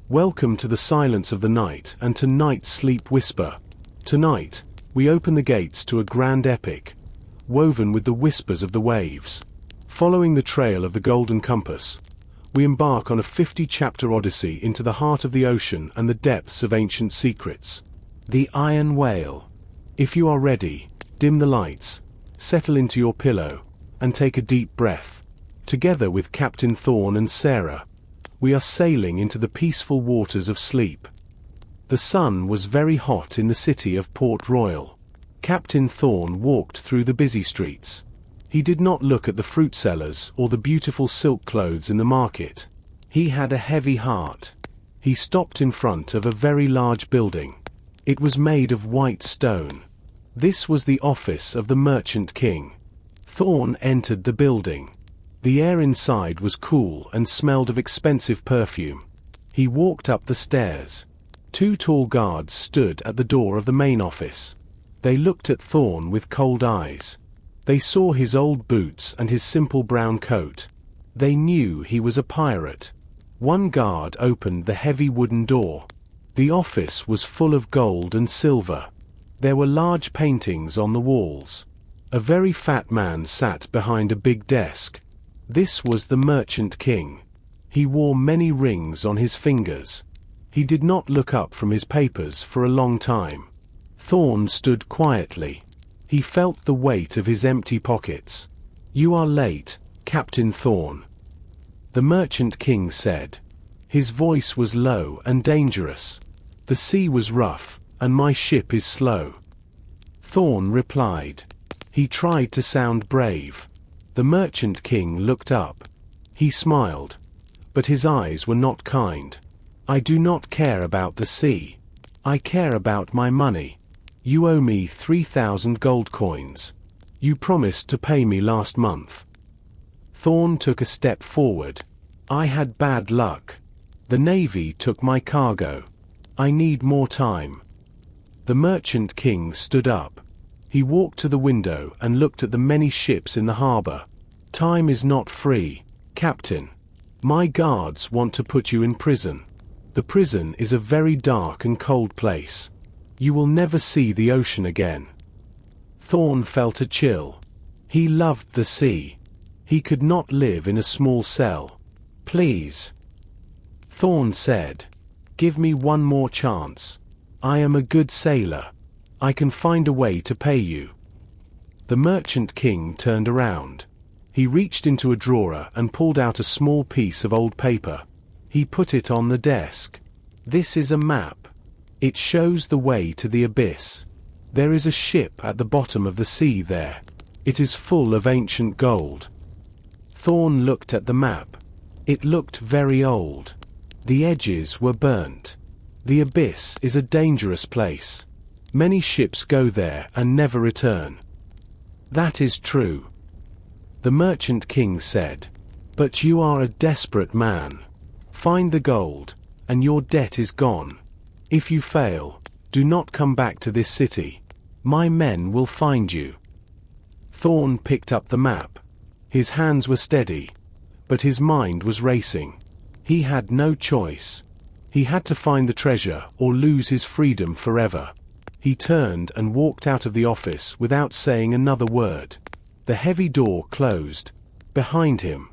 Welcome to the silence of the night and to NightSleepWhisper. Tonight, we open the gates to a grand epic, woven with the whispers of the waves. Following the trail of the Golden Compass, we embark on a 50-chapter odyssey into the heart of the ocean and the depths of ancient secrets. The Iron Whale. If you are ready, dim the lights, settle into your pillow, and take a deep breath. Together with Captain Thorne and Sarah, we are sailing into the peaceful waters of sleep. The sun was very hot in the city of Port Royale. Captain Thorne walked through the busy streets. He did not look at the fruit sellers or the beautiful silk clothes in the market. He had a heavy heart. He stopped in front of a very large building. It was made of white stone. This was the office of the Merchant King. Thorne entered the building. The air inside was cool and smelled of expensive perfume. He walked up the stairs. Two tall guards stood at the door of the main office. They looked at Thorne with cold eyes. They saw his old boots and his simple brown coat. They knew he was a pirate. One guard opened the heavy wooden door. The office was full of gold and silver. There were large paintings on the walls. A very fat man sat behind a big desk. This was the Merchant King. He wore many rings on his fingers. He did not look up from his papers for a long time. Thorne stood quietly. He felt the weight of his empty pockets. "You are late, Captain Thorne," the Merchant King said. His voice was low and dangerous. "The sea was rough, and my ship is slow." Thorne replied. He tried to sound brave. The Merchant King looked up. He smiled, but his eyes were not kind. "I do not care about the sea. I care about my money. You owe me 3,000 gold coins. You promised to pay me last month." Thorne took a step forward. "I had bad luck. The Navy took my cargo. I need more time." The Merchant King stood up. He walked to the window and looked at the many ships in the harbor. "Time is not free, Captain. My guards want to put you in prison. The prison is a very dark and cold place. You will never see the ocean again." Thorne felt a chill. He loved the sea. He could not live in a small cell. "Please," Thorne said, "give me one more chance. I am a good sailor. I can find a way to pay you." The Merchant King turned around. He reached into a drawer and pulled out a small piece of old paper. He put it on the desk. "This is a map. It shows the way to the abyss. There is a ship at the bottom of the sea there. It is full of ancient gold." Thorne looked at the map. It looked very old. The edges were burnt. The abyss is a dangerous place. Many ships go there and never return. "That is true," the Merchant King said. "But you are a desperate man. Find the gold, and your debt is gone. If you fail, do not come back to this city. My men will find you." Thorne picked up the map. His hands were steady, but his mind was racing. He had no choice. He had to find the treasure or lose his freedom forever. He turned and walked out of the office without saying another word. The heavy door closed behind him.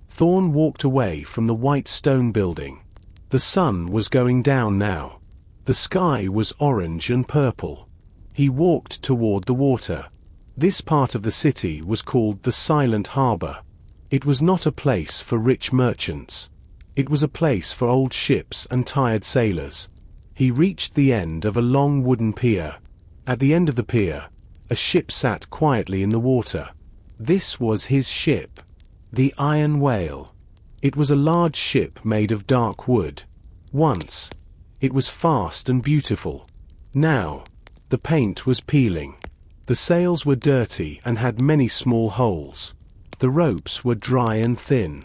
Thorne walked away from the white stone building. The sun was going down now. The sky was orange and purple. He walked toward the water. This part of the city was called the Silent Harbor. It was not a place for rich merchants. It was a place for old ships and tired sailors. He reached the end of a long wooden pier. At the end of the pier, a ship sat quietly in the water. This was his ship, the Iron Whale. It was a large ship made of dark wood. Once, it was fast and beautiful. Now, the paint was peeling. The sails were dirty and had many small holes. The ropes were dry and thin.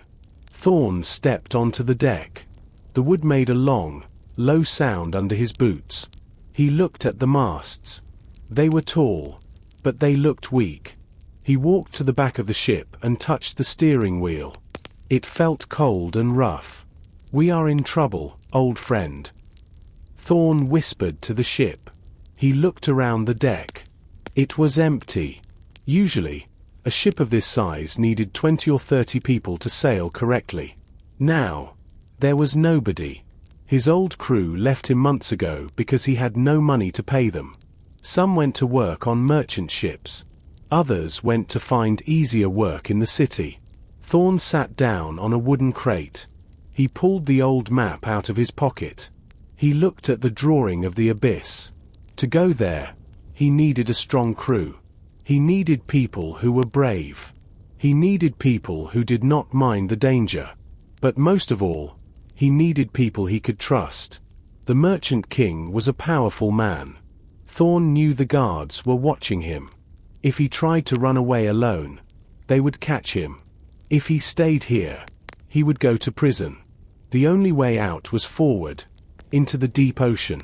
Thorne stepped onto the deck. The wood made a long, low sound under his boots. He looked at the masts. They were tall, but they looked weak. He walked to the back of the ship and touched the steering wheel. It felt cold and rough. "We are in trouble," old friend," Thorne whispered to the ship. He looked around the deck. It was empty. Usually, a ship of this size needed 20 or 30 people to sail correctly. Now, there was nobody. His old crew left him months ago because he had no money to pay them. Some went to work on merchant ships. Others went to find easier work in the city. Thorne sat down on a wooden crate. He pulled the old map out of his pocket. He looked at the drawing of the abyss. To go there, he needed a strong crew. He needed people who were brave. He needed people who did not mind the danger. But most of all, he needed people he could trust. The Merchant King was a powerful man. Thorne knew the guards were watching him. If he tried to run away alone, they would catch him. If he stayed here, he would go to prison. The only way out was forward, into the deep ocean.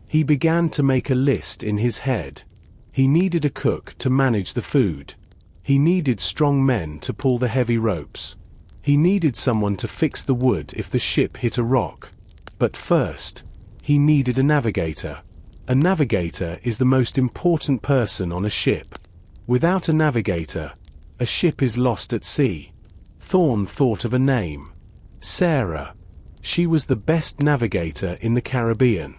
He began to make a list in his head. He needed a cook to manage the food. He needed strong men to pull the heavy ropes. He needed someone to fix the wood if the ship hit a rock. But first, he needed a navigator. A navigator is the most important person on a ship. Without a navigator, a ship is lost at sea. Thorne thought of a name. Sarah. She was the best navigator in the Caribbean.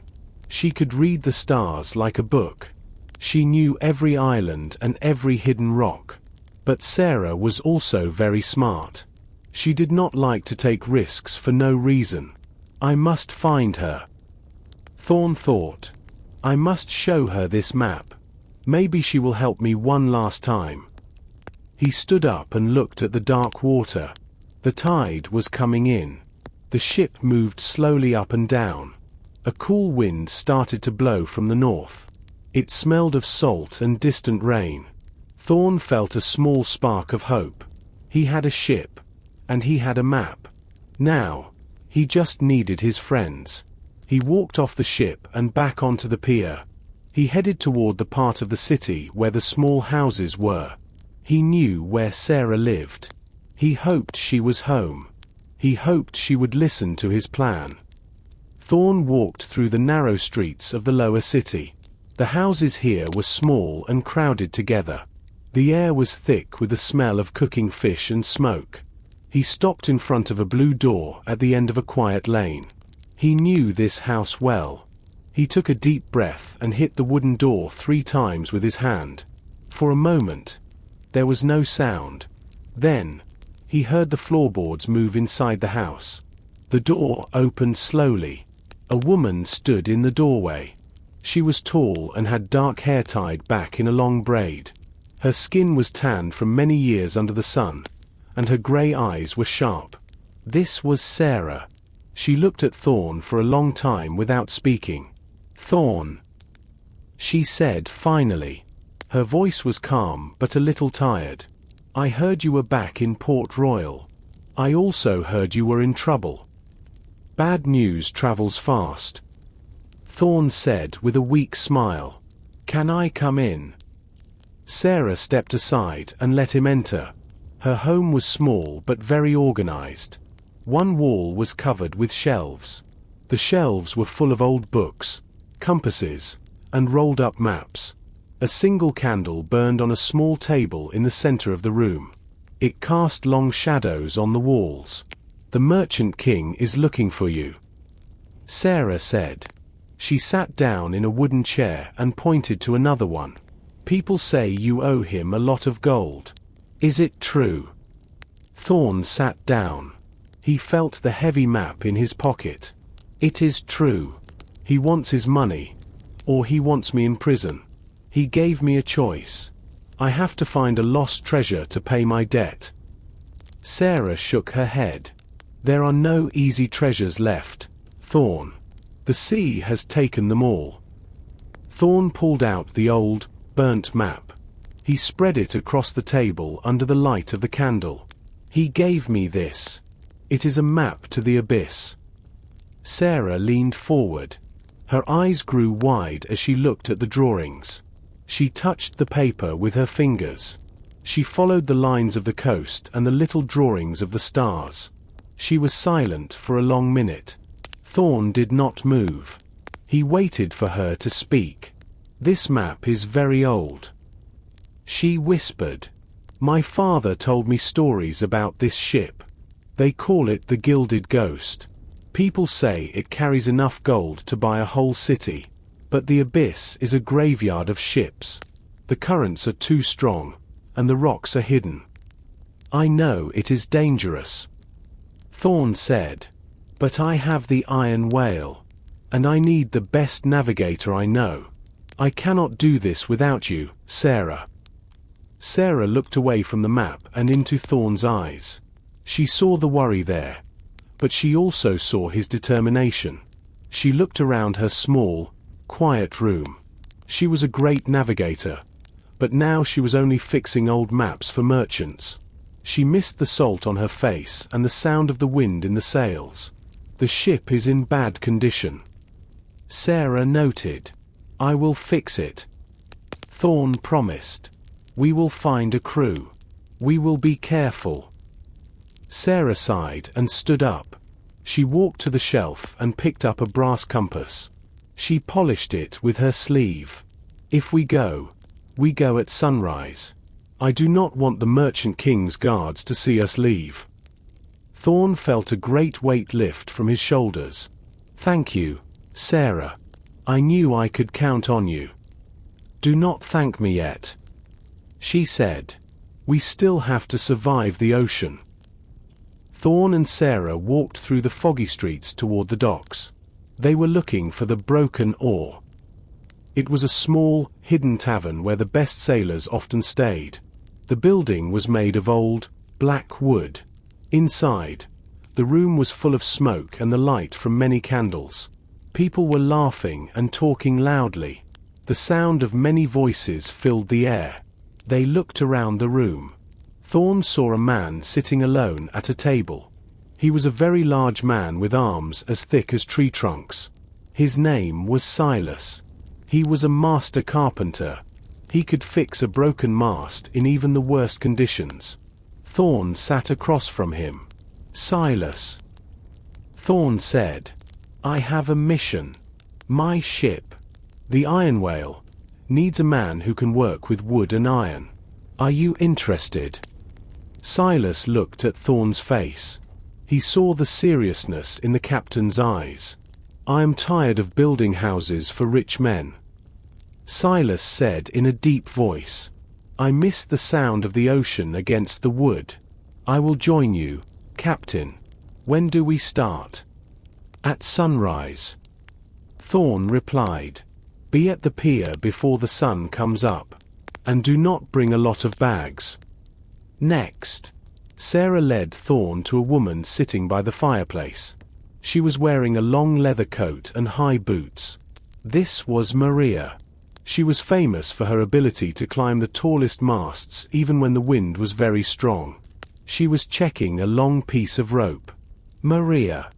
She could read the stars like a book. She knew every island and every hidden rock. But Sarah was also very smart. She did not like to take risks for no reason. I must find her. Thorne thought. I must show her this map. Maybe she will help me one last time. He stood up and looked at the dark water. The tide was coming in. The ship moved slowly up and down. A cool wind started to blow from the north. It smelled of salt and distant rain. Thorne felt a small spark of hope. He had a ship. And he had a map. Now, he just needed his friends. He walked off the ship and back onto the pier. He headed toward the part of the city where the small houses were. He knew where Sarah lived. He hoped she was home. He hoped she would listen to his plan. Thorne walked through the narrow streets of the lower city. The houses here were small and crowded together. The air was thick with the smell of cooking fish and smoke. He stopped in front of a blue door at the end of a quiet lane. He knew this house well. He took a deep breath and hit the wooden door 3 times with his hand. For a moment, there was no sound. Then, he heard the floorboards move inside the house. The door opened slowly. A woman stood in the doorway. She was tall and had dark hair tied back in a long braid. Her skin was tanned from many years under the sun, and her grey eyes were sharp. This was Sarah. She looked at Thorne for a long time without speaking. "Thorne," she said finally. Her voice was calm but a little tired. "I heard you were back in Port Royale. I also heard you were in trouble." "Bad news travels fast," Thorne said with a weak smile. "Can I come in?" Sarah stepped aside and let him enter. Her home was small but very organized. One wall was covered with shelves. The shelves were full of old books, compasses, and rolled-up maps. A single candle burned on a small table in the center of the room. It cast long shadows on the walls. "The Merchant King is looking for you," Sarah said. She sat down in a wooden chair and pointed to another one. "People say you owe him a lot of gold. Is it true?" Thorne sat down. He felt the heavy map in his pocket. "It is true. He wants his money. Or he wants me in prison. He gave me a choice. I have to find a lost treasure to pay my debt." Sarah shook her head. "There are no easy treasures left, Thorne. The sea has taken them all." Thorne pulled out the old, burnt map. He spread it across the table under the light of the candle. "He gave me this. It is a map to the abyss." Sarah leaned forward. Her eyes grew wide as she looked at the drawings. She touched the paper with her fingers. She followed the lines of the coast and the little drawings of the stars. She was silent for a long minute. Thorne did not move. He waited for her to speak. "This map is very old." She whispered. "My father told me stories about this ship. They call it the Gilded Ghost. People say it carries enough gold to buy a whole city. But the abyss is a graveyard of ships. The currents are too strong, and the rocks are hidden. I know it is dangerous." Thorne said, "But I have the Iron Whale, and I need the best navigator I know. I cannot do this without you, Sarah." Sarah looked away from the map and into Thorne's eyes. She saw the worry there, but she also saw his determination. She looked around her small, quiet room. She was a great navigator, but now she was only fixing old maps for merchants. She missed the salt on her face and the sound of the wind in the sails. "The ship is in bad condition." Sarah noted. "I will fix it." Thorne promised. "We will find a crew. We will be careful." Sarah sighed and stood up. She walked to the shelf and picked up a brass compass. She polished it with her sleeve. "If we go at sunrise. I do not want the Merchant King's guards to see us leave." Thorne felt a great weight lift from his shoulders. "Thank you, Sarah. I knew I could count on you." "Do not thank me yet," she said. "We still have to survive the ocean." Thorne and Sarah walked through the foggy streets toward the docks. They were looking for the broken oar. It was a small, hidden tavern where the best sailors often stayed. The building was made of old, black wood. Inside, the room was full of smoke and the light from many candles. People were laughing and talking loudly. The sound of many voices filled the air. They looked around the room. Thorne saw a man sitting alone at a table. He was a very large man with arms as thick as tree trunks. His name was Silas. He was a master carpenter. He could fix a broken mast in even the worst conditions. Thorne sat across from him. "Silas," Thorne said, "I have a mission. My ship, the Iron Whale, needs a man who can work with wood and iron. Are you interested?" Silas looked at Thorne's face. He saw the seriousness in the captain's eyes. "I am tired of building houses for rich men," Silas said in a deep voice. "I miss the sound of the ocean against the wood. I will join you, Captain. When do we start?" "At sunrise," Thorne replied. "Be at the pier before the sun comes up. And do not bring a lot of bags." Next, Sarah led Thorne to a woman sitting by the fireplace. She was wearing a long leather coat and high boots. This was Maria. She was famous for her ability to climb the tallest masts even when the wind was very strong. She was checking a long piece of rope. "Maria,"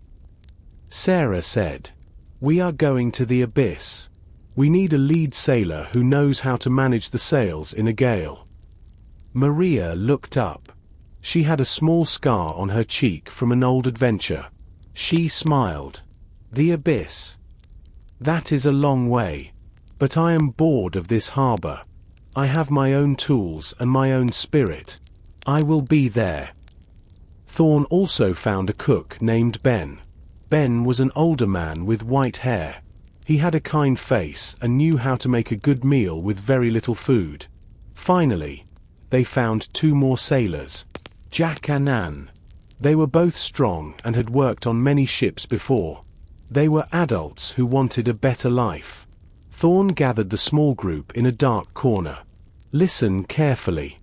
Sarah said, "we are going to the abyss. We need a lead sailor who knows how to manage the sails in a gale." Maria looked up. She had a small scar on her cheek from an old adventure. She smiled. "The abyss. That is a long way. But I am bored of this harbor. I have my own tools and my own spirit. I will be there." Thorne also found a cook named Ben. Ben was an older man with white hair. He had a kind face and knew how to make a good meal with very little food. Finally, they found two more sailors, Jack and Anne. They were both strong and had worked on many ships before. They were adults who wanted a better life. Thorne gathered the small group in a dark corner. "Listen carefully,"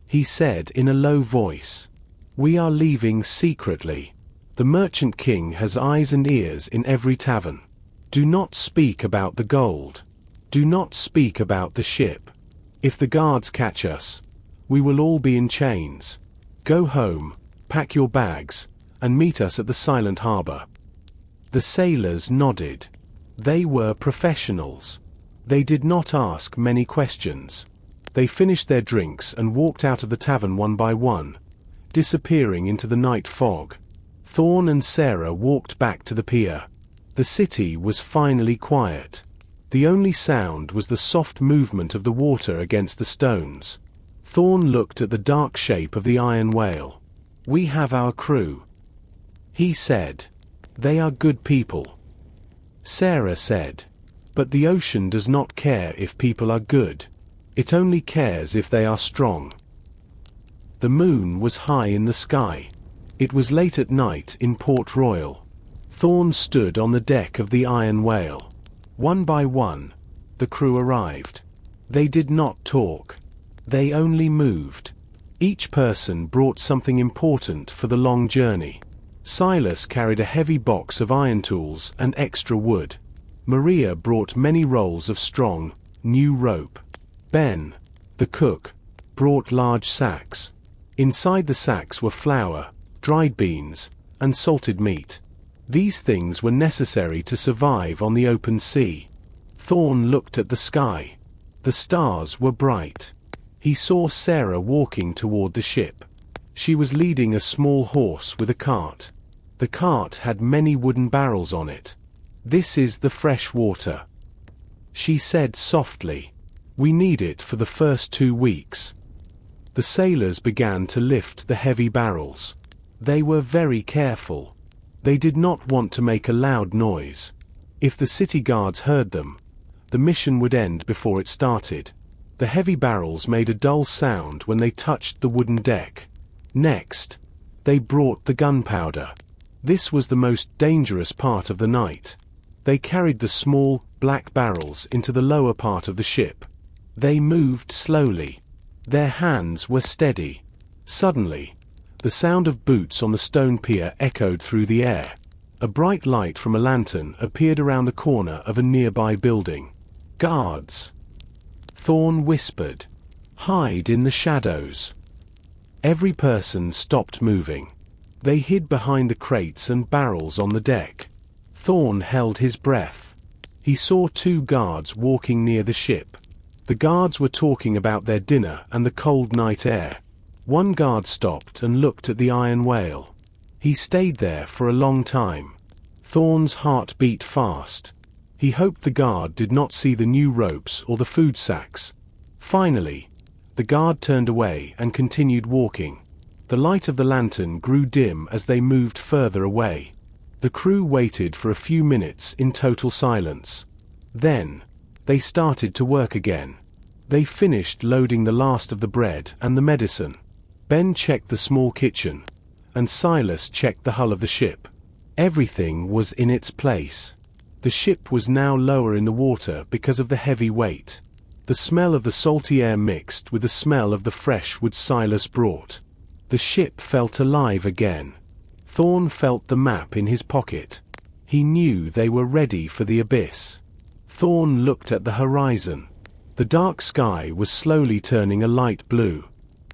he said in a low voice. "We are leaving secretly. The Merchant King has eyes and ears in every tavern. Do not speak about the gold. Do not speak about the ship. If the guards catch us, we will all be in chains. Go home, pack your bags, and meet us at the silent harbor." The sailors nodded. They were professionals. They did not ask many questions. They finished their drinks and walked out of the tavern one by one, disappearing into the night fog. Thorne and Sarah walked back to the pier. The city was finally quiet. The only sound was the soft movement of the water against the stones. Thorne looked at the dark shape of the iron whale. "We have our crew," he said. "They are good people." Sarah said, "But the ocean does not care if people are good. It only cares if they are strong." The moon was high in the sky. It was late at night in Port Royale. Thorne stood on the deck of the iron whale. One by one, the crew arrived. They did not talk. They only moved. Each person brought something important for the long journey. Silas carried a heavy box of iron tools and extra wood. Maria brought many rolls of strong, new rope. Ben, the cook, brought large sacks. Inside the sacks were flour, dried beans, and salted meat. These things were necessary to survive on the open sea. Thorne looked at the sky. The stars were bright. He saw Sarah walking toward the ship. She was leading a small horse with a cart. The cart had many wooden barrels on it. "This is the fresh water," she said softly. "We need it for the first 2 weeks." The sailors began to lift the heavy barrels. They were very careful. They did not want to make a loud noise. If the city guards heard them, the mission would end before it started. The heavy barrels made a dull sound when they touched the wooden deck. Next, they brought the gunpowder. This was the most dangerous part of the night. They carried the small, black barrels into the lower part of the ship. They moved slowly. Their hands were steady. Suddenly, the sound of boots on the stone pier echoed through the air. A bright light from a lantern appeared around the corner of a nearby building. "Guards," Thorne whispered. "Hide in the shadows." Every person stopped moving. They hid behind the crates and barrels on the deck. Thorne held his breath. He saw 2 guards walking near the ship. The guards were talking about their dinner and the cold night air. One guard stopped and looked at the iron whale. He stayed there for a long time. Thorne's heart beat fast. He hoped the guard did not see the new ropes or the food sacks. Finally, the guard turned away and continued walking. The light of the lantern grew dim as they moved further away. The crew waited for a few minutes in total silence. Then, they started to work again. They finished loading the last of the bread and the medicine. Ben checked the small kitchen, and Silas checked the hull of the ship. Everything was in its place. The ship was now lower in the water because of the heavy weight. The smell of the salty air mixed with the smell of the fresh wood Silas brought. The ship felt alive again. Thorne felt the map in his pocket. He knew they were ready for the abyss. Thorne looked at the horizon. The dark sky was slowly turning a light blue.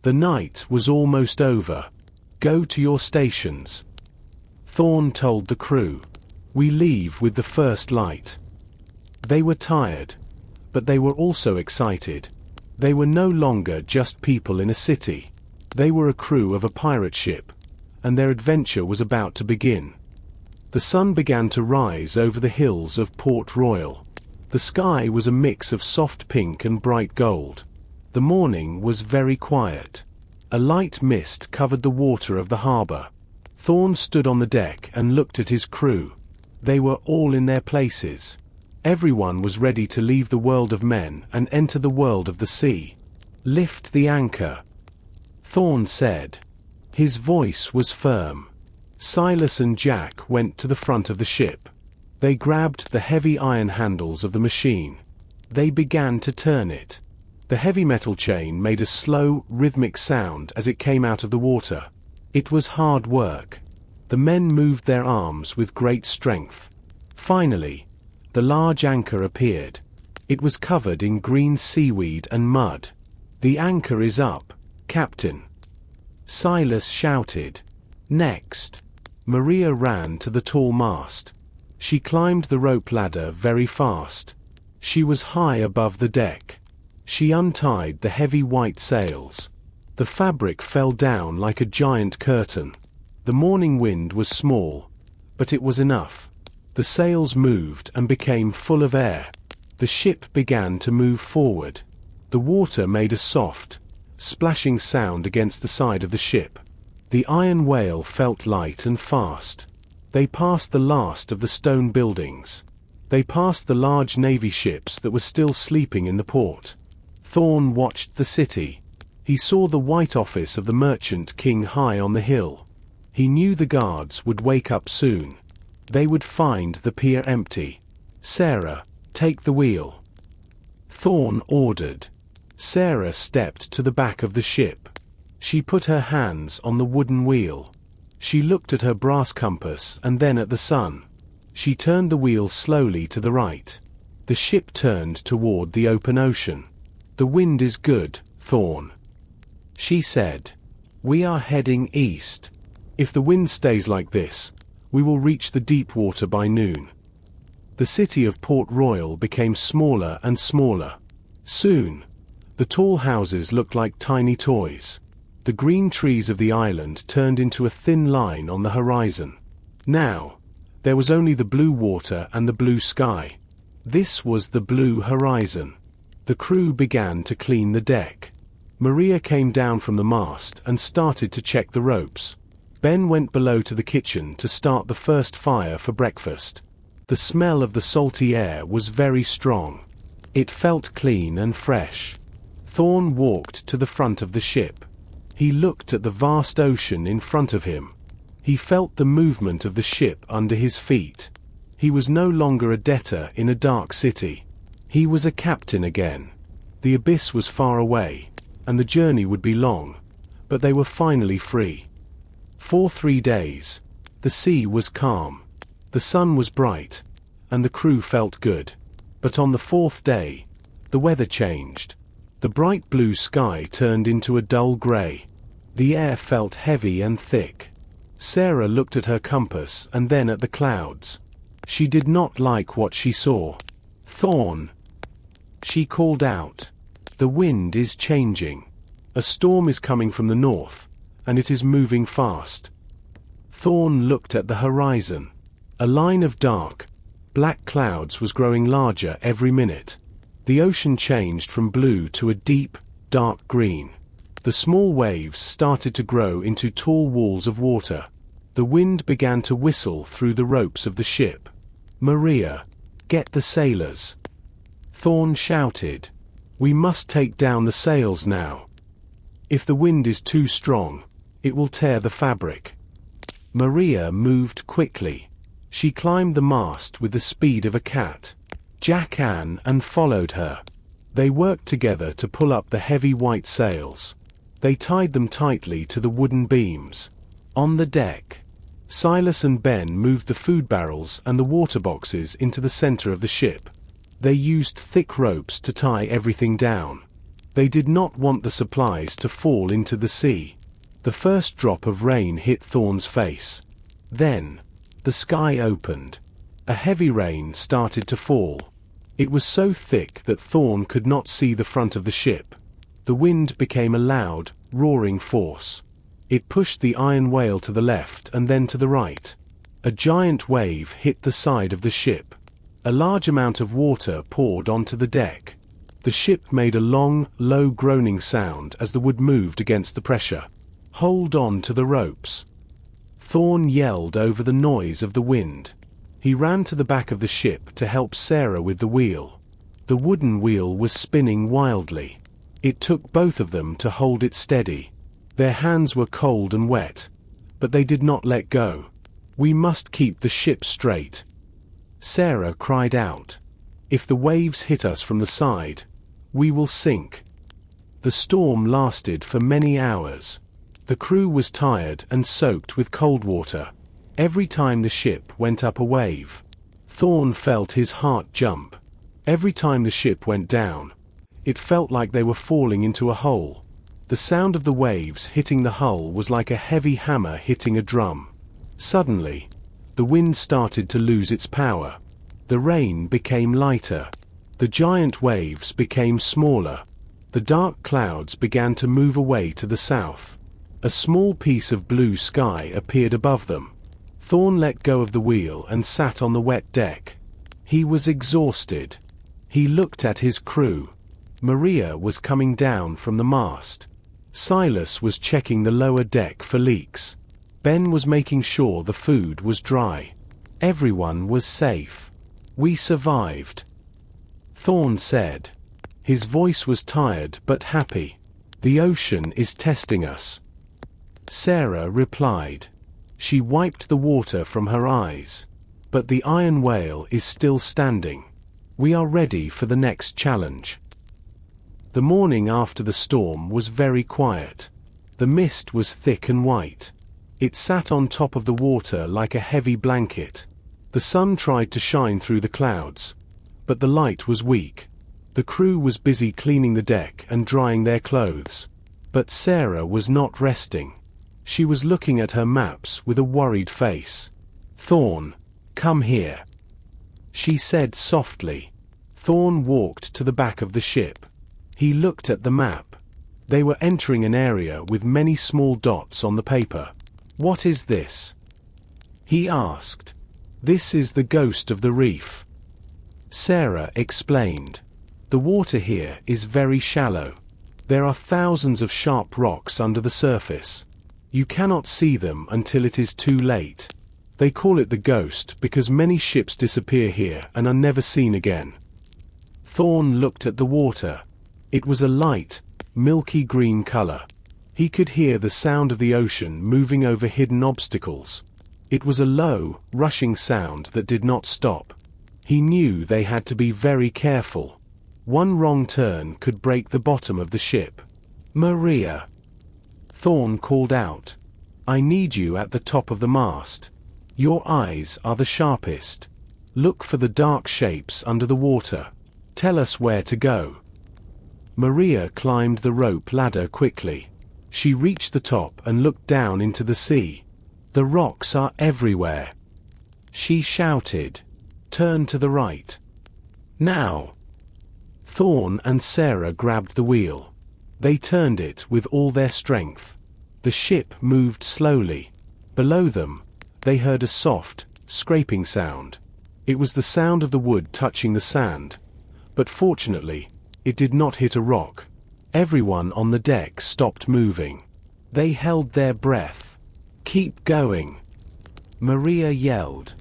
The night was almost over. "Go to your stations," Thorne told the crew. "We leave with the first light." They were tired, but they were also excited. They were no longer just people in a city. They were a crew of a pirate ship, and their adventure was about to begin. The sun began to rise over the hills of Port Royale. The sky was a mix of soft pink and bright gold. The morning was very quiet. A light mist covered the water of the harbor. Thorne stood on the deck and looked at his crew. They were all in their places. Everyone was ready to leave the world of men and enter the world of the sea. "Lift the anchor," Thorne said. His voice was firm. Silas and Jack went to the front of the ship. They grabbed the heavy iron handles of the machine. They began to turn it. The heavy metal chain made a slow, rhythmic sound as it came out of the water. It was hard work. The men moved their arms with great strength. Finally, the large anchor appeared. It was covered in green seaweed and mud. "The anchor is up, Captain," Silas shouted. Next, Maria ran to the tall mast. She climbed the rope ladder very fast. She was high above the deck. She untied the heavy white sails. The fabric fell down like a giant curtain. The The morning wind was small, but it was enough. The sails moved and became full of air. The ship began to move forward. The water made a soft, splashing sound against the side of the ship. The iron whale felt light and fast. They passed the last of the stone buildings. They passed the large navy ships that were still sleeping in the port. Thorne watched the city. He saw the white office of the merchant king high on the hill. He knew the guards would wake up soon. They would find the pier empty. "Sarah, take the wheel," Thorne ordered. Sarah stepped to the back of the ship. She put her hands on the wooden wheel. She looked at her brass compass and then at the sun. She turned the wheel slowly to the right. The ship turned toward the open ocean. "The wind is good, Thorne," she said. "We are heading east. If the wind stays like this, we will reach the deep water by noon." The city of Port Royale became smaller and smaller. Soon, the tall houses looked like tiny toys. The green trees of the island turned into a thin line on the horizon. Now, there was only the blue water and the blue sky. This was the blue horizon. The crew began to clean the deck. Maria came down from the mast and started to check the ropes. Ben went below to the kitchen to start the first fire for breakfast. The smell of the salty air was very strong. It felt clean and fresh. Thorne walked to the front of the ship. He looked at the vast ocean in front of him. He felt the movement of the ship under his feet. He was no longer a debtor in a dark city. He was a captain again. The abyss was far away, and the journey would be long, but they were finally free. For 3 days, the sea was calm. The sun was bright, and the crew felt good. But on the 4th day, the weather changed. The bright blue sky turned into a dull gray. The air felt heavy and thick. Sarah looked at her compass and then at the clouds. She did not like what she saw. "Thorne," she called out, "the wind is changing. A storm is coming from the north, and it is moving fast." Thorne looked at the horizon. A line of dark, black clouds was growing larger every minute. The ocean changed from blue to a deep, dark green. The small waves started to grow into tall walls of water. The wind began to whistle through the ropes of the ship. "Maria, get the sailors," Thorne shouted. "We must take down the sails now. If the wind is too strong, it will tear the fabric." Maria moved quickly. She climbed the mast with the speed of a cat. Jack Ann and followed her. They worked together to pull up the heavy white sails. They tied them tightly to the wooden beams. On the deck, Silas and Ben moved the food barrels and the water boxes into the center of the ship. They used thick ropes to tie everything down. They did not want the supplies to fall into the sea. The first drop of rain hit Thorne's face. Then, the sky opened. A heavy rain started to fall. It was so thick that Thorne could not see the front of the ship. The wind became a loud, roaring force. It pushed the iron whale to the left and then to the right. A giant wave hit the side of the ship. A large amount of water poured onto the deck. The ship made a long, low groaning sound as the wood moved against the pressure. "Hold on to the ropes," Thorne yelled over the noise of the wind. He ran to the back of the ship to help Sarah with the wheel. The wooden wheel was spinning wildly. It took both of them to hold it steady. Their hands were cold and wet, but they did not let go. "We must keep the ship straight," Sarah cried out. "If the waves hit us from the side, we will sink." The storm lasted for many hours. The crew was tired and soaked with cold water. Every time the ship went up a wave, Thorne felt his heart jump. Every time the ship went down, it felt like they were falling into a hole. The sound of the waves hitting the hull was like a heavy hammer hitting a drum. Suddenly, the wind started to lose its power. The rain became lighter. The giant waves became smaller. The dark clouds began to move away to the south. A small piece of blue sky appeared above them. Thorne let go of the wheel and sat on the wet deck. He was exhausted. He looked at his crew. Maria was coming down from the mast. Silas was checking the lower deck for leaks. Ben was making sure the food was dry. Everyone was safe. "We survived," Thorne said. His voice was tired but happy. "The ocean is testing us," Sarah replied. She wiped the water from her eyes. "But the iron whale is still standing. We are ready for the next challenge." The morning after the storm was very quiet. The mist was thick and white. It sat on top of the water like a heavy blanket. The sun tried to shine through the clouds, but the light was weak. The crew was busy cleaning the deck and drying their clothes. But Sarah was not resting. She was looking at her maps with a worried face. "Thorne, come here," she said softly. Thorne walked to the back of the ship. He looked at the map. They were entering an area with many small dots on the paper. "What is this?" he asked. "This is the ghost of the reef," Sarah explained. "The water here is very shallow. There are thousands of sharp rocks under the surface. You cannot see them until it is too late. They call it the ghost because many ships disappear here and are never seen again." Thorne looked at the water. It was a light, milky green color. He could hear the sound of the ocean moving over hidden obstacles. It was a low, rushing sound that did not stop. He knew they had to be very careful. One wrong turn could break the bottom of the ship. "Maria," Thorne called out. "I need you at the top of the mast. Your eyes are the sharpest. Look for the dark shapes under the water. Tell us where to go." Maria climbed the rope ladder quickly. She reached the top and looked down into the sea. "The rocks are everywhere," she shouted. "Turn to the right. Now." Thorne and Sarah grabbed the wheel. They turned it with all their strength. The ship moved slowly. Below them, they heard a soft, scraping sound. It was the sound of the wood touching the sand. But fortunately, it did not hit a rock. Everyone on the deck stopped moving. They held their breath. "Keep going," Maria yelled.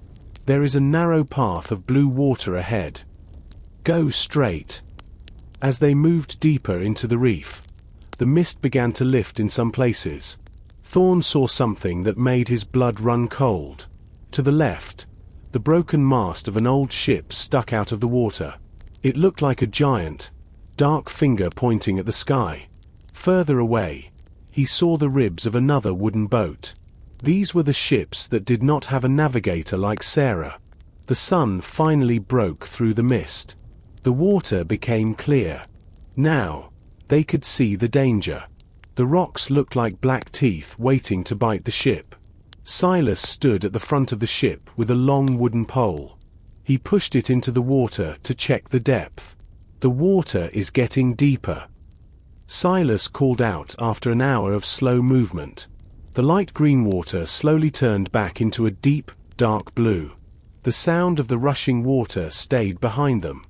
"There is a narrow path of blue water ahead. Go straight." As they moved deeper into the reef, the mist began to lift in some places. Thorne saw something that made his blood run cold. To the left, the broken mast of an old ship stuck out of the water. It looked like a giant, dark finger pointing at the sky. Further away, he saw the ribs of another wooden boat. These were the ships that did not have a navigator like Sarah. The sun finally broke through the mist. The water became clear. Now, they could see the danger. The rocks looked like black teeth waiting to bite the ship. Silas stood at the front of the ship with a long wooden pole. He pushed it into the water to check the depth. "The water is getting deeper," Silas called out after an hour of slow movement. The light green water slowly turned back into a deep, dark blue. The sound of the rushing water stayed behind them.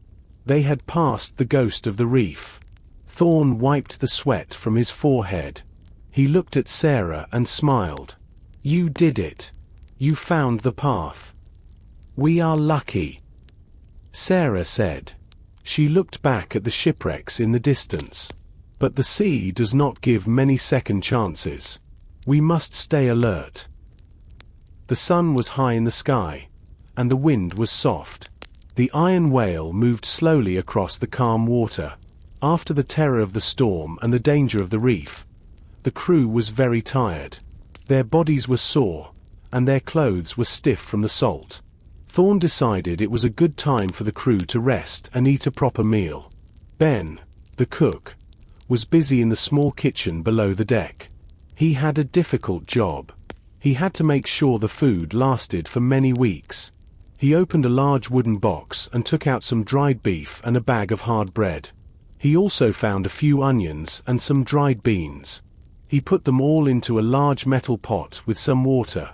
They had passed the ghost of the reef. Thorne wiped the sweat from his forehead. He looked at Sarah and smiled. "You did it. You found the path." "We are lucky," Sarah said. She looked back at the shipwrecks in the distance. "But the sea does not give many second chances. We must stay alert." The sun was high in the sky, and the wind was soft. The iron whale moved slowly across the calm water. After the terror of the storm and the danger of the reef, the crew was very tired. Their bodies were sore, and their clothes were stiff from the salt. Thorne decided it was a good time for the crew to rest and eat a proper meal. Ben, the cook, was busy in the small kitchen below the deck. He had a difficult job. He had to make sure the food lasted for many weeks. He opened a large wooden box and took out some dried beef and a bag of hard bread. He also found a few onions and some dried beans. He put them all into a large metal pot with some water.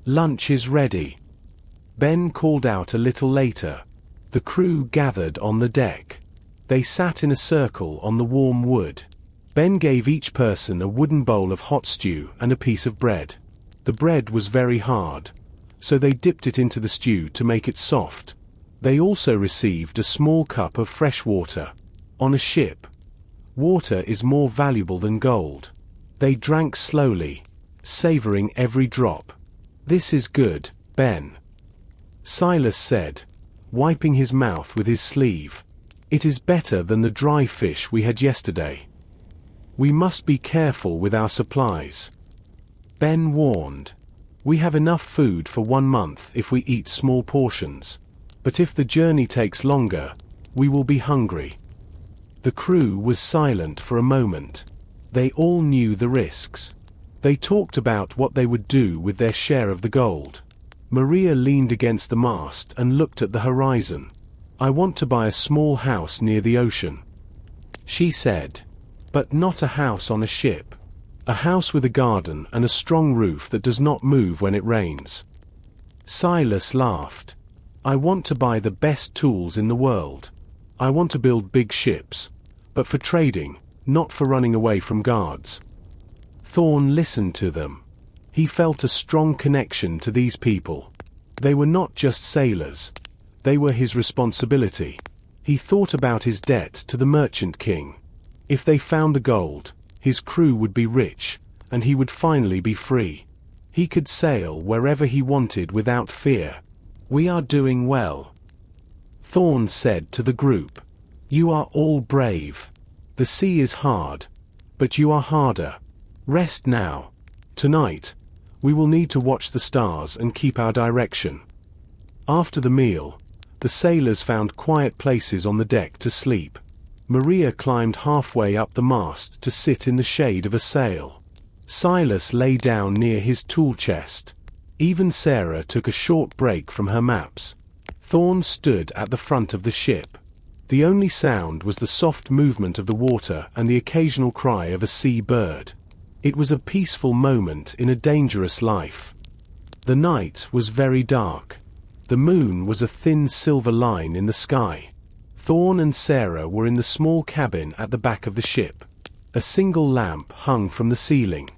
"Lunch is ready," Ben called out a little later. The crew gathered on the deck. They sat in a circle on the warm wood. Ben gave each person a wooden bowl of hot stew and a piece of bread. The bread was very hard, so they dipped it into the stew to make it soft. They also received a small cup of fresh water. On a ship, water is more valuable than gold. They drank slowly, savoring every drop. "This is good, Ben," Silas said, wiping his mouth with his sleeve. "It is better than the dry fish we had yesterday. We must be careful with our supplies," Ben warned. "We have enough food for 1 month if we eat small portions. But if the journey takes longer, we will be hungry." The crew was silent for a moment. They all knew the risks. They talked about what they would do with their share of the gold. Maria leaned against the mast and looked at the horizon. "I want to buy a small house near the ocean," she said. "But not a house on a ship. A house with a garden and a strong roof that does not move when it rains." Silas laughed. "I want to buy the best tools in the world. I want to build big ships, but for trading, not for running away from guards." Thorne listened to them. He felt a strong connection to these people. They were not just sailors. They were his responsibility. He thought about his debt to the Merchant King. If they found the gold, his crew would be rich, and he would finally be free. He could sail wherever he wanted without fear. "We are doing well," Thorne said to the group. "You are all brave. The sea is hard, but you are harder. Rest now. Tonight, we will need to watch the stars and keep our direction." After the meal, the sailors found quiet places on the deck to sleep. Maria climbed halfway up the mast to sit in the shade of a sail. Silas lay down near his tool chest. Even Sarah took a short break from her maps. Thorne stood at the front of the ship. The only sound was the soft movement of the water and the occasional cry of a sea bird. It was a peaceful moment in a dangerous life. The night was very dark. The moon was a thin silver line in the sky. Thorne and Sarah were in the small cabin at the back of the ship. A single lamp hung from the ceiling.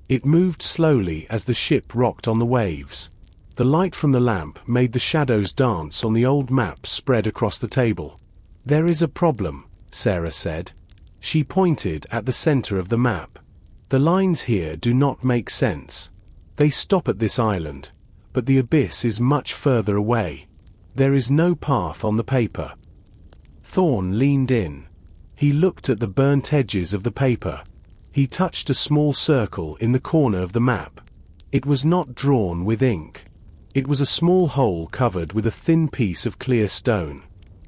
It moved slowly as the ship rocked on the waves. The light from the lamp made the shadows dance on the old map spread across the table. "There is a problem," Sarah said. She pointed at the center of the map. "The lines here do not make sense. They stop at this island, but the abyss is much further away. There is no path on the paper." Thorne leaned in. He looked at the burnt edges of the paper. He touched a small circle in the corner of the map. It was not drawn with ink. It was a small hole covered with a thin piece of clear stone.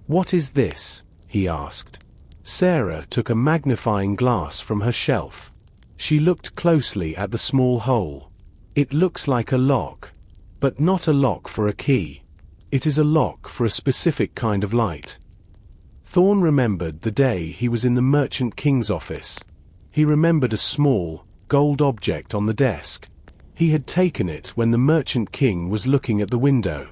"What is this?" he asked. Sarah took a magnifying glass from her shelf. She looked closely at the small hole. "It looks like a lock, but not a lock for a key. It is a lock for a specific kind of light." Thorne remembered the day he was in the Merchant King's office. He remembered a small, gold object on the desk. He had taken it when the Merchant King was looking at the window.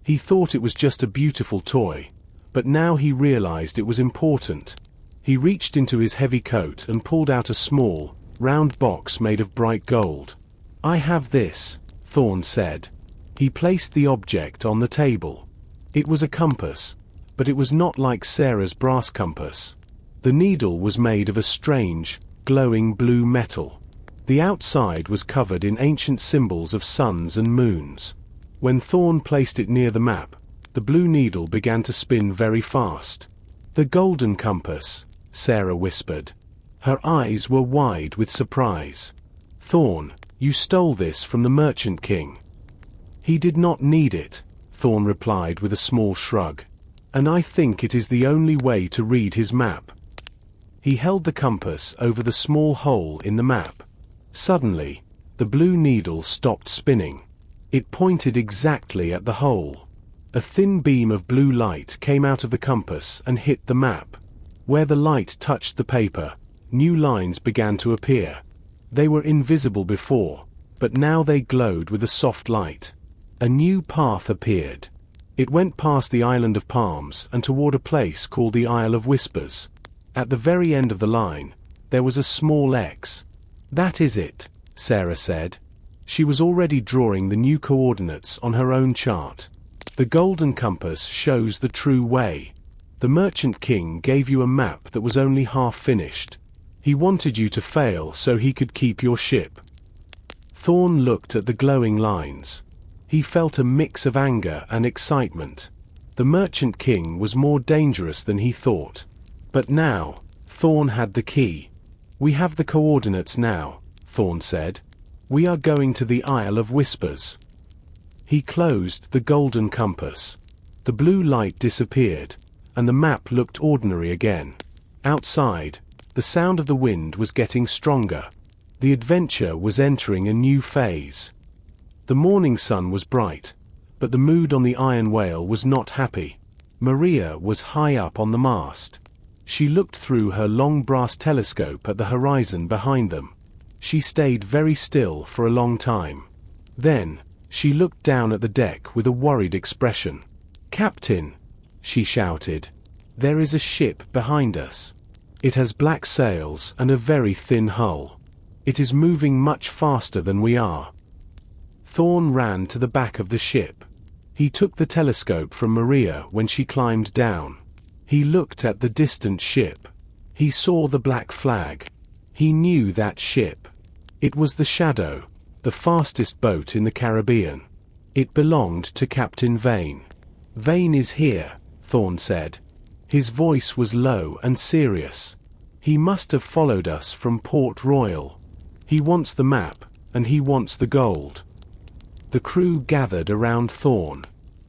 He thought it was just a beautiful toy, but now he realized it was important. He reached into his heavy coat and pulled out a small, round box made of bright gold. "I have this," Thorne said. He placed the object on the table. It was a compass, but it was not like Sarah's brass compass. The needle was made of a strange, glowing blue metal. The outside was covered in ancient symbols of suns and moons. When Thorne placed it near the map, the blue needle began to spin very fast. "The golden compass," Sarah whispered. Her eyes were wide with surprise. "Thorne, you stole this from the Merchant King." "He did not need it," Thorne replied with a small shrug. "And I think it is the only way to read his map." He held the compass over the small hole in the map. Suddenly, the blue needle stopped spinning. It pointed exactly at the hole. A thin beam of blue light came out of the compass and hit the map. Where the light touched the paper, new lines began to appear. They were invisible before, but now they glowed with a soft light. A new path appeared. It went past the Island of Palms and toward a place called the Isle of Whispers. At the very end of the line, there was a small X. "That is it," Sarah said. She was already drawing the new coordinates on her own chart. "The golden compass shows the true way. The Merchant King gave you a map that was only half finished. He wanted you to fail so he could keep your ship." Thorne looked at the glowing lines. He felt a mix of anger and excitement. The Merchant King was more dangerous than he thought. But now, Thorne had the key. "We have the coordinates now," Thorne said. "We are going to the Isle of Whispers." He closed the golden compass. The blue light disappeared, and the map looked ordinary again. Outside, the sound of the wind was getting stronger. The adventure was entering a new phase. The morning sun was bright, but the mood on the Iron Whale was not happy. Maria was high up on the mast. She looked through her long brass telescope at the horizon behind them. She stayed very still for a long time. Then, she looked down at the deck with a worried expression. "Captain," she shouted, "there is a ship behind us. It has black sails and a very thin hull. It is moving much faster than we are." Thorne ran to the back of the ship. He took the telescope from Maria when she climbed down. He looked at the distant ship. He saw the black flag. He knew that ship. It was the Shadow, the fastest boat in the Caribbean. It belonged to Captain Vane. "Vane is here," Thorne said. His voice was low and serious. "He must have followed us from Port Royale. He wants the map, and he wants the gold." The crew gathered around Thorne.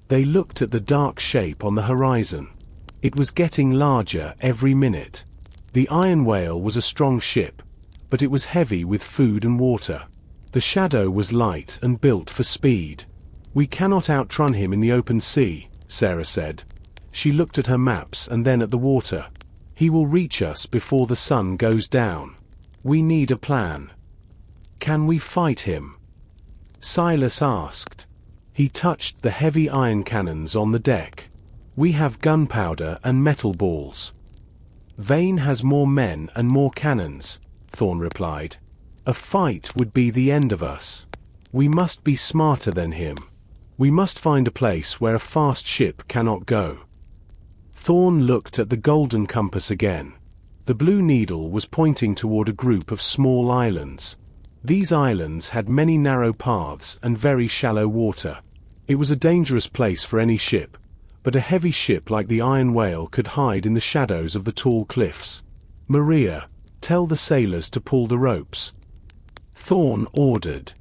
They looked at the dark shape on the horizon. It was getting larger every minute. The Iron Whale was a strong ship, but it was heavy with food and water. The Shadow was light and built for speed. "We cannot outrun him in the open sea," Sarah said. She looked at her maps and then at the water. "He will reach us before the sun goes down. We need a plan." "Can we fight him?" Silas asked. He touched the heavy iron cannons on the deck. "We have gunpowder and metal balls." "Vane has more men and more cannons," Thorne replied. "A fight would be the end of us. We must be smarter than him. We must find a place where a fast ship cannot go." Thorne looked at the golden compass again. The blue needle was pointing toward a group of small islands. These islands had many narrow paths and very shallow water. It was a dangerous place for any ship, but a heavy ship like the Iron Whale could hide in the shadows of the tall cliffs. "Maria, tell the sailors to pull the ropes," Thorne ordered.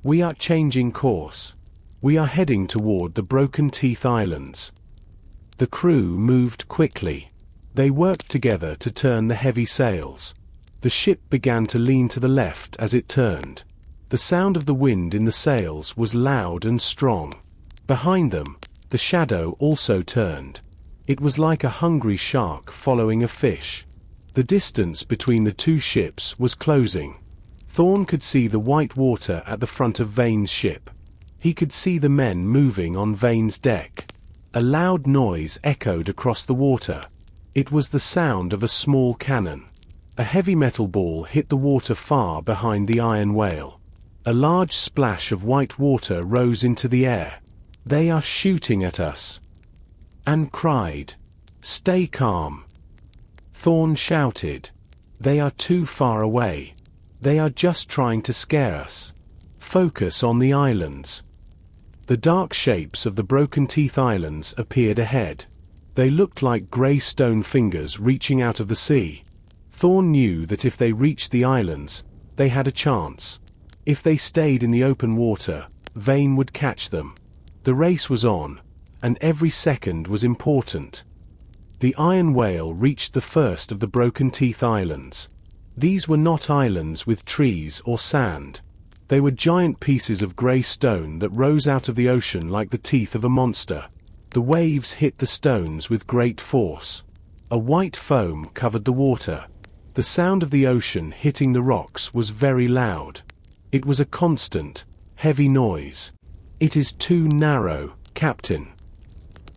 "We are changing course. We are heading toward the Broken Teeth Islands." The crew moved quickly. They worked together to turn the heavy sails. The ship began to lean to the left as it turned. The sound of the wind in the sails was loud and strong. Behind them, the Shadow also turned. It was like a hungry shark following a fish. The distance between the two ships was closing. Thorne could see the white water at the front of Vane's ship. He could see the men moving on Vane's deck. A loud noise echoed across the water. It was the sound of a small cannon. A heavy metal ball hit the water far behind the Iron Whale. A large splash of white water rose into the air. "They are shooting at us," Anne cried. "Stay calm," Thorne shouted. "They are too far away. They are just trying to scare us. Focus on the islands." The dark shapes of the Broken Teeth Islands appeared ahead. They looked like grey stone fingers reaching out of the sea. Thorne knew that if they reached the islands, they had a chance. If they stayed in the open water, Vane would catch them. The race was on, and every second was important. The Iron Whale reached the first of the Broken Teeth Islands. These were not islands with trees or sand. They were giant pieces of grey stone that rose out of the ocean like the teeth of a monster. The waves hit the stones with great force. A white foam covered the water. The sound of the ocean hitting the rocks was very loud. It was a constant, heavy noise. "It is too narrow, Captain,"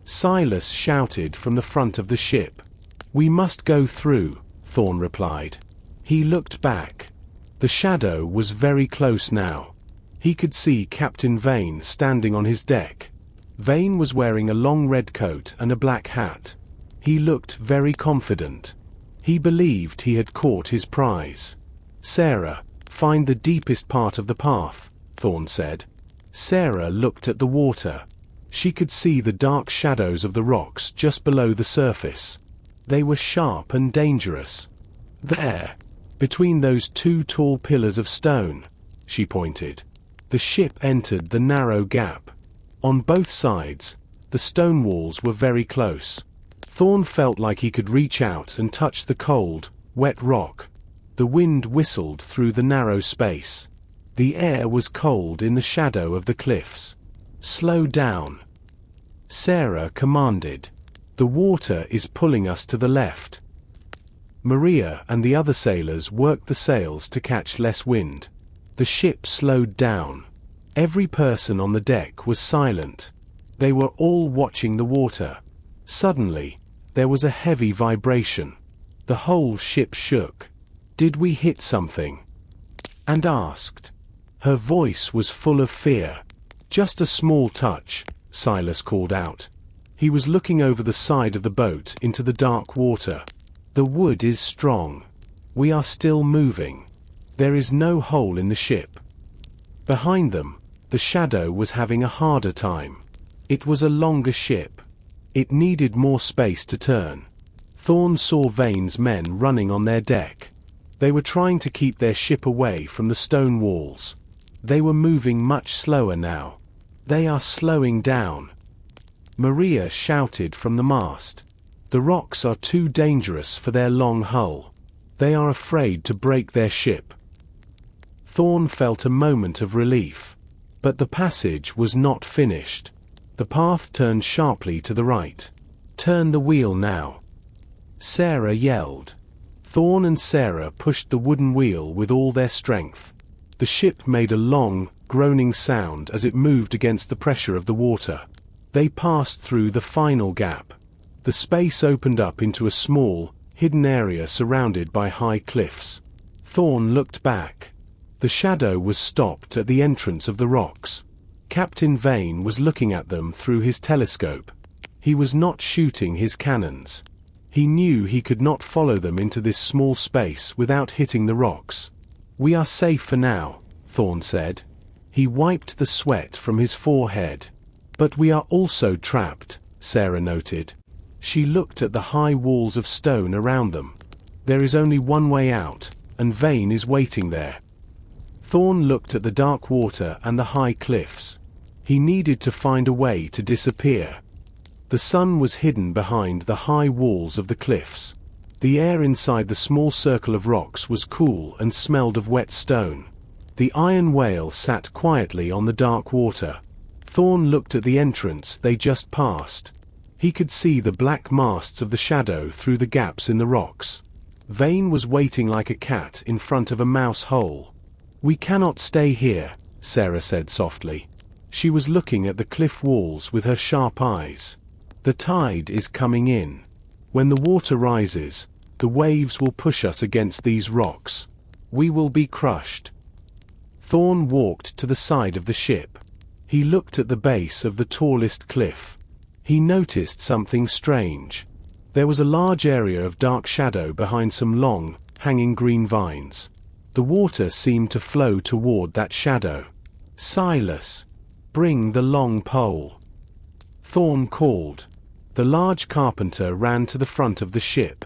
Silas shouted from the front of the ship. "We must go through," Thorne replied. He looked back. The shadow was very close now. He could see Captain Vane standing on his deck. Vane was wearing a long red coat and a black hat. He looked very confident. He believed he had caught his prize. "Sarah, find the deepest part of the path," Thorne said. Sarah looked at the water. She could see the dark shadows of the rocks just below the surface. They were sharp and dangerous. "There, between those two tall pillars of stone," she pointed. The ship entered the narrow gap. On both sides, the stone walls were very close. Thorne felt like he could reach out and touch the cold, wet rock. The wind whistled through the narrow space. The air was cold in the shadow of the cliffs. "Slow down," Sarah commanded. "The water is pulling us to the left." Maria and the other sailors worked the sails to catch less wind. The ship slowed down. Every person on the deck was silent. They were all watching the water. Suddenly, there was a heavy vibration. The whole ship shook. "Did we hit something?" and asked. Her voice was full of fear. "Just a small touch," Silas called out. He was looking over the side of the boat into the dark water. "The wood is strong. We are still moving. There is no hole in the ship." Behind them, the shadow was having a harder time. It was a longer ship. It needed more space to turn. Thorne saw Vane's men running on their deck. They were trying to keep their ship away from the stone walls. They were moving much slower now. "They are slowing down," Maria shouted from the mast. "The rocks are too dangerous for their long hull. They are afraid to break their ship." Thorne felt a moment of relief. But the passage was not finished. The path turned sharply to the right. "Turn the wheel now," Sarah yelled. Thorne and Sarah pushed the wooden wheel with all their strength. The ship made a long, groaning sound as it moved against the pressure of the water. They passed through the final gap. The space opened up into a small, hidden area surrounded by high cliffs. Thorne looked back. The shadow was stopped at the entrance of the rocks. Captain Vane was looking at them through his telescope. He was not shooting his cannons. He knew he could not follow them into this small space without hitting the rocks. "We are safe for now," Thorne said. He wiped the sweat from his forehead. "But we are also trapped," Sarah noted. She looked at the high walls of stone around them. "There is only one way out, and Vane is waiting there." Thorne looked at the dark water and the high cliffs. He needed to find a way to disappear. The sun was hidden behind the high walls of the cliffs. The air inside the small circle of rocks was cool and smelled of wet stone. The iron whale sat quietly on the dark water. Thorne looked at the entrance they just passed. He could see the black masts of the shadow through the gaps in the rocks. Vane was waiting like a cat in front of a mouse hole. "We cannot stay here," Sarah said softly. She was looking at the cliff walls with her sharp eyes. "The tide is coming in. When the water rises, the waves will push us against these rocks. We will be crushed." Thorne walked to the side of the ship. He looked at the base of the tallest cliff. He noticed something strange. There was a large area of dark shadow behind some long, hanging green vines. The water seemed to flow toward that shadow. "Silas, bring the long pole," Thorne called. The large carpenter ran to the front of the ship.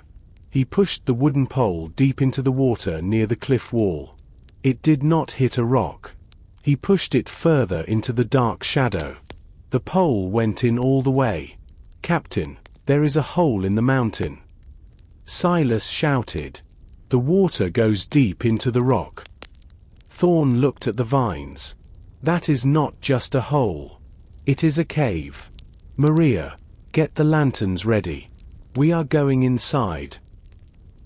He pushed the wooden pole deep into the water near the cliff wall. It did not hit a rock. He pushed it further into the dark shadow. The pole went in all the way. "Captain, there is a hole in the mountain," Silas shouted. "The water goes deep into the rock." Thorne looked at the vines. "That is not just a hole. It is a cave. Maria, get the lanterns ready. We are going inside."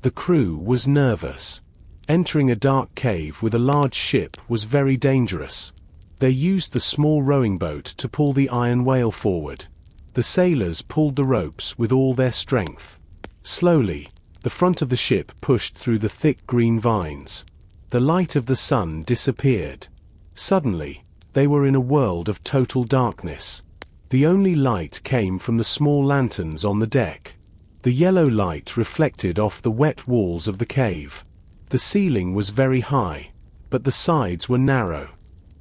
The crew was nervous. Entering a dark cave with a large ship was very dangerous. They used the small rowing boat to pull the iron whale forward. The sailors pulled the ropes with all their strength. Slowly, the front of the ship pushed through the thick green vines. The light of the sun disappeared. Suddenly, they were in a world of total darkness. The only light came from the small lanterns on the deck. The yellow light reflected off the wet walls of the cave. The ceiling was very high, but the sides were narrow.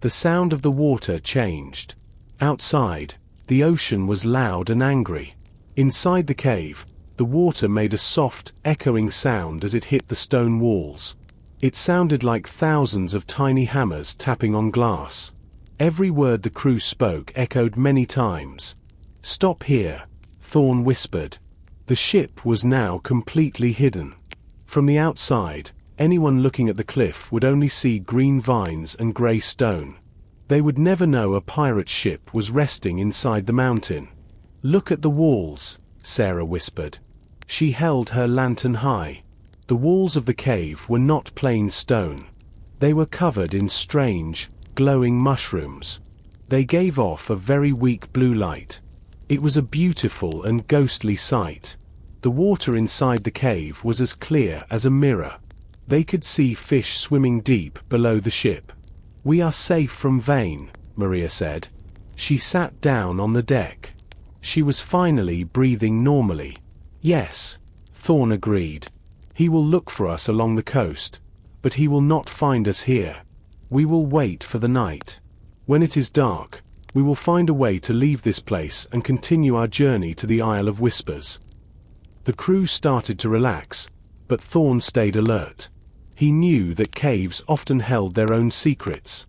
The sound of the water changed. Outside, the ocean was loud and angry. Inside the cave, the water made a soft, echoing sound as it hit the stone walls. It sounded like thousands of tiny hammers tapping on glass. Every word the crew spoke echoed many times. "Stop here," Thorne whispered. The ship was now completely hidden. From the outside, anyone looking at the cliff would only see green vines and grey stone. They would never know a pirate ship was resting inside the mountain. "Look at the walls," Sarah whispered. She held her lantern high. The walls of the cave were not plain stone. They were covered in strange, glowing mushrooms. They gave off a very weak blue light. It was a beautiful and ghostly sight. The water inside the cave was as clear as a mirror. They could see fish swimming deep below the ship. "We are safe from Vane," Maria said. She sat down on the deck. She was finally breathing normally. "Yes," Thorne agreed. "He will look for us along the coast, but he will not find us here. We will wait for the night. When it is dark, we will find a way to leave this place and continue our journey to the Isle of Whispers." The crew started to relax, but Thorne stayed alert. He knew that caves often held their own secrets.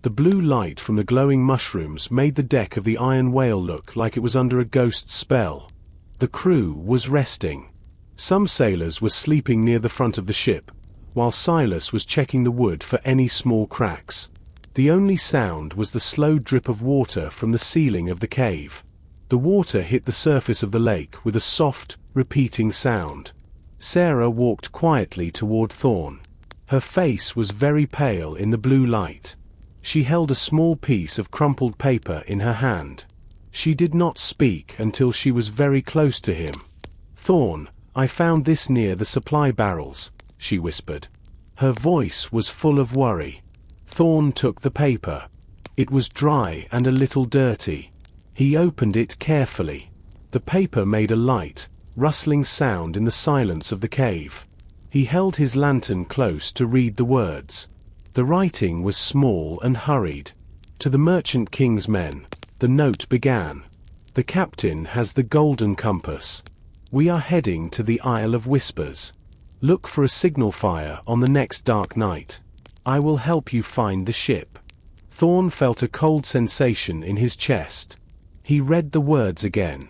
The blue light from the glowing mushrooms made the deck of the Iron Whale look like it was under a ghost spell. The crew was resting. Some sailors were sleeping near the front of the ship, while Silas was checking the wood for any small cracks. The only sound was the slow drip of water from the ceiling of the cave. The water hit the surface of the lake with a soft, repeating sound. Sarah walked quietly toward Thorne. Her face was very pale in the blue light. She held a small piece of crumpled paper in her hand. She did not speak until she was very close to him. "Thorne, I found this near the supply barrels," she whispered. Her voice was full of worry. Thorne took the paper. It was dry and a little dirty. He opened it carefully. The paper made a light, rustling sound in the silence of the cave. He held his lantern close to read the words. The writing was small and hurried. "To the Merchant King's men," the note began. "The captain has the golden compass. We are heading to the Isle of Whispers. Look for a signal fire on the next dark night. I will help you find the ship." Thorne felt a cold sensation in his chest. He read the words again.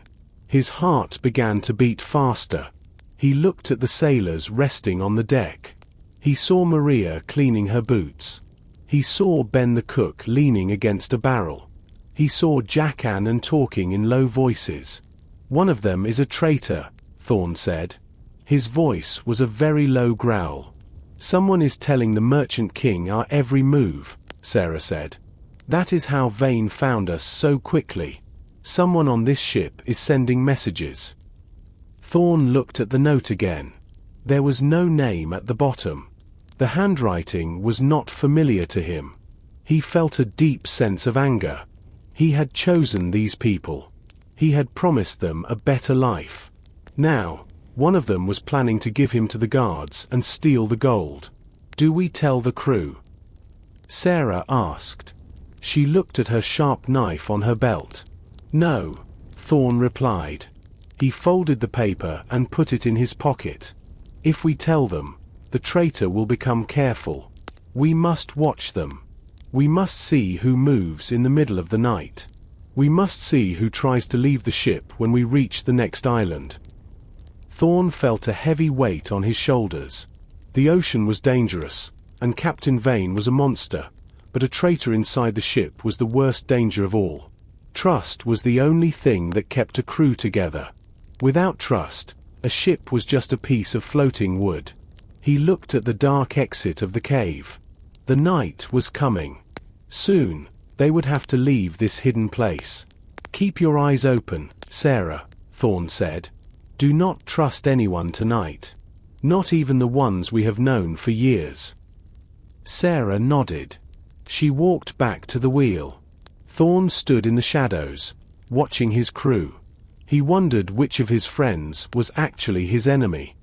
His heart began to beat faster. He looked at the sailors resting on the deck. He saw Maria cleaning her boots. He saw Ben the cook leaning against a barrel. He saw Jack and talking in low voices. "One of them is a traitor," Thorne said. His voice was a very low growl. "Someone is telling the Merchant King our every move," Sarah said. "That is how Vane found us so quickly. Someone on this ship is sending messages." Thorne looked at the note again. There was no name at the bottom. The handwriting was not familiar to him. He felt a deep sense of anger. He had chosen these people. He had promised them a better life. Now, one of them was planning to give him to the guards and steal the gold. "Do we tell the crew?" Sarah asked. She looked at her sharp knife on her belt. "No," Thorne replied. He folded the paper and put it in his pocket. "If we tell them, the traitor will become careful. We must watch them. We must see who moves in the middle of the night. We must see who tries to leave the ship when we reach the next island." Thorne felt a heavy weight on his shoulders. The ocean was dangerous, and Captain Vane was a monster, but a traitor inside the ship was the worst danger of all. Trust was the only thing that kept a crew together. Without trust, a A ship was just a piece of floating wood. He looked at the dark exit of the cave. The night was coming. Soon, they would have to leave this hidden place. "Keep your eyes open, Sarah," Thorne said. "Do not trust anyone tonight. Not even the ones we have known for years." Sarah nodded. She walked back to the wheel. Thorne stood in the shadows, watching his crew. He wondered which of his friends was actually his enemy.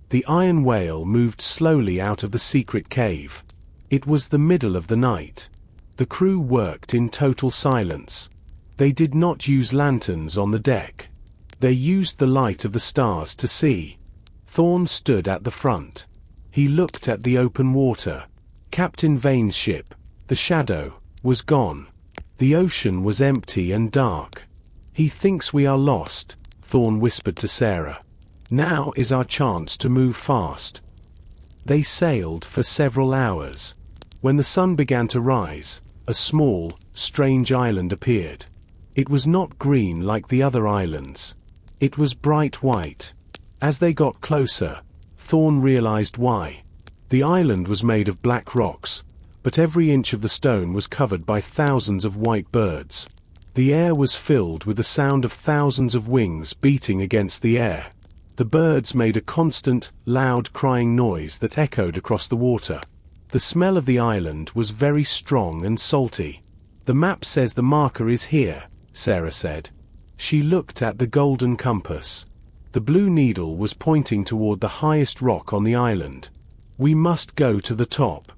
The iron whale moved slowly out of the secret cave. It was the middle of the night. The crew worked in total silence. They did not use lanterns on the deck. They used the light of the stars to see. Thorne stood at the front. He looked at the open water. Captain Vane's ship, the Shadow, was gone. The ocean was empty and dark. "He thinks we are lost," Thorne whispered to Sarah. "Now is our chance to move fast." They sailed for several hours. When the sun began to rise, a small, strange island appeared. It was not green like the other islands. It was bright white. As they got closer, Thorne realized why. The island was made of black rocks, but every inch of the stone was covered by thousands of white birds. The air was filled with the sound of thousands of wings beating against the air. The birds made a constant, loud crying noise that echoed across the water. The smell of the island was very strong and salty. "The map says the marker is here," Sarah said. She looked at the golden compass. The blue needle was pointing toward the highest rock on the island. "We must go to the top."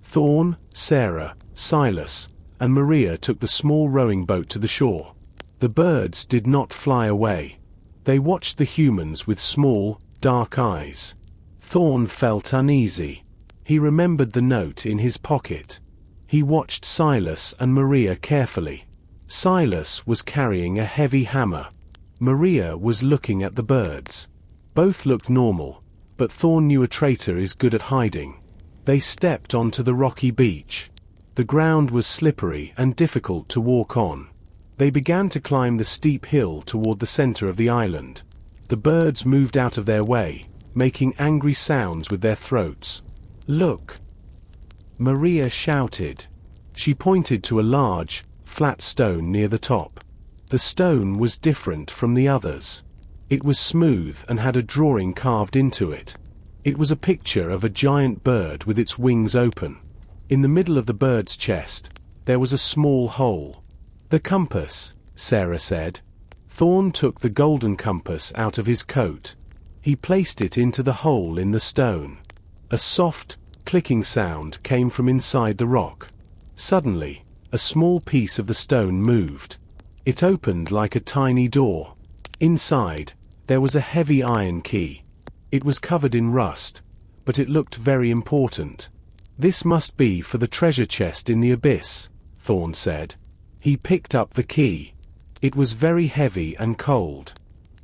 Thorne, Sarah, Silas, and Maria took the small rowing boat to the shore. The birds did not fly away. They watched the humans with small, dark eyes. Thorne felt uneasy. He remembered the note in his pocket. He watched Silas and Maria carefully. Silas was carrying a heavy hammer. Maria was looking at the birds. Both looked normal, but Thorne knew a traitor is good at hiding. They stepped onto the rocky beach. The ground was slippery and difficult to walk on. They began to climb the steep hill toward the center of the island. The birds moved out of their way, making angry sounds with their throats. "Look!" Maria shouted. She pointed to a large, flat stone near the top. The stone was different from the others. It was smooth and had a drawing carved into it. It was a picture of a giant bird with its wings open. In the middle of the bird's chest, there was a small hole. "The compass," Sarah said. Thorne took the golden compass out of his coat. He placed it into the hole in the stone. A soft, clicking sound came from inside the rock. Suddenly, a small piece of the stone moved. It opened like a tiny door. Inside, there was a heavy iron key. It was covered in rust, but it looked very important. "This must be for the treasure chest in the abyss," Thorne said. He picked up the key. It was very heavy and cold.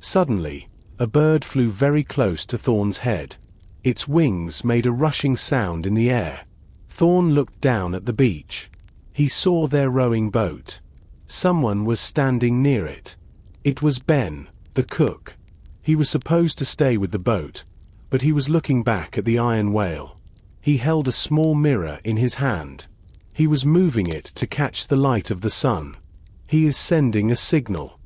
Suddenly, a bird flew very close to Thorne's head. Its wings made a rushing sound in the air. Thorne looked down at the beach. He saw their rowing boat. Someone was standing near it. It was Ben, the cook. He was supposed to stay with the boat, but he was looking back at the iron whale. He held a small mirror in his hand. He was moving it to catch the light of the sun. He is sending a signal.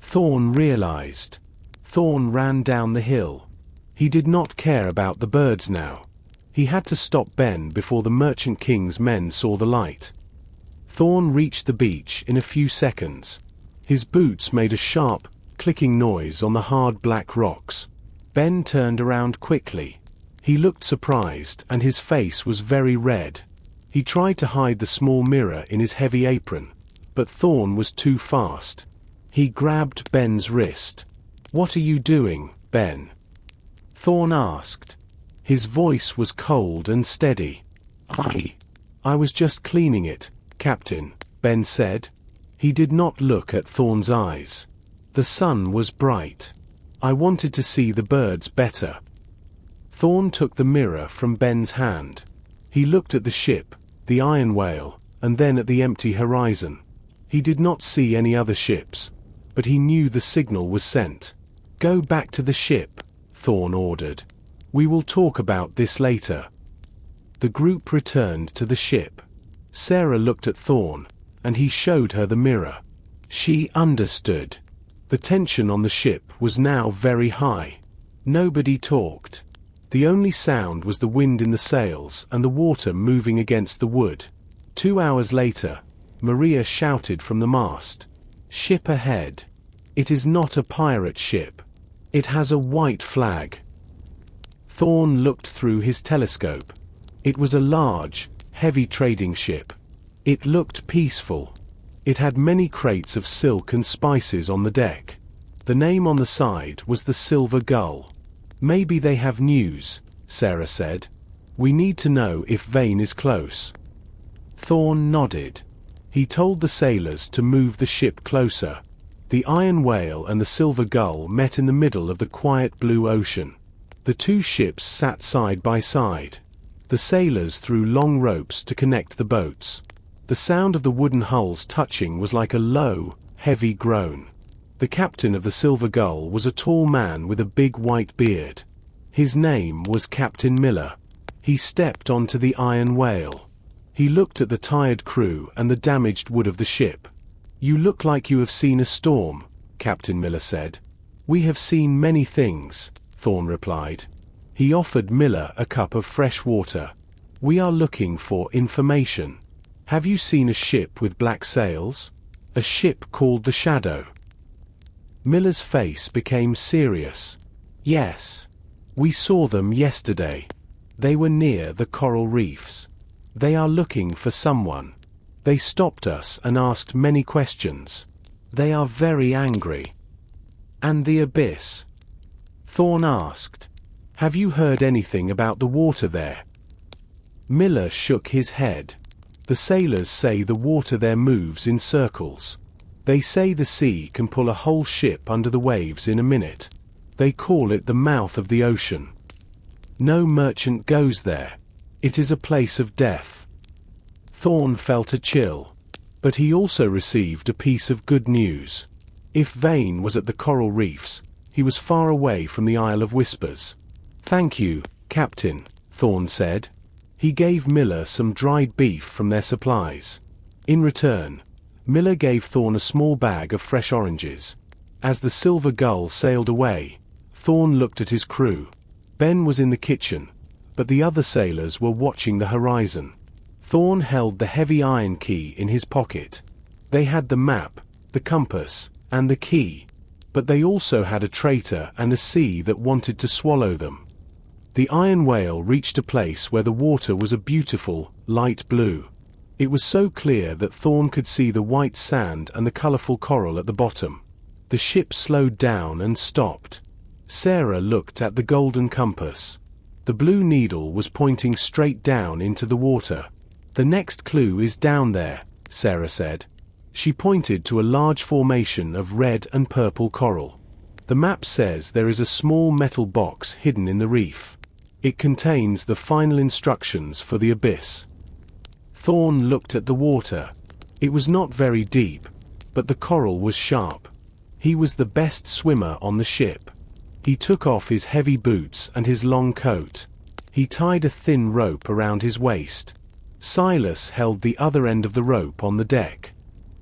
Thorne realized. Thorne ran down the hill. He did not care about the birds now. He had to stop Ben before the Merchant King's men saw the light. Thorne reached the beach in a few seconds. His boots made a sharp, clicking noise on the hard black rocks. Ben turned around quickly. He looked surprised and his face was very red. He tried to hide the small mirror in his heavy apron, but Thorne was too fast. He grabbed Ben's wrist. "What are you doing, Ben?" Thorne asked. His voice was cold and steady. I was just cleaning it, Captain," Ben said. He did not look at Thorne's eyes. The sun was bright. "I wanted to see the birds better." Thorne took the mirror from Ben's hand. He looked at the ship, the iron whale, and then at the empty horizon. He did not see any other ships, but he knew the signal was sent. Go back to the ship, Thorne ordered. We will talk about this later. The group returned to the ship. Sarah looked at Thorne, and he showed her the mirror. She understood. The tension on the ship was now very high. Nobody talked. The only sound was the wind in the sails and the water moving against the wood. 2 hours later, Maria shouted from the mast. Ship ahead. It is not a pirate ship. It has a white flag. Thorne looked through his telescope. It was a large, heavy trading ship. It looked peaceful. It had many crates of silk and spices on the deck. The name on the side was the Silver Gull. Maybe they have news, Sarah said. We need to know if Vane is close. Thorne nodded. He told the sailors to move the ship closer. The Iron Whale and the Silver Gull met in the middle of the quiet blue ocean. The two ships sat side by side. The sailors threw long ropes to connect the boats. The sound of the wooden hulls touching was like a low, heavy groan. The captain of the Silver Gull was a tall man with a big white beard. His name was Captain Miller. He stepped onto the Iron Whale. He looked at the tired crew and the damaged wood of the ship. You look like you have seen a storm, Captain Miller said. We have seen many things, Thorne replied. He offered Miller a cup of fresh water. We are looking for information. Have you seen a ship with black sails? A ship called the Shadow. Miller's face became serious. Yes. We saw them yesterday. They were near the coral reefs. They are looking for someone. They stopped us and asked many questions. They are very angry. And the abyss? Thorne asked. Have you heard anything about the water there? Miller shook his head. The sailors say the water there moves in circles. They say the sea can pull a whole ship under the waves in a minute. They call it the mouth of the ocean. No merchant goes there. It is a place of death. Thorne felt a chill. But he also received a piece of good news. If Vane was at the coral reefs, he was far away from the Isle of Whispers. Thank you, Captain, Thorne said. He gave Miller some dried beef from their supplies. In return, Miller gave Thorne a small bag of fresh oranges. As the Silver Gull sailed away, Thorne looked at his crew. Ben was in the kitchen, but the other sailors were watching the horizon. Thorne held the heavy iron key in his pocket. They had the map, the compass, and the key, but they also had a traitor and a sea that wanted to swallow them. The Iron Whale reached a place where the water was a beautiful, light blue. It was so clear that Thorne could see the white sand and the colorful coral at the bottom. The ship slowed down and stopped. Sarah looked at the golden compass. The blue needle was pointing straight down into the water. The next clue is down there, Sarah said. She pointed to a large formation of red and purple coral. The map says there is a small metal box hidden in the reef. It contains the final instructions for the abyss. Thorne looked at the water. It was not very deep, but the coral was sharp. He was the best swimmer on the ship. He took off his heavy boots and his long coat. He tied a thin rope around his waist. Silas held the other end of the rope on the deck.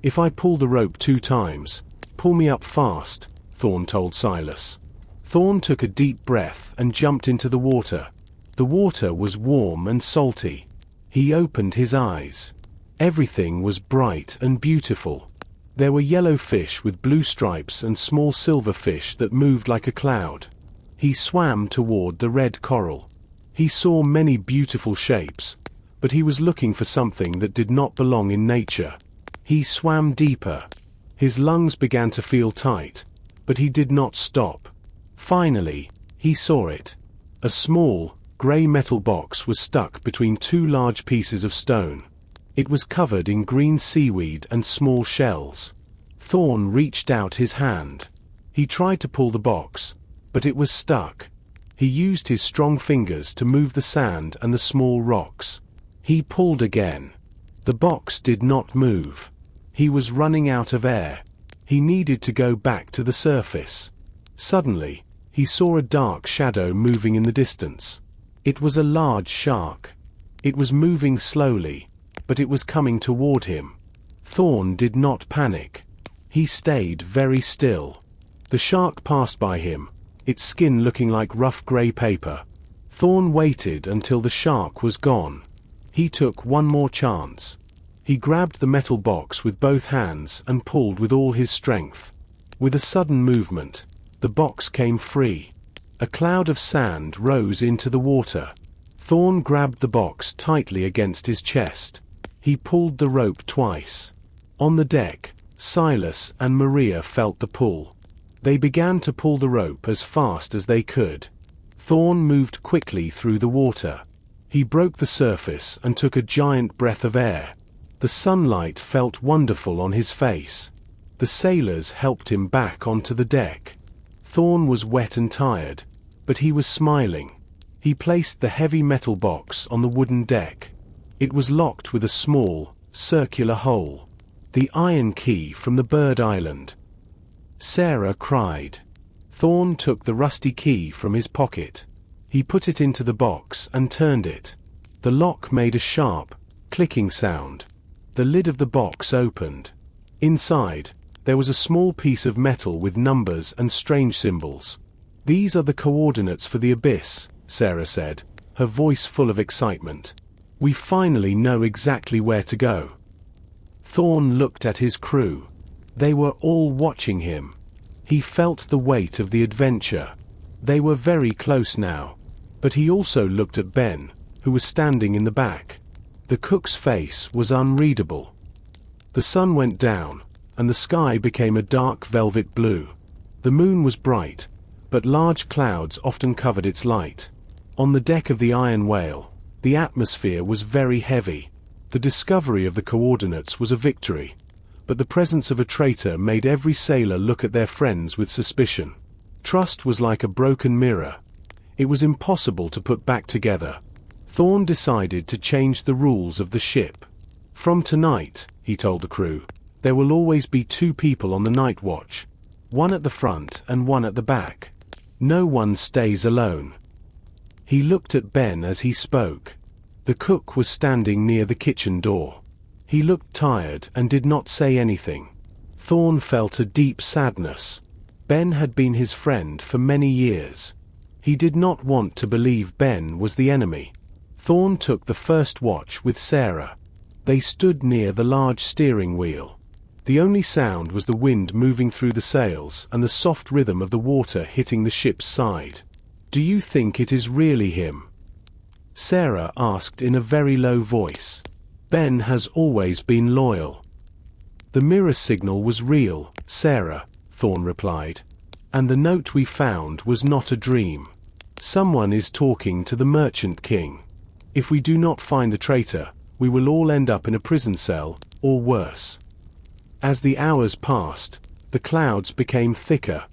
If I pull the rope 2 times, pull me up fast, Thorne told Silas. Thorne took a deep breath and jumped into the water. The water was warm and salty. He opened his eyes. Everything was bright and beautiful. There were yellow fish with blue stripes and small silver fish that moved like a cloud. He swam toward the red coral. He saw many beautiful shapes, but he was looking for something that did not belong in nature. He swam deeper. His lungs began to feel tight, but he did not stop. Finally, he saw it. A small, grey metal box was stuck between 2 large pieces of stone. It was covered in green seaweed and small shells. Thorne reached out his hand. He tried to pull the box, but it was stuck. He used his strong fingers to move the sand and the small rocks. He pulled again. The box did not move. He was running out of air. He needed to go back to the surface. Suddenly, he saw a dark shadow moving in the distance. It was a large shark. It was moving slowly, but it was coming toward him. Thorne did not panic. He stayed very still. The shark passed by him, its skin looking like rough grey paper. Thorne waited until the shark was gone. He took one more chance. He grabbed the metal box with both hands and pulled with all his strength. With a sudden movement, the box came free. A cloud of sand rose into the water. Thorne grabbed the box tightly against his chest. He pulled the rope twice. On the deck, Silas and Maria felt the pull. They began to pull the rope as fast as they could. Thorne moved quickly through the water. He broke the surface and took a giant breath of air. The sunlight felt wonderful on his face. The sailors helped him back onto the deck. Thorne was wet and tired, but he was smiling. He placed the heavy metal box on the wooden deck. It was locked with a small, circular hole. The iron key from the Bird Island. Sarah cried. Thorne took the rusty key from his pocket. He put it into the box and turned it. The lock made a sharp, clicking sound. The lid of the box opened. Inside, there was a small piece of metal with numbers and strange symbols. "These are the coordinates for the abyss," Sarah said, her voice full of excitement. "We finally know exactly where to go." Thorne looked at his crew. They were all watching him. He felt the weight of the adventure. They were very close now. But he also looked at Ben, who was standing in the back. The cook's face was unreadable. The sun went down, and the sky became a dark velvet blue. The moon was bright, but large clouds often covered its light. On the deck of the Iron Whale, the atmosphere was very heavy. The discovery of the coordinates was a victory, but the presence of a traitor made every sailor look at their friends with suspicion. Trust was like a broken mirror. It was impossible to put back together. Thorne decided to change the rules of the ship. "From tonight," he told the crew, "there will always be 2 people on the night watch. One at the front and one at the back. No one stays alone." He looked at Ben as he spoke. The cook was standing near the kitchen door. He looked tired and did not say anything. Thorne felt a deep sadness. Ben had been his friend for many years. He did not want to believe Ben was the enemy. Thorne took the first watch with Sarah. They stood near the large steering wheel. The only sound was the wind moving through the sails and the soft rhythm of the water hitting the ship's side. "Do you think it is really him?" Sarah asked in a very low voice. "Ben has always been loyal." "The mirror signal was real, Sarah," Thorne replied. "And the note we found was not a dream. Someone is talking to the Merchant King. If we do not find the traitor, we will all end up in a prison cell, or worse." As the hours passed, the clouds became thicker.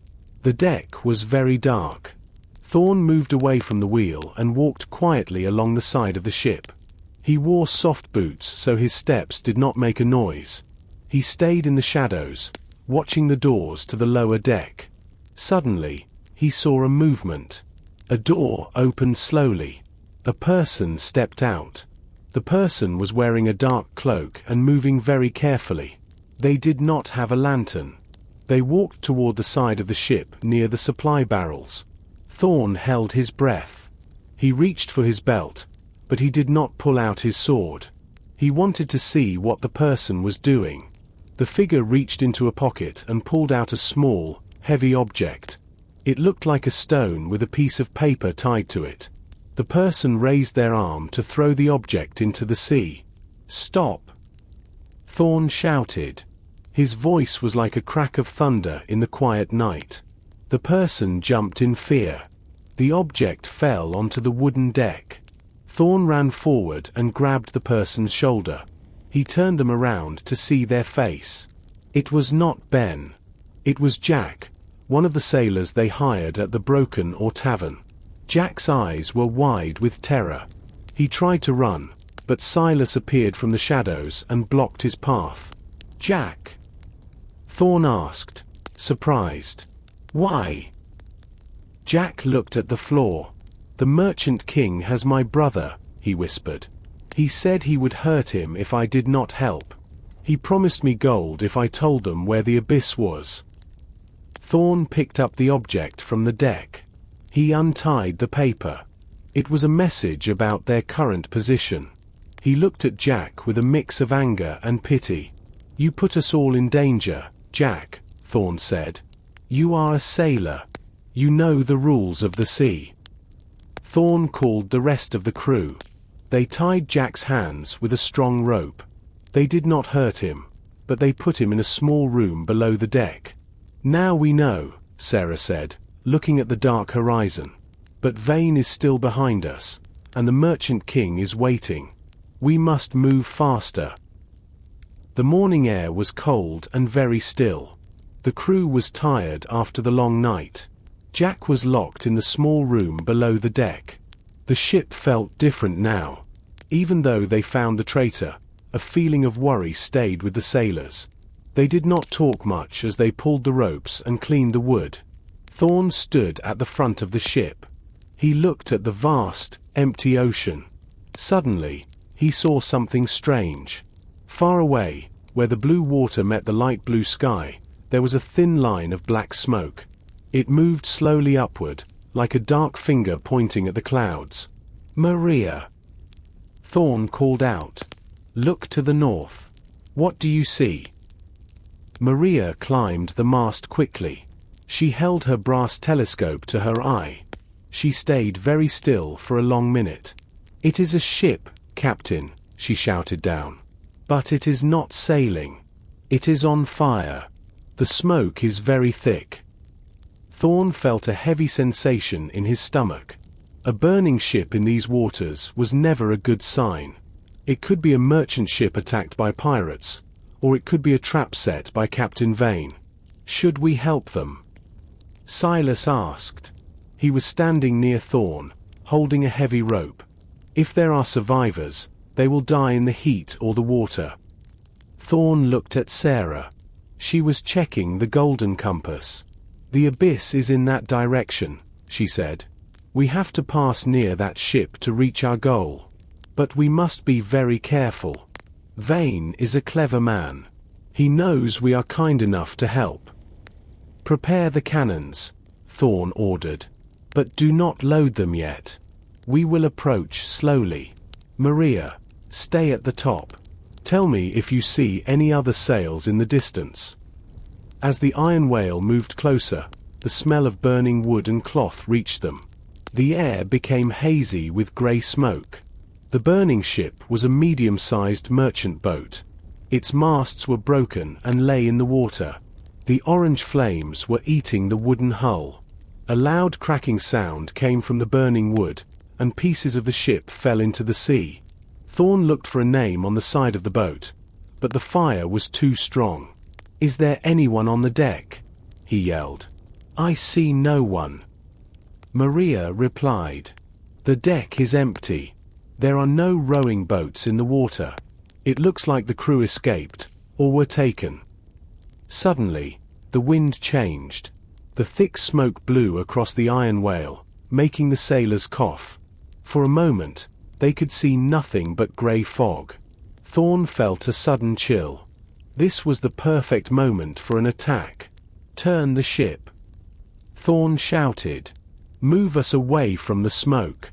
The deck was very dark. Thorne moved away from the wheel and walked quietly along the side of the ship. He wore soft boots so his steps did not make a noise. He stayed in the shadows, watching the doors to the lower deck. Suddenly, he saw a movement. A door opened slowly. A person stepped out. The person was wearing a dark cloak and moving very carefully. They did not have a lantern. They walked toward the side of the ship near the supply barrels. Thorne held his breath. He reached for his belt, but he did not pull out his sword. He wanted to see what the person was doing. The figure reached into a pocket and pulled out a small, heavy object. It looked like a stone with a piece of paper tied to it. The person raised their arm to throw the object into the sea. "Stop!" Thorne shouted. His voice was like a crack of thunder in the quiet night. The person jumped in fear. The object fell onto the wooden deck. Thorne ran forward and grabbed the person's shoulder. He turned them around to see their face. It was not Ben. It was Jack, one of the sailors they hired at the Broken Oar Tavern. Jack's eyes were wide with terror. He tried to run, but Silas appeared from the shadows and blocked his path. "Jack?" Thorne asked, surprised. "Why?" Jack looked at the floor. "The Merchant King has my brother," he whispered. "He said he would hurt him if I did not help. He promised me gold if I told them where the abyss was." Thorne picked up the object from the deck. He untied the paper. It was a message about their current position. He looked at Jack with a mix of anger and pity. "You put us all in danger, Jack," Thorne said. "You are a sailor. You know the rules of the sea." Thorne called the rest of the crew. They tied Jack's hands with a strong rope. They did not hurt him, but they put him in a small room below the deck. "Now we know," Sarah said, looking at the dark horizon. "But Vane is still behind us, and the Merchant King is waiting. We must move faster." The morning air was cold and very still. The crew was tired after the long night. Jack was locked in the small room below the deck. The ship felt different now. Even though they found the traitor, a feeling of worry stayed with the sailors. They did not talk much as they pulled the ropes and cleaned the wood. Thorne stood at the front of the ship. He looked at the vast, empty ocean. Suddenly, he saw something strange. Far away, where the blue water met the light blue sky, there was a thin line of black smoke. It moved slowly upward, like a dark finger pointing at the clouds. "Maria!" Thorne called out. "Look to the north. What do you see?" Maria climbed the mast quickly. She held her brass telescope to her eye. She stayed very still for a long minute. "It is a ship, Captain," she shouted down. "But it is not sailing. It is on fire. The smoke is very thick." Thorne felt a heavy sensation in his stomach. A burning ship in these waters was never a good sign. It could be a merchant ship attacked by pirates, or it could be a trap set by Captain Vane. Should we help them? Silas asked. He was standing near Thorne, holding a heavy rope. "If there are survivors, they will die in the heat or the water." Thorne looked at Sarah. She was checking the golden compass. "The abyss is in that direction," she said. "We have to pass near that ship to reach our goal. But we must be very careful. Vane is a clever man. He knows we are kind enough to help." "Prepare the cannons," Thorne ordered. "But do not load them yet. We will approach slowly. Maria, stay at the top. Tell me if you see any other sails in the distance." As the iron whale moved closer, the smell of burning wood and cloth reached them. The air became hazy with grey smoke. The burning ship was a medium-sized merchant boat. Its masts were broken and lay in the water. The orange flames were eating the wooden hull. A loud cracking sound came from the burning wood, and pieces of the ship fell into the sea. Thorne looked for a name on the side of the boat, but the fire was too strong. "Is there anyone on the deck?" he yelled. "I see no one." Maria replied. "The deck is empty. There are no rowing boats in the water. It looks like the crew escaped, or were taken." Suddenly, the wind changed. The thick smoke blew across the iron whale, making the sailors cough. For a moment, they could see nothing but grey fog. Thorne felt a sudden chill. This was the perfect moment for an attack. "Turn the ship!" Thorne shouted. "Move us away from the smoke!"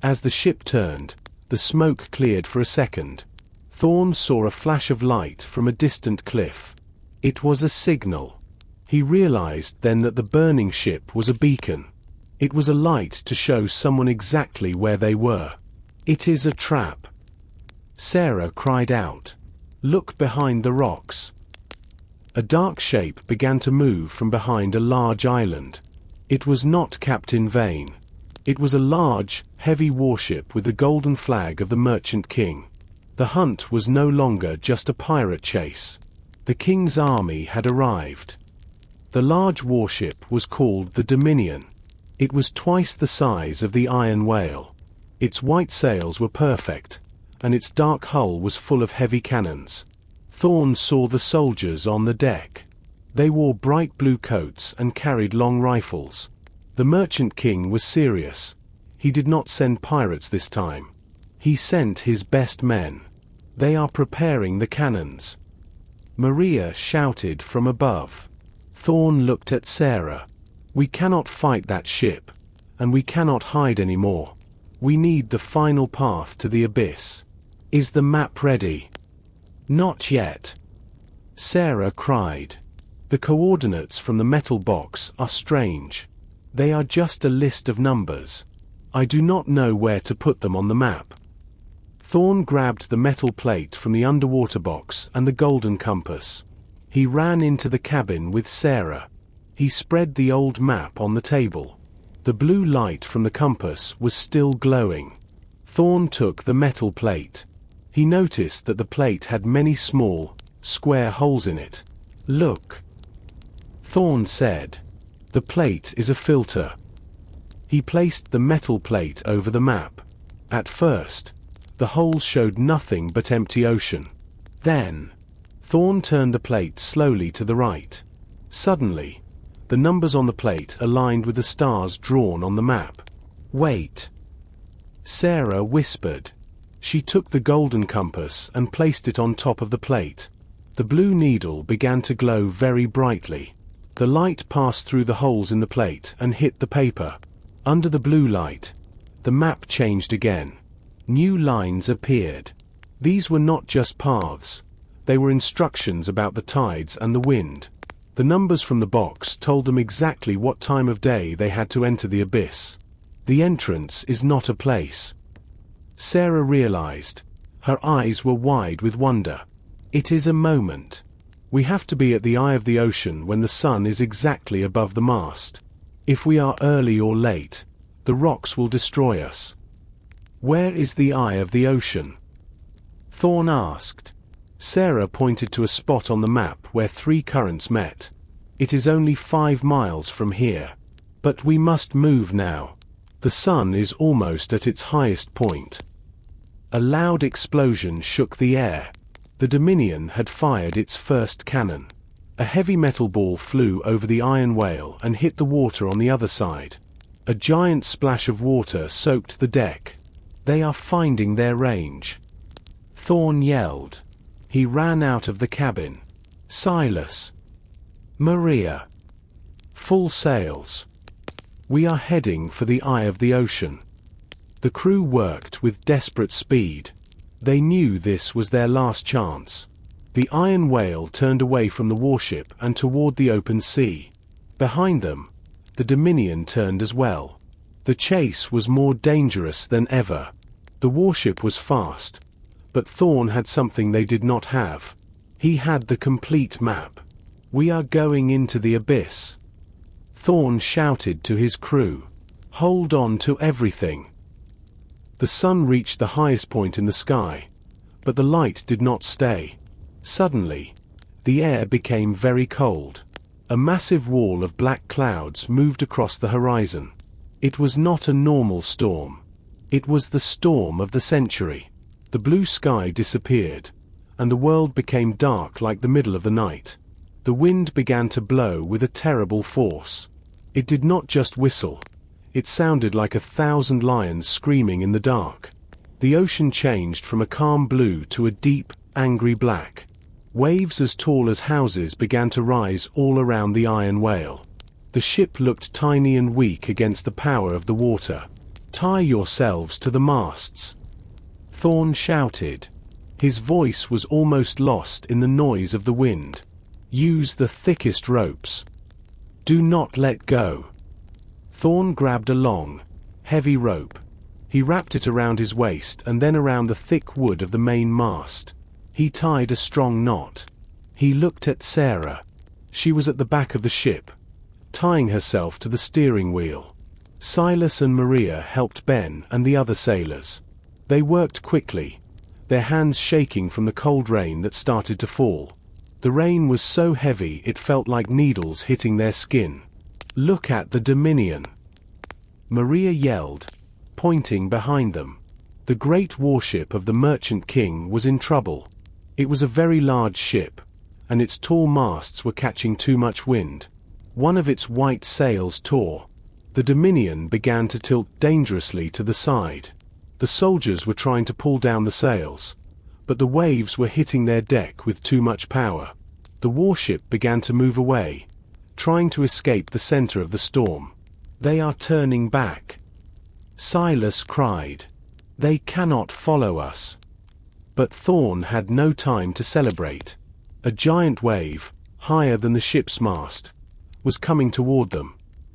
As the ship turned, the smoke cleared for a second. Thorne saw a flash of light from a distant cliff. It was a signal. He realized then that the burning ship was a beacon. It was a light to show someone exactly where they were. "It is a trap!" Sarah cried out. "Look behind the rocks." A dark shape began to move from behind a large island. It was not Captain Vane. It was a large, heavy warship with the golden flag of the Merchant King. The hunt was no longer just a pirate chase. The king's army had arrived. The large warship was called the Dominion. It was twice the size of the iron whale. Its white sails were perfect, and its dark hull was full of heavy cannons. Thorne saw the soldiers on the deck. They wore bright blue coats and carried long rifles. The Merchant King was serious. He did not send pirates this time. He sent his best men. They are preparing the cannons. Maria shouted from above. Thorne looked at Sarah. We cannot fight that ship, and we cannot hide anymore. We need the final path to the abyss. Is the map ready? Not yet. Sarah cried. The coordinates from the metal box are strange. They are just a list of numbers. I do not know where to put them on the map. Thorne grabbed the metal plate from the underwater box and the golden compass. He ran into the cabin with Sarah. He spread the old map on the table. The blue light from the compass was still glowing. Thorne took the metal plate. He noticed that the plate had many small, square holes in it. Look. Thorne said. The plate is a filter. He placed the metal plate over the map. At first, the holes showed nothing but empty ocean. Then, Thorne turned the plate slowly to the right. Suddenly, the numbers on the plate aligned with the stars drawn on the map. Wait. Sarah whispered. She took the golden compass and placed it on top of the plate. The blue needle began to glow very brightly. The light passed through the holes in the plate and hit the paper. Under the blue light, the map changed again. New lines appeared. These were not just paths. They were instructions about the tides and the wind. The numbers from the box told them exactly what time of day they had to enter the abyss. The entrance is not a place. Sarah realized. Her eyes were wide with wonder. It is a moment. We have to be at the eye of the ocean when the sun is exactly above the mast. If we are early or late, the rocks will destroy us. Where is the eye of the ocean? Thorne asked. Sarah pointed to a spot on the map where 3 currents met. It is only 5 miles from here. But we must move now. The sun is almost at its highest point. A loud explosion shook the air. The Dominion had fired its first cannon. A heavy metal ball flew over the iron whale and hit the water on the other side. A giant splash of water soaked the deck. They are finding their range. Thorne yelled. He ran out of the cabin. Silas. Maria. Full sails. We are heading for the eye of the ocean. The crew worked with desperate speed. They knew this was their last chance. The iron whale turned away from the warship and toward the open sea. Behind them, the Dominion turned as well. The chase was more dangerous than ever. The warship was fast, but Thorne had something they did not have. He had the complete map. We are going into the abyss. Thorne shouted to his crew. Hold on to everything. The sun reached the highest point in the sky, but the light did not stay. Suddenly, the air became very cold. A massive wall of black clouds moved across the horizon. It was not a normal storm. It was the storm of the century. The blue sky disappeared, and the world became dark like the middle of the night. The wind began to blow with a terrible force. It did not just whistle. It sounded like 1,000 lions screaming in the dark. The ocean changed from a calm blue to a deep, angry black. Waves as tall as houses began to rise all around the iron whale. The ship looked tiny and weak against the power of the water. Tie yourselves to the masts. Thorne shouted. His voice was almost lost in the noise of the wind. Use the thickest ropes. Do not let go. Thorne grabbed a long, heavy rope. He wrapped it around his waist and then around the thick wood of the main mast. He tied a strong knot. He looked at Sarah. She was at the back of the ship, tying herself to the steering wheel. Silas and Maria helped Ben and the other sailors. They worked quickly, their hands shaking from the cold rain that started to fall. The rain was so heavy it felt like needles hitting their skin. Look at the Dominion. Maria yelled, pointing behind them. The great warship of the Merchant King was in trouble. It was a very large ship, and its tall masts were catching too much wind. One of its white sails tore. The Dominion began to tilt dangerously to the side. The soldiers were trying to pull down the sails, but the waves were hitting their deck with too much power. The warship began to move away, trying to escape the center of the storm. "They are turning back," Silas cried. "They cannot follow us." But Thorne had no time to celebrate. A giant wave, higher than the ship's mast, was coming toward them.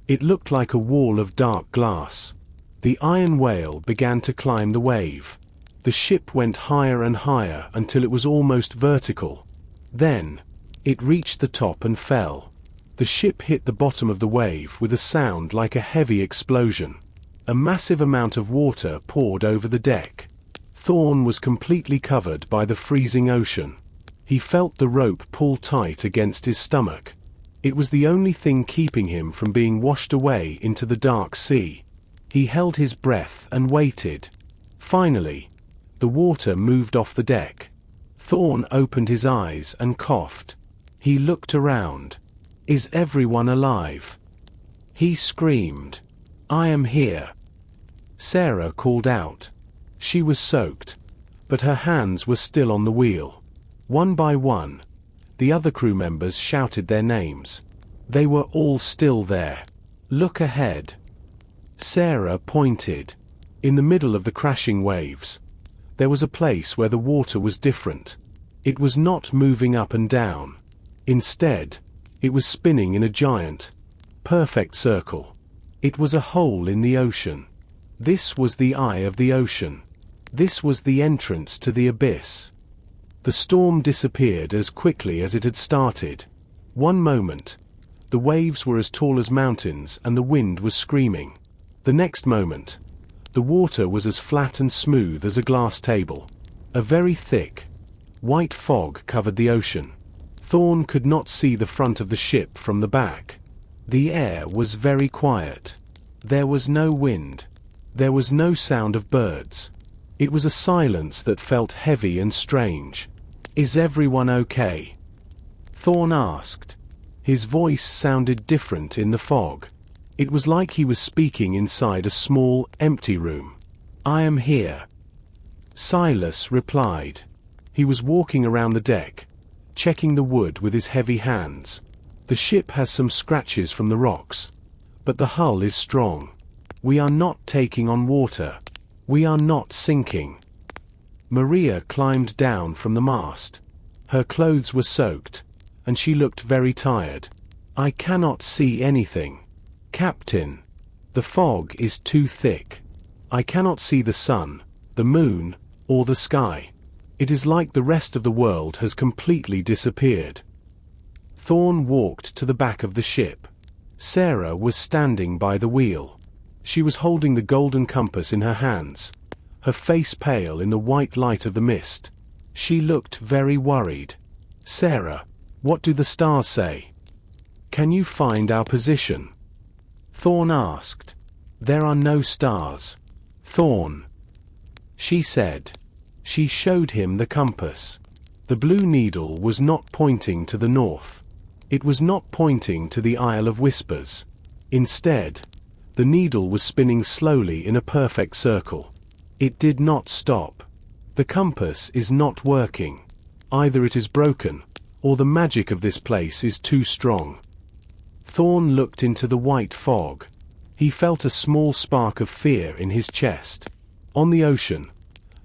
It looked like a wall of dark glass. The iron whale began to climb the wave. The ship went higher and higher until it was almost vertical. Then, it reached the top and fell. The ship hit the bottom of the wave with a sound like a heavy explosion. A massive amount of water poured over the deck. Thorne was completely covered by the freezing ocean. He felt the rope pull tight against his stomach. It was the only thing keeping him from being washed away into the dark sea. He held his breath and waited. Finally, the water moved off the deck. Thorne opened his eyes and coughed. He looked around. "Is everyone alive?" He screamed. "I am here." Sarah called out. She was soaked, but her hands were still on the wheel. One by one, the other crew members shouted their names. They were all still there. "Look ahead." Sarah pointed. In the middle of the crashing waves, there was a place where the water was different. It was not moving up and down. Instead, it was spinning in a giant, perfect circle. It was a hole in the ocean. This was the eye of the ocean. This was the entrance to the abyss. The storm disappeared as quickly as it had started. One moment, the waves were as tall as mountains and the wind was screaming. The next moment, the water was as flat and smooth as a glass table. A very thick, white fog covered the ocean. Thorne could not see the front of the ship from the back. The air was very quiet. There was no wind. There was no sound of birds. It was a silence that felt heavy and strange. "Is everyone okay?" Thorne asked. His voice sounded different in the fog. It was like he was speaking inside a small, empty room. "I am here," Silas replied. He was walking around the deck, checking the wood with his heavy hands. "The ship has some scratches from the rocks, but the hull is strong. We are not taking on water. We are not sinking." Maria climbed down from the mast. Her clothes were soaked, and she looked very tired. "I cannot see anything, Captain. The fog is too thick. I cannot see the sun, the moon, or the sky. It is like the rest of the world has completely disappeared." Thorne walked to the back of the ship. Sarah was standing by the wheel. She was holding the golden compass in her hands, her face pale in the white light of the mist. She looked very worried. "Sarah, what do the stars say? Can you find our position?" Thorne asked. "There are no stars, Thorne," she said. She showed him the compass. The blue needle was not pointing to the north. It was not pointing to the Isle of Whispers. Instead, the needle was spinning slowly in a perfect circle. It did not stop. "The compass is not working. Either it is broken, or the magic of this place is too strong." Thorne looked into the white fog. He felt a small spark of fear in his chest. On the ocean,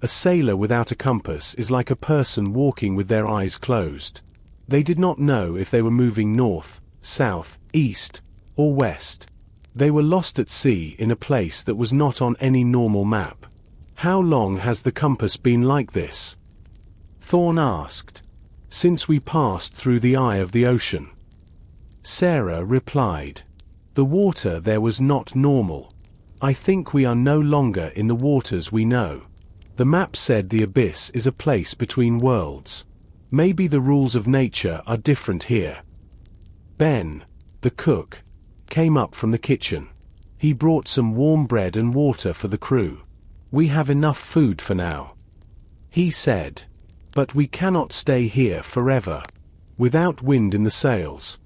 a sailor without a compass is like a person walking with their eyes closed. They did not know if they were moving north, south, east, or west. They were lost at sea in a place that was not on any normal map. "How long has the compass been like this?" Thorne asked. "Since we passed through the eye of the ocean," Sarah replied. "The water there was not normal. I think we are no longer in the waters we know. The map said the abyss is a place between worlds. Maybe the rules of nature are different here." Ben, the cook, came up from the kitchen. He brought some warm bread and water for the crew. "We have enough food for now," he said. "But we cannot stay here forever. Without wind in the sails,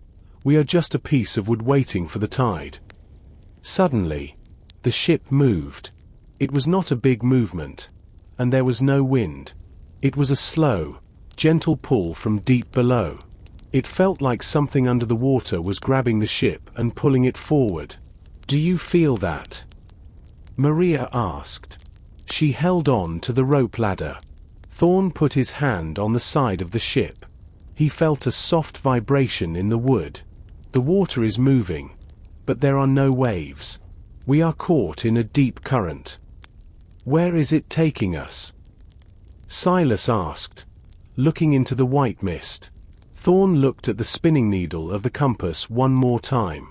we are just a piece of wood waiting for the tide." Suddenly, the ship moved. It was not a big movement, and there was no wind. It was a slow, gentle pull from deep below. It felt like something under the water was grabbing the ship and pulling it forward. "Do you feel that?" Maria asked. She held on to the rope ladder. Thorne put his hand on the side of the ship. He felt a soft vibration in the wood. The water is moving, but there are no waves. We are caught in a deep current. Where is it taking us? Silas asked, looking into the white mist. Thorne looked at the spinning needle of the compass one more time.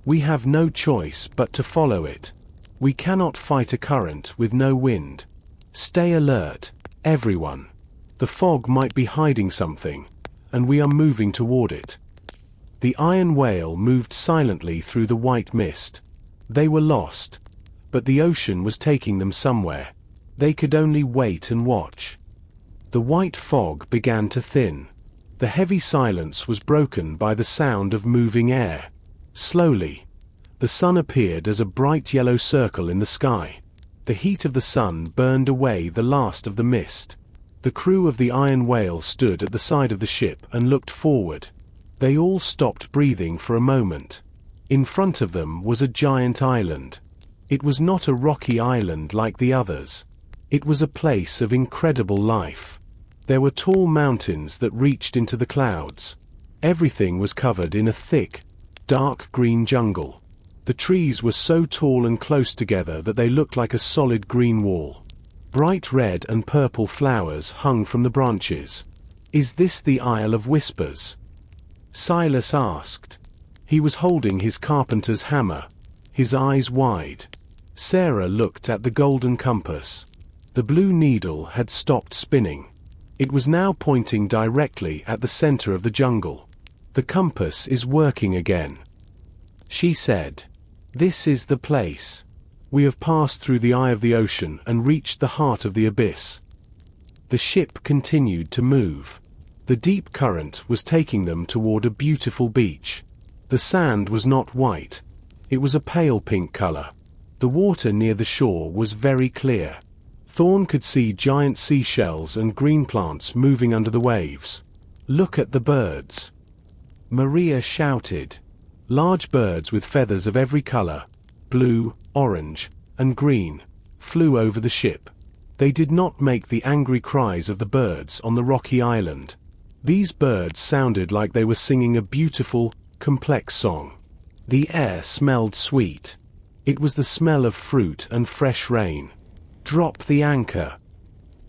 We have no choice but to follow it. We cannot fight a current with no wind. Stay alert, everyone. The fog might be hiding something, and we are moving toward it. The iron whale moved silently through the white mist. They were lost, but the ocean was taking them somewhere. They could only wait and watch. The white fog began to thin. The heavy silence was broken by the sound of moving air. Slowly, the sun appeared as a bright yellow circle in the sky. The heat of the sun burned away the last of the mist. The crew of the iron whale stood at the side of the ship and looked forward. They all stopped breathing for a moment. In front of them was a giant island. It was not a rocky island like the others. It was a place of incredible life. There were tall mountains that reached into the clouds. Everything was covered in a thick, dark green jungle. The trees were so tall and close together that they looked like a solid green wall. Bright red and purple flowers hung from the branches. "Is this the Isle of Whispers?" Silas asked. He was holding his carpenter's hammer, his eyes wide. Sarah looked at the golden compass. The blue needle had stopped spinning. It was now pointing directly at the center of the jungle. "The compass is working again," she said. "This is the place. We have passed through the eye of the ocean and reached the heart of the abyss." The ship continued to move. The deep current was taking them toward a beautiful beach. The sand was not white. It was a pale pink color. The water near the shore was very clear. Thorne could see giant seashells and green plants moving under the waves. "Look at the birds," Maria shouted. Large birds with feathers of every color, blue, orange, and green, flew over the ship. They did not make the angry cries of the birds on the rocky island. These birds sounded like they were singing a beautiful, complex song. The air smelled sweet. It was the smell of fruit and fresh rain. "Drop the anchor,"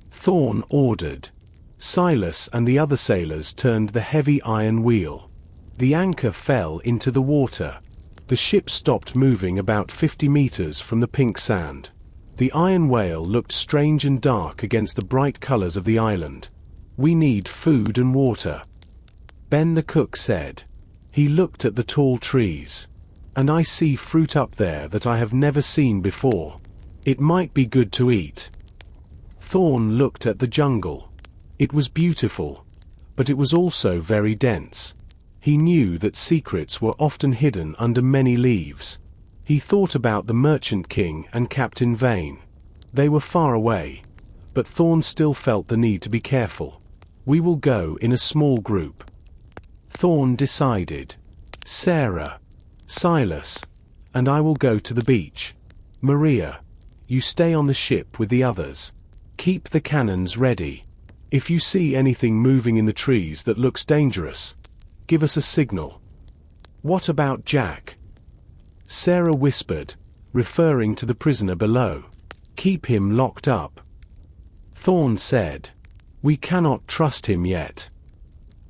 Thorne ordered. Silas and the other sailors turned the heavy iron wheel. The anchor fell into the water. The ship stopped moving about 50 meters from the pink sand. The iron whale looked strange and dark against the bright colors of the island. "We need food and water," Ben the cook said. He looked at the tall trees. "And I see fruit up there that I have never seen before. It might be good to eat." Thorne looked at the jungle. It was beautiful, but it was also very dense. He knew that secrets were often hidden under many leaves. He thought about the Merchant King and Captain Vane. They were far away, but Thorne still felt the need to be careful. "We will go in a small group," Thorne decided. "Sarah, Silas, and I will go to the beach. Maria, you stay on the ship with the others. Keep the cannons ready. If you see anything moving in the trees that looks dangerous, give us a signal." "What about Jack?" Sarah whispered, referring to the prisoner below. "Keep him locked up," Thorne said. "We cannot trust him yet."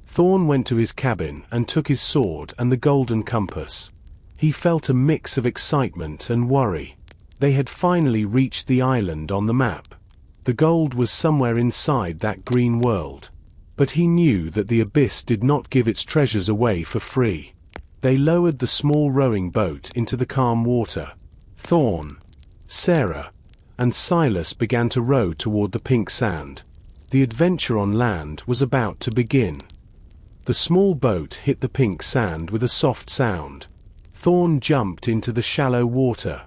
Thorne went to his cabin and took his sword and the golden compass. He felt a mix of excitement and worry. They had finally reached the island on the map. The gold was somewhere inside that green world. But he knew that the abyss did not give its treasures away for free. They lowered the small rowing boat into the calm water. Thorne, Sarah, and Silas began to row toward the pink sand. The adventure on land was about to begin. The small boat hit the pink sand with a soft sound. Thorne jumped into the shallow water.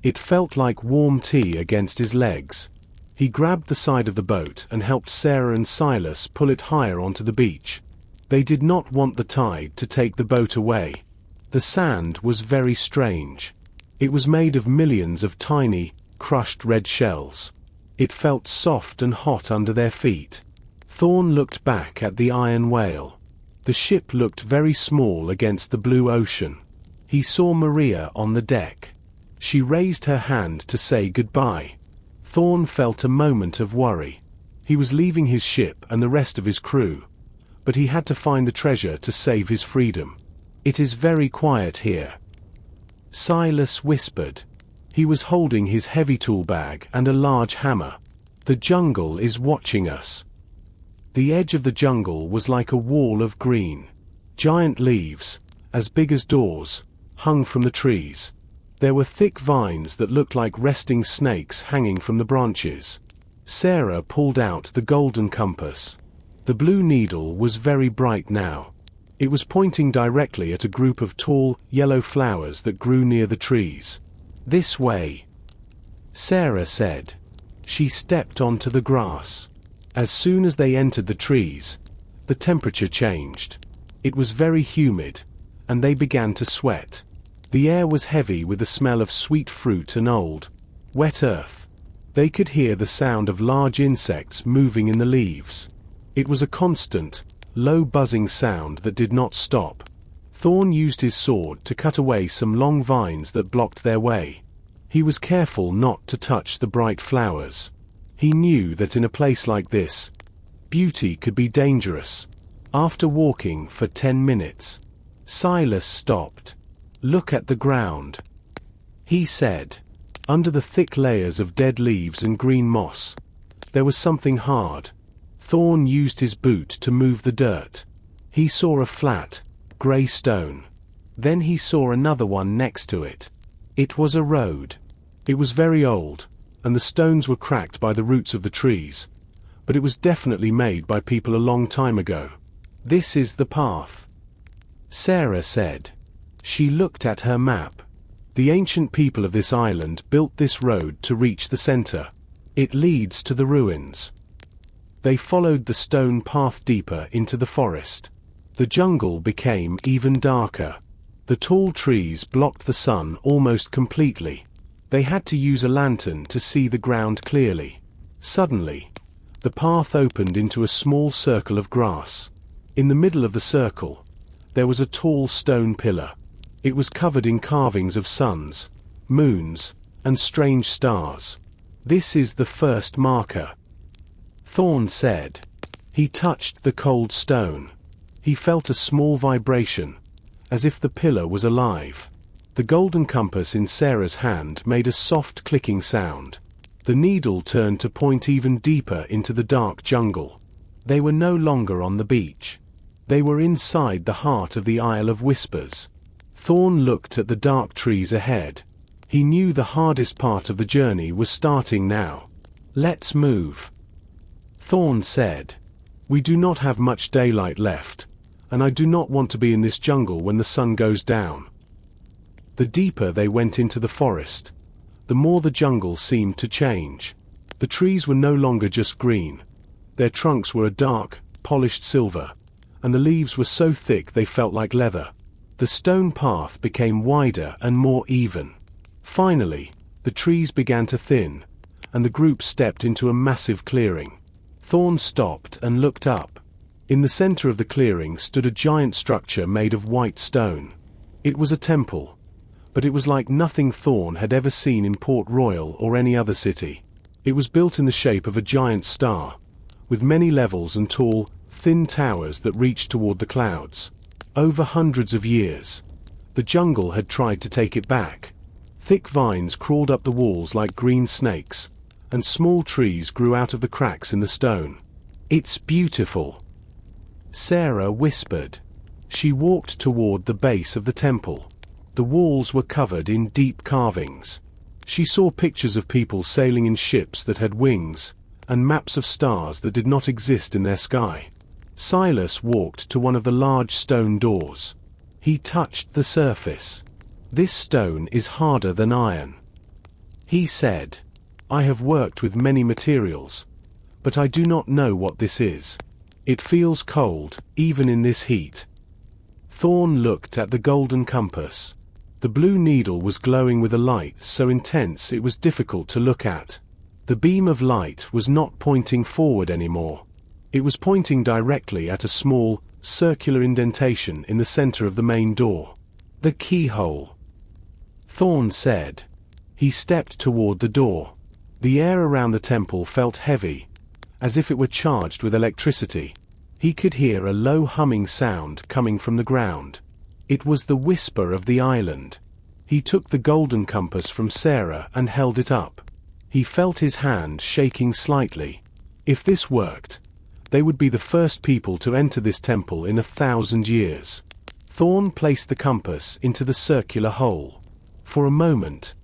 It felt like warm tea against his legs. He grabbed the side of the boat and helped Sarah and Silas pull it higher onto the beach. They did not want the tide to take the boat away. The sand was very strange. It was made of millions of tiny, crushed red shells. It felt soft and hot under their feet. Thorne looked back at the iron whale. The ship looked very small against the blue ocean. He saw Maria on the deck. She raised her hand to say goodbye. Thorne felt a moment of worry. He was leaving his ship and the rest of his crew. But he had to find the treasure to save his freedom. "It is very quiet here," Silas whispered. He was holding his heavy tool bag and a large hammer. "The jungle is watching us." The edge of the jungle was like a wall of green. Giant leaves, as big as doors, hung from the trees. There were thick vines that looked like resting snakes hanging from the branches. Sarah pulled out the golden compass. The blue needle was very bright now. It was pointing directly at a group of tall, yellow flowers that grew near the trees. "This way," Sarah said. She stepped onto the grass. As soon as they entered the trees, the temperature changed. It was very humid, and they began to sweat. The air was heavy with the smell of sweet fruit and old, wet earth. They could hear the sound of large insects moving in the leaves. It was a constant, low buzzing sound that did not stop. Thorne used his sword to cut away some long vines that blocked their way. He was careful not to touch the bright flowers. He knew that in a place like this, beauty could be dangerous. After walking for 10 minutes, Silas stopped. "Look at the ground," he said. Under the thick layers of dead leaves and green moss, there was something hard. Thorne used his boot to move the dirt. He saw a flat, grey stone. Then he saw another one next to it. It was a road. It was very old, and the stones were cracked by the roots of the trees, but it was definitely made by people a long time ago. "This is the path," Sarah said. She looked at her map. The ancient people of this island built this road to reach the center. It leads to the ruins. They followed the stone path deeper into the forest. The jungle became even darker. The tall trees blocked the sun almost completely. They had to use a lantern to see the ground clearly. Suddenly, the path opened into a small circle of grass. In the middle of the circle, there was a tall stone pillar. It was covered in carvings of suns, moons, and strange stars. "This is the first marker," Thorne said. He touched the cold stone. He felt a small vibration, as if the pillar was alive. The golden compass in Sarah's hand made a soft clicking sound. The needle turned to point even deeper into the dark jungle. They were no longer on the beach. They were inside the heart of the Isle of Whispers. Thorne looked at the dark trees ahead. He knew the hardest part of the journey was starting now. "Let's move," Thorne said. "We do not have much daylight left, and I do not want to be in this jungle when the sun goes down." The deeper they went into the forest, the more the jungle seemed to change. The trees were no longer just green. Their trunks were a dark, polished silver, and the leaves were so thick they felt like leather. The stone path became wider and more even. Finally, the trees began to thin, and the group stepped into a massive clearing. Thorne stopped and looked up. In the center of the clearing stood a giant structure made of white stone. It was a temple, but it was like nothing Thorne had ever seen in Port Royale or any other city. It was built in the shape of a giant star, with many levels and tall, thin towers that reached toward the clouds. Over hundreds of years, the jungle had tried to take it back. Thick vines crawled up the walls like green snakes, and small trees grew out of the cracks in the stone. "It's beautiful," Sarah whispered. She walked toward the base of the temple. The walls were covered in deep carvings. She saw pictures of people sailing in ships that had wings, and maps of stars that did not exist in their sky. Silas walked to one of the large stone doors. He touched the surface. "This stone is harder than iron," he said. "I have worked with many materials, but I do not know what this is. It feels cold, even in this heat." Thorne looked at the golden compass. The blue needle was glowing with a light so intense it was difficult to look at. The beam of light was not pointing forward anymore. It was pointing directly at a small, circular indentation in the center of the main door. "The keyhole," Thorne said. He stepped toward the door. The air around the temple felt heavy, as if it were charged with electricity. He could hear a low humming sound coming from the ground. It was the whisper of the island. He took the golden compass from Sarah and held it up. He felt his hand shaking slightly. If this worked, they would be the first people to enter this temple in 1,000 years. Thorne placed the compass into the circular hole. For a moment,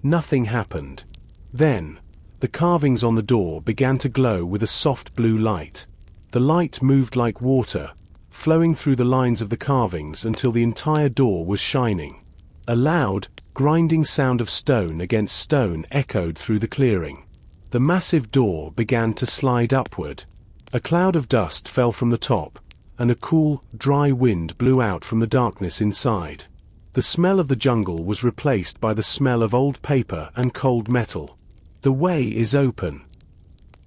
nothing happened. Then, the carvings on the door began to glow with a soft blue light. The light moved like water, flowing through the lines of the carvings until the entire door was shining. A loud, grinding sound of stone against stone echoed through the clearing. The massive door began to slide upward. A cloud of dust fell from the top, and a cool, dry wind blew out from the darkness inside. The smell of the jungle was replaced by the smell of old paper and cold metal. "The way is open,"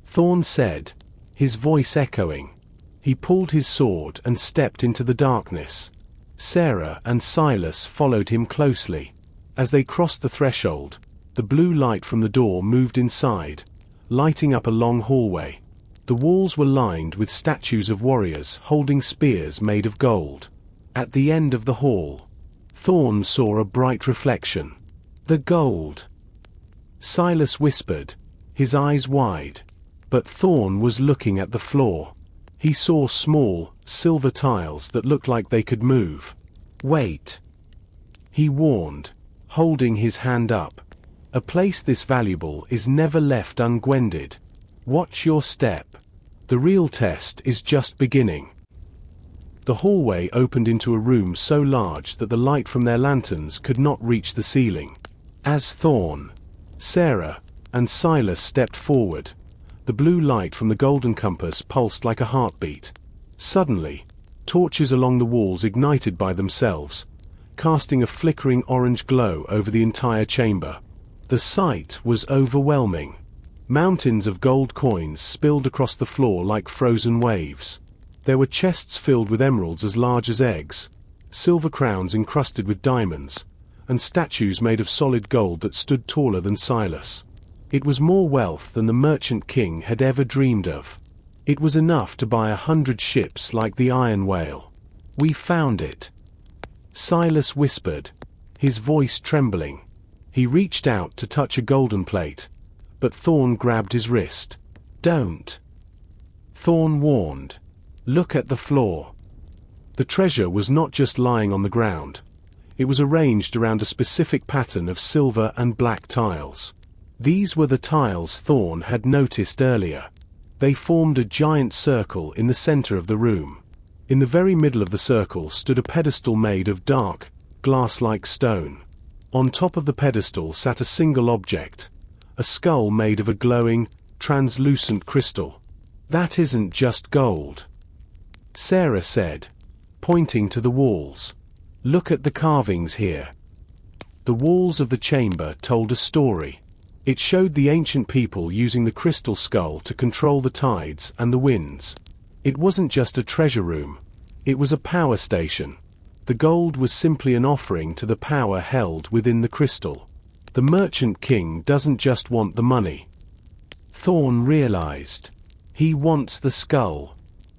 Thorne said, his voice echoing. He pulled his sword and stepped into the darkness. Sarah and Silas followed him closely. As they crossed the threshold, the blue light from the door moved inside, lighting up a long hallway. The walls were lined with statues of warriors holding spears made of gold. At the end of the hall, Thorne saw a bright reflection. "The gold," Silas whispered, his eyes wide. But Thorne was looking at the floor. He saw small, silver tiles that looked like they could move. "Wait," he warned, holding his hand up. "A place this valuable is never left ungwended. Watch your step. The real test is just beginning." The hallway opened into a room so large that the light from their lanterns could not reach the ceiling. As Thorne, Sarah, and Silas stepped forward, the blue light from the golden compass pulsed like a heartbeat. Suddenly, torches along the walls ignited by themselves, casting a flickering orange glow over the entire chamber. The sight was overwhelming. Mountains of gold coins spilled across the floor like frozen waves. There were chests filled with emeralds as large as eggs, silver crowns encrusted with diamonds, and statues made of solid gold that stood taller than Silas. It was more wealth than the merchant king had ever dreamed of. It was enough to buy 100 ships like the Iron Whale. "We found it," Silas whispered, his voice trembling. He reached out to touch a golden plate, but Thorne grabbed his wrist. "Don't," Thorne warned. "Look at the floor." The treasure was not just lying on the ground. It was arranged around a specific pattern of silver and black tiles. These were the tiles Thorne had noticed earlier. They formed a giant circle in the center of the room. In the very middle of the circle stood a pedestal made of dark, glass-like stone. On top of the pedestal sat a single object, a skull made of a glowing, translucent crystal. "That isn't just gold," Sarah said, pointing to the walls. "Look at the carvings here." The walls of the chamber told a story. It showed the ancient people using the crystal skull to control the tides and the winds. It wasn't just a treasure room. It was a power station. The gold was simply an offering to the power held within the crystal. The merchant king doesn't just want the money, Thorne realized. He wants the skull.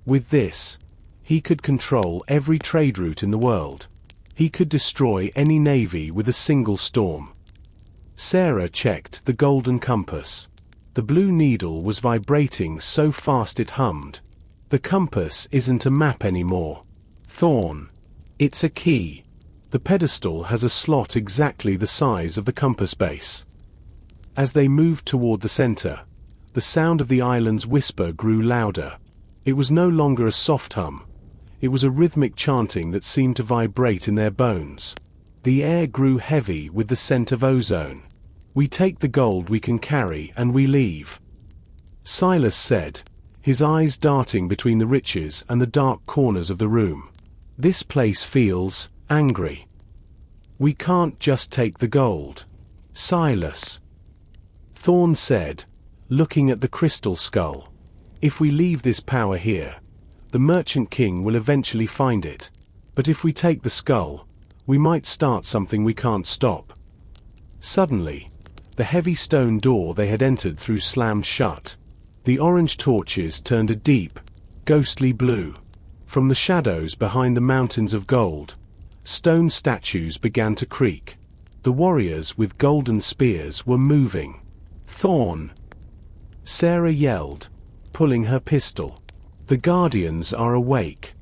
With this, he could control every trade route in the world. He could destroy any navy with a single storm. Sarah checked the golden compass. The blue needle was vibrating so fast it hummed. "The compass isn't a map anymore, Thorne. It's a key. The pedestal has a slot exactly the size of the compass base." As they moved toward the center, the sound of the island's whisper grew louder. It was no longer a soft hum. It was a rhythmic chanting that seemed to vibrate in their bones. The air grew heavy with the scent of ozone. "We take the gold we can carry and we leave," Silas said, his eyes darting between the riches and the dark corners of the room. "This place feels angry. We can't just take the gold." "Silas," Thorne said, looking at the crystal skull, "if we leave this power here, the Merchant King will eventually find it. But if we take the skull, we might start something we can't stop." Suddenly, the heavy stone door they had entered through slammed shut. The orange torches turned a deep, ghostly blue. From the shadows behind the mountains of gold, stone statues began to creak. The warriors with golden spears were moving. "Thorne!" Sarah yelled, pulling her pistol. "The Guardians are awake."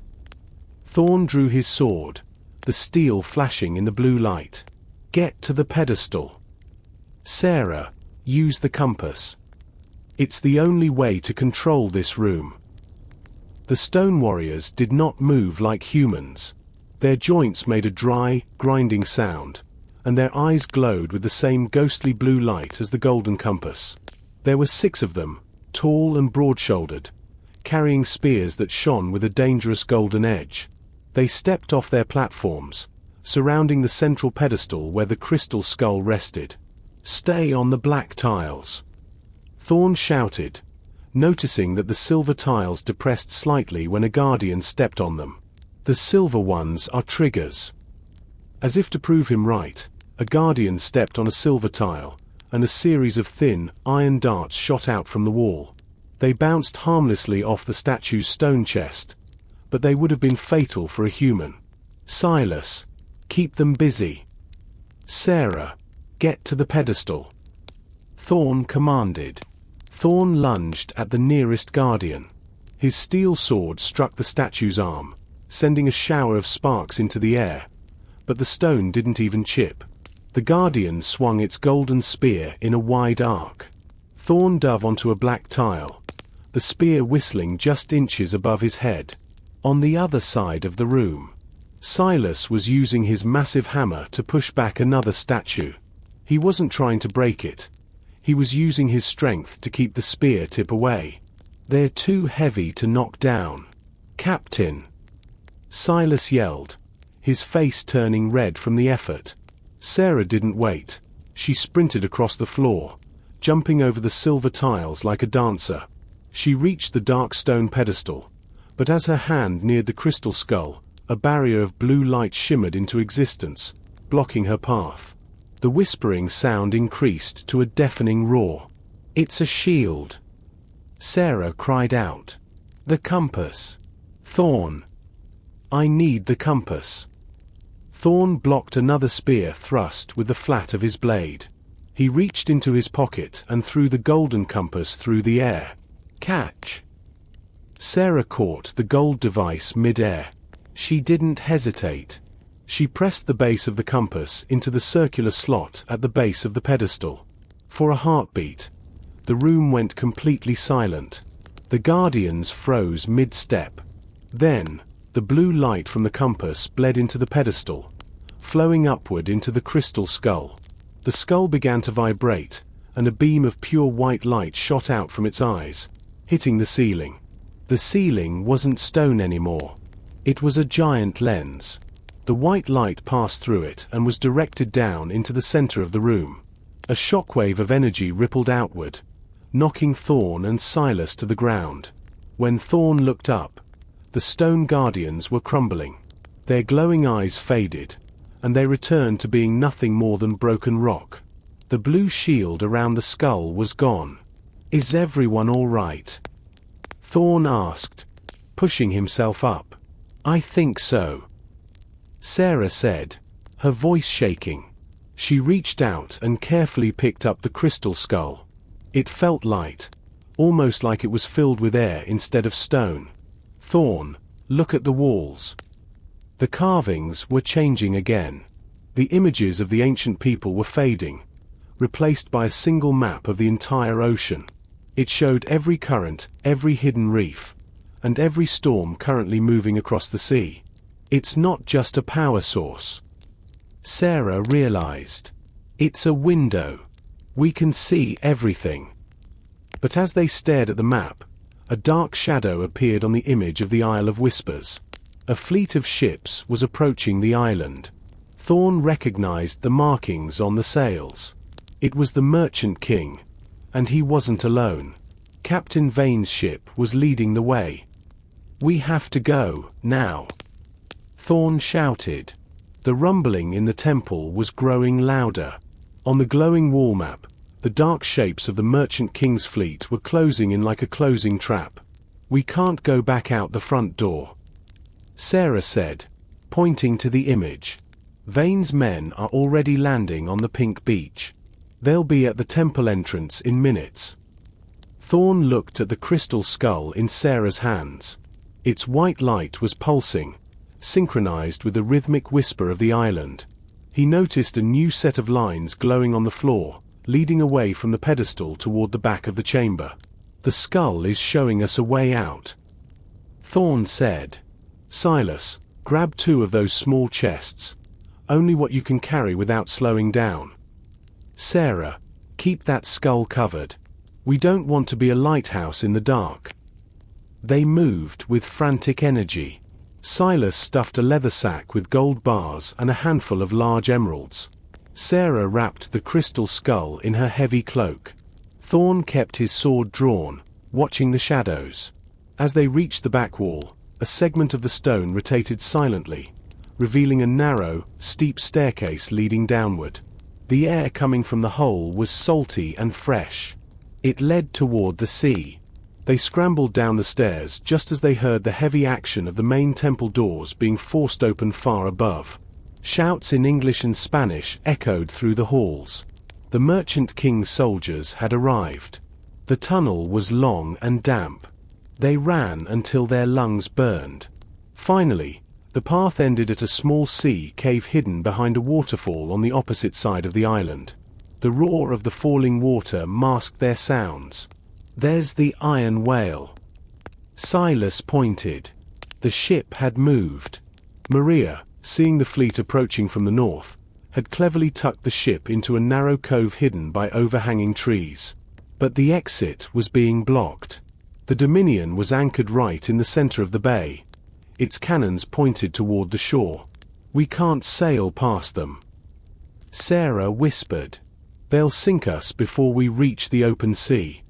Thorne drew his sword, the steel flashing in the blue light. "Get to the pedestal." "Sarah, use the compass. It's the only way to control this room." The stone warriors did not move like humans. Their joints made a dry, grinding sound, and their eyes glowed with the same ghostly blue light as the golden compass. There were 6 of them, tall and broad-shouldered, carrying spears that shone with a dangerous golden edge. They stepped off their platforms, surrounding the central pedestal where the crystal skull rested. "Stay on the black tiles," Thorne shouted, noticing that the silver tiles depressed slightly when a guardian stepped on them. "The silver ones are triggers." As if to prove him right, a guardian stepped on a silver tile, and a series of thin, iron darts shot out from the wall. They bounced harmlessly off the statue's stone chest, but they would have been fatal for a human. "Silas, keep them busy." "Sarah, get to the pedestal," Thorne commanded. Thorne lunged at the nearest guardian. His steel sword struck the statue's arm, sending a shower of sparks into the air, but the stone didn't even chip. The guardian swung its golden spear in a wide arc. Thorne dove onto a black tile, the spear whistling just inches above his head. On the other side of the room, Silas was using his massive hammer to push back another statue. He wasn't trying to break it. He was using his strength to keep the spear tip away. "They're too heavy to knock down." "Captain!" Silas yelled, his face turning red from the effort. Sarah didn't wait. She sprinted across the floor, jumping over the silver tiles like a dancer. She reached the dark stone pedestal, but as her hand neared the crystal skull, a barrier of blue light shimmered into existence, blocking her path. The whispering sound increased to a deafening roar. "It's a shield!" Sarah cried out. "The compass!" "Thorne! I need the compass!" Thorne blocked another spear thrust with the flat of his blade. He reached into his pocket and threw the golden compass through the air. "Catch!" Sarah caught the gold device mid-air. She didn't hesitate. She pressed the base of the compass into the circular slot at the base of the pedestal. For a heartbeat, the room went completely silent. The guardians froze mid-step. Then, the blue light from the compass bled into the pedestal, flowing upward into the crystal skull. The skull began to vibrate, and a beam of pure white light shot out from its eyes, hitting the ceiling. The ceiling wasn't stone anymore. It was a giant lens. The white light passed through it and was directed down into the center of the room. A shockwave of energy rippled outward, knocking Thorne and Silas to the ground. When Thorne looked up, the stone guardians were crumbling. Their glowing eyes faded, and they returned to being nothing more than broken rock. The blue shield around the skull was gone. "Is everyone all right?" Thorne asked, pushing himself up. "I think so," Sarah said, her voice shaking. She reached out and carefully picked up the crystal skull. It felt light, almost like it was filled with air instead of stone. "Thorne, look at the walls." The carvings were changing again. The images of the ancient people were fading, replaced by a single map of the entire ocean. It showed every current, every hidden reef, and every storm currently moving across the sea. "It's not just a power source," Sarah realized. It's a window. We can see everything. But as they stared at the map, a dark shadow appeared on the image of the Isle of Whispers. A fleet of ships was approaching the island. Thorne recognized the markings on the sails. It was the Merchant King, and he wasn't alone. Captain Vane's ship was leading the way. "We have to go, now," Thorne shouted. The rumbling in the temple was growing louder. On the glowing wall map, the dark shapes of the Merchant King's fleet were closing in like a closing trap. "We can't go back out the front door," Sarah said, pointing to the image. "Vane's men are already landing on the pink beach. They'll be at the temple entrance in minutes." Thorne looked at the crystal skull in Sarah's hands. Its white light was pulsing, synchronized with the rhythmic whisper of the island. He noticed a new set of lines glowing on the floor, leading away from the pedestal toward the back of the chamber. "The skull is showing us a way out," Thorne said. "Silas, grab 2 of those small chests. Only what you can carry without slowing down. Sarah, keep that skull covered. We don't want to be a lighthouse in the dark." They moved with frantic energy. Silas stuffed a leather sack with gold bars and a handful of large emeralds. Sarah wrapped the crystal skull in her heavy cloak. Thorne kept his sword drawn, watching the shadows. As they reached the back wall, a segment of the stone rotated silently, revealing a narrow, steep staircase leading downward. The air coming from the hole was salty and fresh. It led toward the sea. They scrambled down the stairs just as they heard the heavy action of the main temple doors being forced open far above. Shouts in English and Spanish echoed through the halls. The Merchant King's soldiers had arrived. The tunnel was long and damp. They ran until their lungs burned. Finally, the path ended at a small sea cave hidden behind a waterfall on the opposite side of the island. The roar of the falling water masked their sounds. "There's the iron whale," Silas pointed. The ship had moved. Maria, seeing the fleet approaching from the north, had cleverly tucked the ship into a narrow cove hidden by overhanging trees. But the exit was being blocked. The Dominion was anchored right in the center of the bay. Its cannons pointed toward the shore. "We can't sail past them," Sarah whispered. "They'll sink us before we reach the open sea."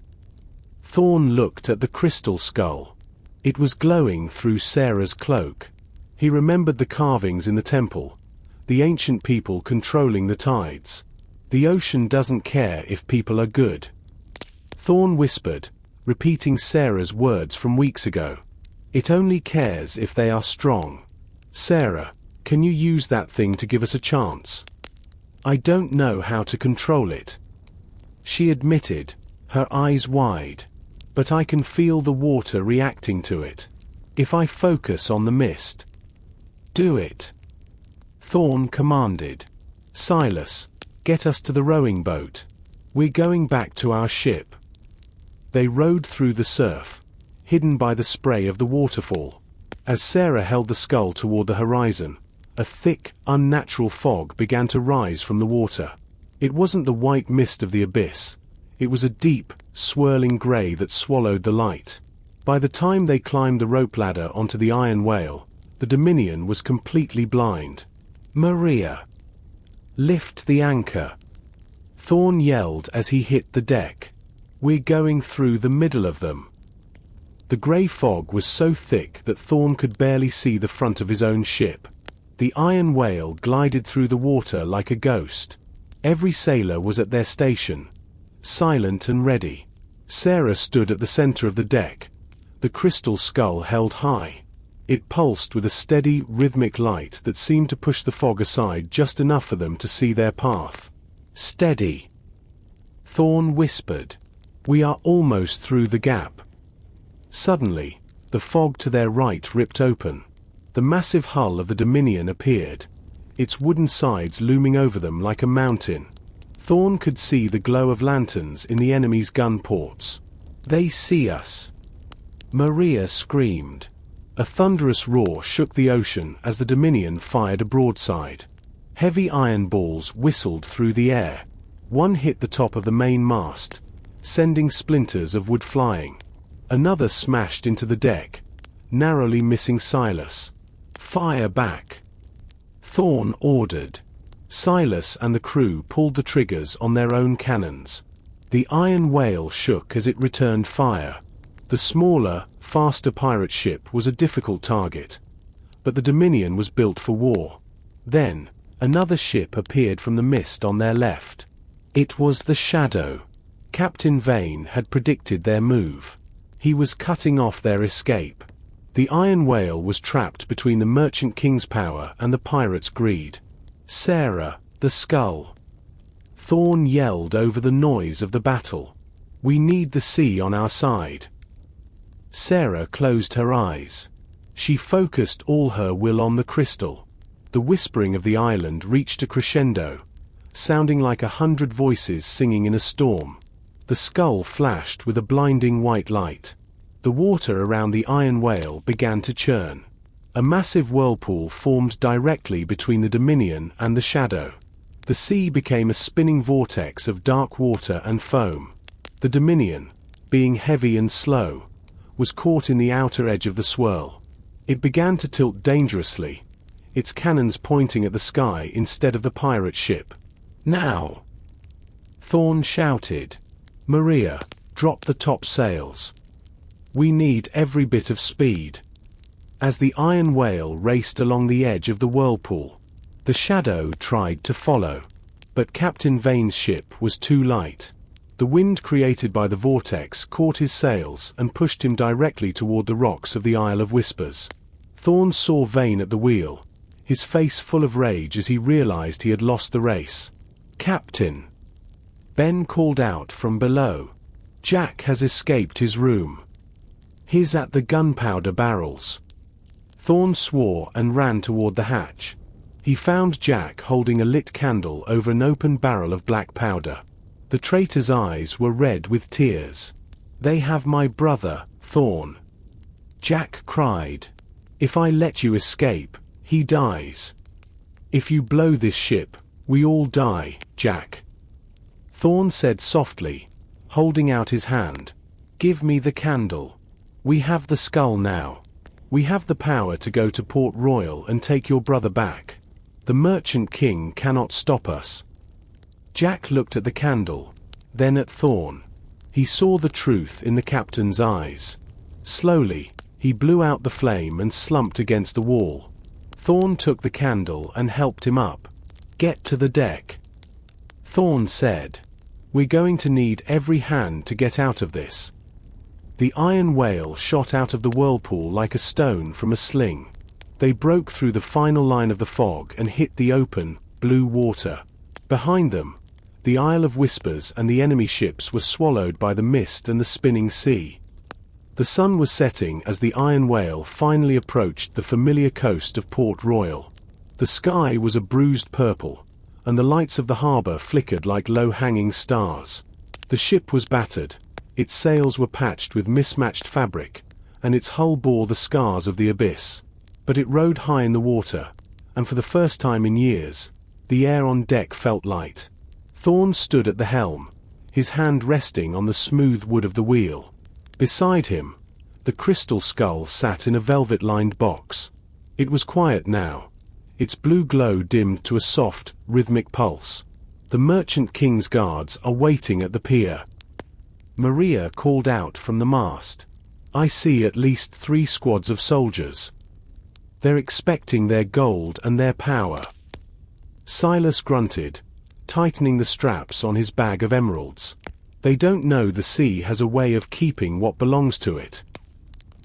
Thorne looked at the crystal skull. It was glowing through Sarah's cloak. He remembered the carvings in the temple, the ancient people controlling the tides. "The ocean doesn't care if people are good," Thorne whispered, repeating Sarah's words from weeks ago. "It only cares if they are strong. Sarah, can you use that thing to give us a chance?" "I don't know how to control it," she admitted, her eyes wide. "But I can feel the water reacting to it. If I focus on the mist." "Do it," Thorne commanded. "Silas, get us to the rowing boat. We're going back to our ship." They rowed through the surf, hidden by the spray of the waterfall. As Sarah held the skull toward the horizon, a thick, unnatural fog began to rise from the water. It wasn't the white mist of the abyss. It was a deep, swirling gray that swallowed the light. By the time they climbed the rope ladder onto the iron whale, the Dominion was completely blind. "Maria, lift the anchor," Thorne yelled as he hit the deck. "We're going through the middle of them." The gray fog was so thick that Thorne could barely see the front of his own ship. The iron whale glided through the water like a ghost. Every sailor was at their station, silent and ready. Sarah stood at the center of the deck, the crystal skull held high. It pulsed with a steady, rhythmic light that seemed to push the fog aside just enough for them to see their path. "Steady," Thorne whispered. "We are almost through the gap." Suddenly, the fog to their right ripped open. The massive hull of the Dominion appeared, its wooden sides looming over them like a mountain. Thorne could see the glow of lanterns in the enemy's gun ports. "They see us," Maria screamed. A thunderous roar shook the ocean as the Dominion fired a broadside. Heavy iron balls whistled through the air. One hit the top of the main mast, sending splinters of wood flying. Another smashed into the deck, narrowly missing Silas. "Fire back!" Thorne ordered. Silas and the crew pulled the triggers on their own cannons. The iron whale shook as it returned fire. The smaller, faster pirate ship was a difficult target, but the Dominion was built for war. Then, another ship appeared from the mist on their left. It was the Shadow. Captain Vane had predicted their move. He was cutting off their escape. The iron whale was trapped between the Merchant King's power and the pirates' greed. "Sarah, the skull!" Thorne yelled over the noise of the battle. "We need the sea on our side." Sarah closed her eyes. She focused all her will on the crystal. The whispering of the island reached a crescendo, sounding like 100 voices singing in a storm. The skull flashed with a blinding white light. The water around the iron whale began to churn. A massive whirlpool formed directly between the Dominion and the Shadow. The sea became a spinning vortex of dark water and foam. The Dominion, being heavy and slow, was caught in the outer edge of the swirl. It began to tilt dangerously, its cannons pointing at the sky instead of the pirate ship. "Now!" Thorne shouted. "Maria, drop the top sails. We need every bit of speed." As the iron whale raced along the edge of the whirlpool, the Shadow tried to follow, but Captain Vane's ship was too light. The wind created by the vortex caught his sails and pushed him directly toward the rocks of the Isle of Whispers. Thorne saw Vane at the wheel, his face full of rage as he realized he had lost the race. "Captain!" Ben called out from below. "Jack has escaped his room. He's at the gunpowder barrels." Thorne swore and ran toward the hatch. He found Jack holding a lit candle over an open barrel of black powder. The traitor's eyes were red with tears. "They have my brother, Thorne," Jack cried. "If I let you escape, he dies. If you blow this ship, we all die, Jack." Thorne said softly, holding out his hand. "Give me the candle. We have the skull now. We have the power to go to Port Royale and take your brother back. The Merchant King cannot stop us." Jack looked at the candle, then at Thorne. He saw the truth in the captain's eyes. Slowly, he blew out the flame and slumped against the wall. Thorne took the candle and helped him up. "Get to the deck," Thorne said. "We're going to need every hand to get out of this." The iron whale shot out of the whirlpool like a stone from a sling. They broke through the final line of the fog and hit the open, blue water. Behind them, the Isle of Whispers and the enemy ships were swallowed by the mist and the spinning sea. The sun was setting as the iron whale finally approached the familiar coast of Port Royale. The sky was a bruised purple, and the lights of the harbor flickered like low-hanging stars. The ship was battered. Its sails were patched with mismatched fabric, and its hull bore the scars of the abyss. But it rode high in the water, and for the first time in years, the air on deck felt light. Thorne stood at the helm, his hand resting on the smooth wood of the wheel. Beside him, the crystal skull sat in a velvet-lined box. It was quiet now, its blue glow dimmed to a soft, rhythmic pulse. "The Merchant King's guards are waiting at the pier," Maria called out from the mast. "I see at least 3 squads of soldiers. They're expecting their gold and their power." Silas grunted, tightening the straps on his bag of emeralds. "They don't know the sea has a way of keeping what belongs to it."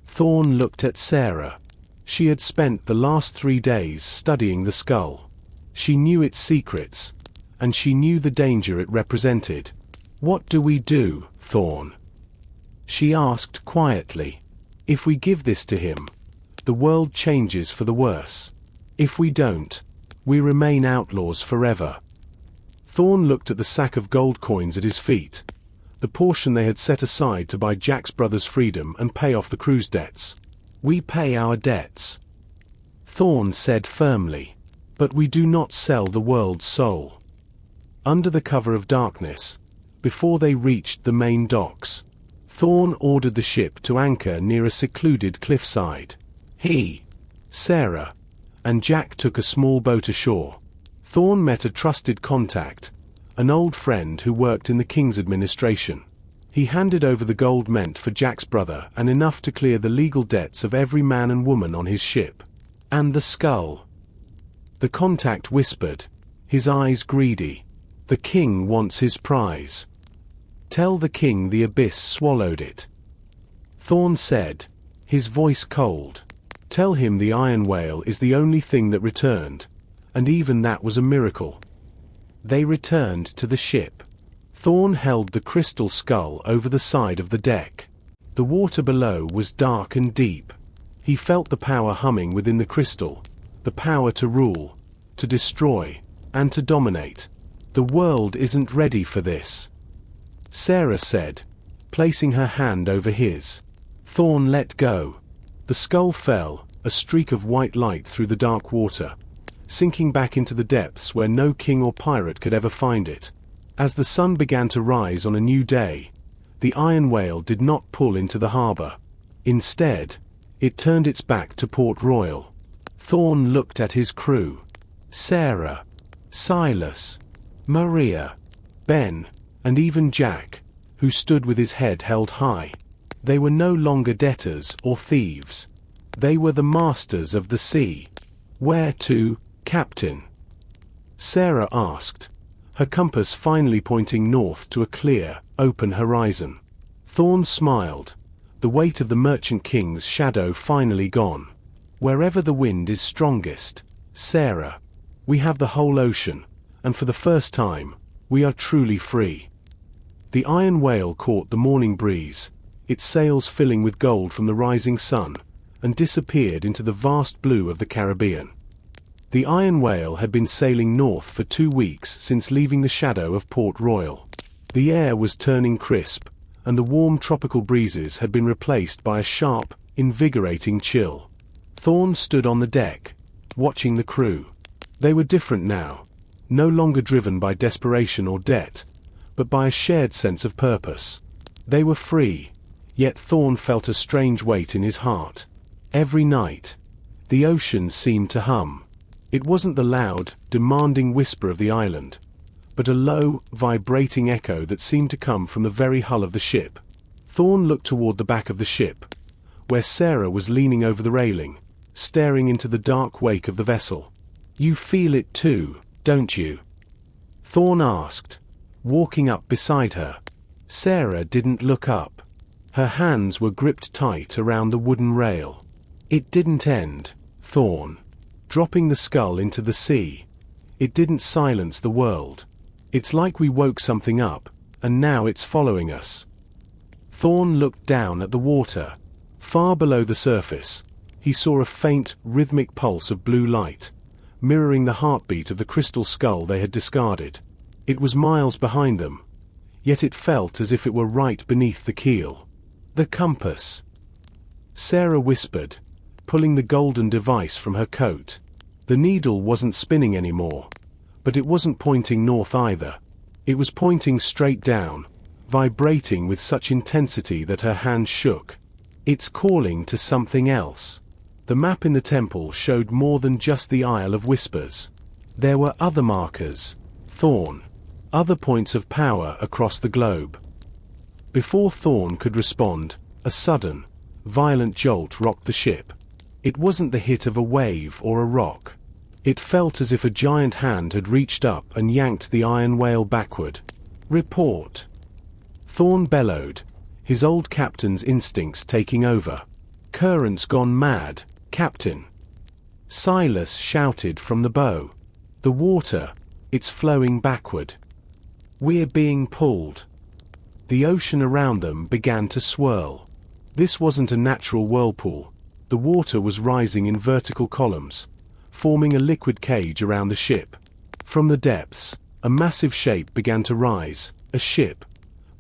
Thorne looked at Sarah. She had spent the last 3 days studying the skull. She knew its secrets, and she knew the danger it represented. "What do we do, Thorne?" she asked quietly. "If we give this to him, the world changes for the worse. If we don't, we remain outlaws forever." Thorne looked at the sack of gold coins at his feet, the portion they had set aside to buy Jack's brother's freedom and pay off the cruise debts. "We pay our debts," Thorne said firmly. But we do not sell the world's soul. Under the cover of darkness, before they reached the main docks, Thorne ordered the ship to anchor near a secluded cliffside. He, Sarah, and Jack took a small boat ashore. Thorne met a trusted contact, an old friend who worked in the king's administration. He handed over the gold meant for Jack's brother and enough to clear the legal debts of every man and woman on his ship. And the skull. The contact whispered, his eyes greedy. The king wants his prize. Tell the king the abyss swallowed it. Thorne said, his voice cold. Tell him the iron whale is the only thing that returned, and even that was a miracle. They returned to the ship. Thorne held the crystal skull over the side of the deck. The water below was dark and deep. He felt the power humming within the crystal, the power to rule, to destroy, and to dominate. The world isn't ready for this, Sarah said, placing her hand over his. Thorne let go. The skull fell, a streak of white light through the dark water, sinking back into the depths where no king or pirate could ever find it. As the sun began to rise on a new day, the iron whale did not pull into the harbor. Instead, it turned its back to Port Royale. Thorne looked at his crew. Sarah, Silas, Maria, Ben, and even Jack, who stood with his head held high. They were no longer debtors or thieves. They were the masters of the sea. Where to, Captain? Sarah asked, her compass finally pointing north to a clear, open horizon. Thorne smiled, the weight of the Merchant King's shadow finally gone. Wherever the wind is strongest, Sarah. We have the whole ocean, and for the first time, we are truly free. The iron whale caught the morning breeze, its sails filling with gold from the rising sun, and disappeared into the vast blue of the Caribbean. The iron whale had been sailing north for 2 weeks since leaving the shadow of Port Royale. The air was turning crisp, and the warm tropical breezes had been replaced by a sharp, invigorating chill. Thorne stood on the deck, watching the crew. They were different now, no longer driven by desperation or debt, but by a shared sense of purpose. They were free, yet Thorne felt a strange weight in his heart. Every night, the ocean seemed to hum. It wasn't the loud, demanding whisper of the island, but a low, vibrating echo that seemed to come from the very hull of the ship. Thorne looked toward the back of the ship, where Sarah was leaning over the railing, staring into the dark wake of the vessel. You feel it too, don't you? Thorne asked, walking up beside her. Sarah didn't look up. Her hands were gripped tight around the wooden rail. It didn't end, Thorne. Dropping the skull into the sea. It didn't silence the world. It's like we woke something up, and now it's following us. Thorne looked down at the water. Far below the surface, he saw a faint, rhythmic pulse of blue light, mirroring the heartbeat of the crystal skull they had discarded. It was miles behind them, yet it felt as if it were right beneath the keel. The compass, Sarah whispered, pulling the golden device from her coat. The needle wasn't spinning anymore, but it wasn't pointing north either. It was pointing straight down, vibrating with such intensity that her hand shook. It's calling to something else. The map in the temple showed more than just the Isle of Whispers. There were other markers, Thorne, other points of power across the globe. Before Thorne could respond, a sudden, violent jolt rocked the ship. It wasn't the hit of a wave or a rock. It felt as if a giant hand had reached up and yanked the iron whale backward. Report! Thorne bellowed, his old captain's instincts taking over. Current's gone mad, Captain. Silas shouted from the bow. The water, it's flowing backward. We're being pulled. The ocean around them began to swirl. This wasn't a natural whirlpool. The water was rising in vertical columns, forming a liquid cage around the ship. From the depths, a massive shape began to rise, a ship,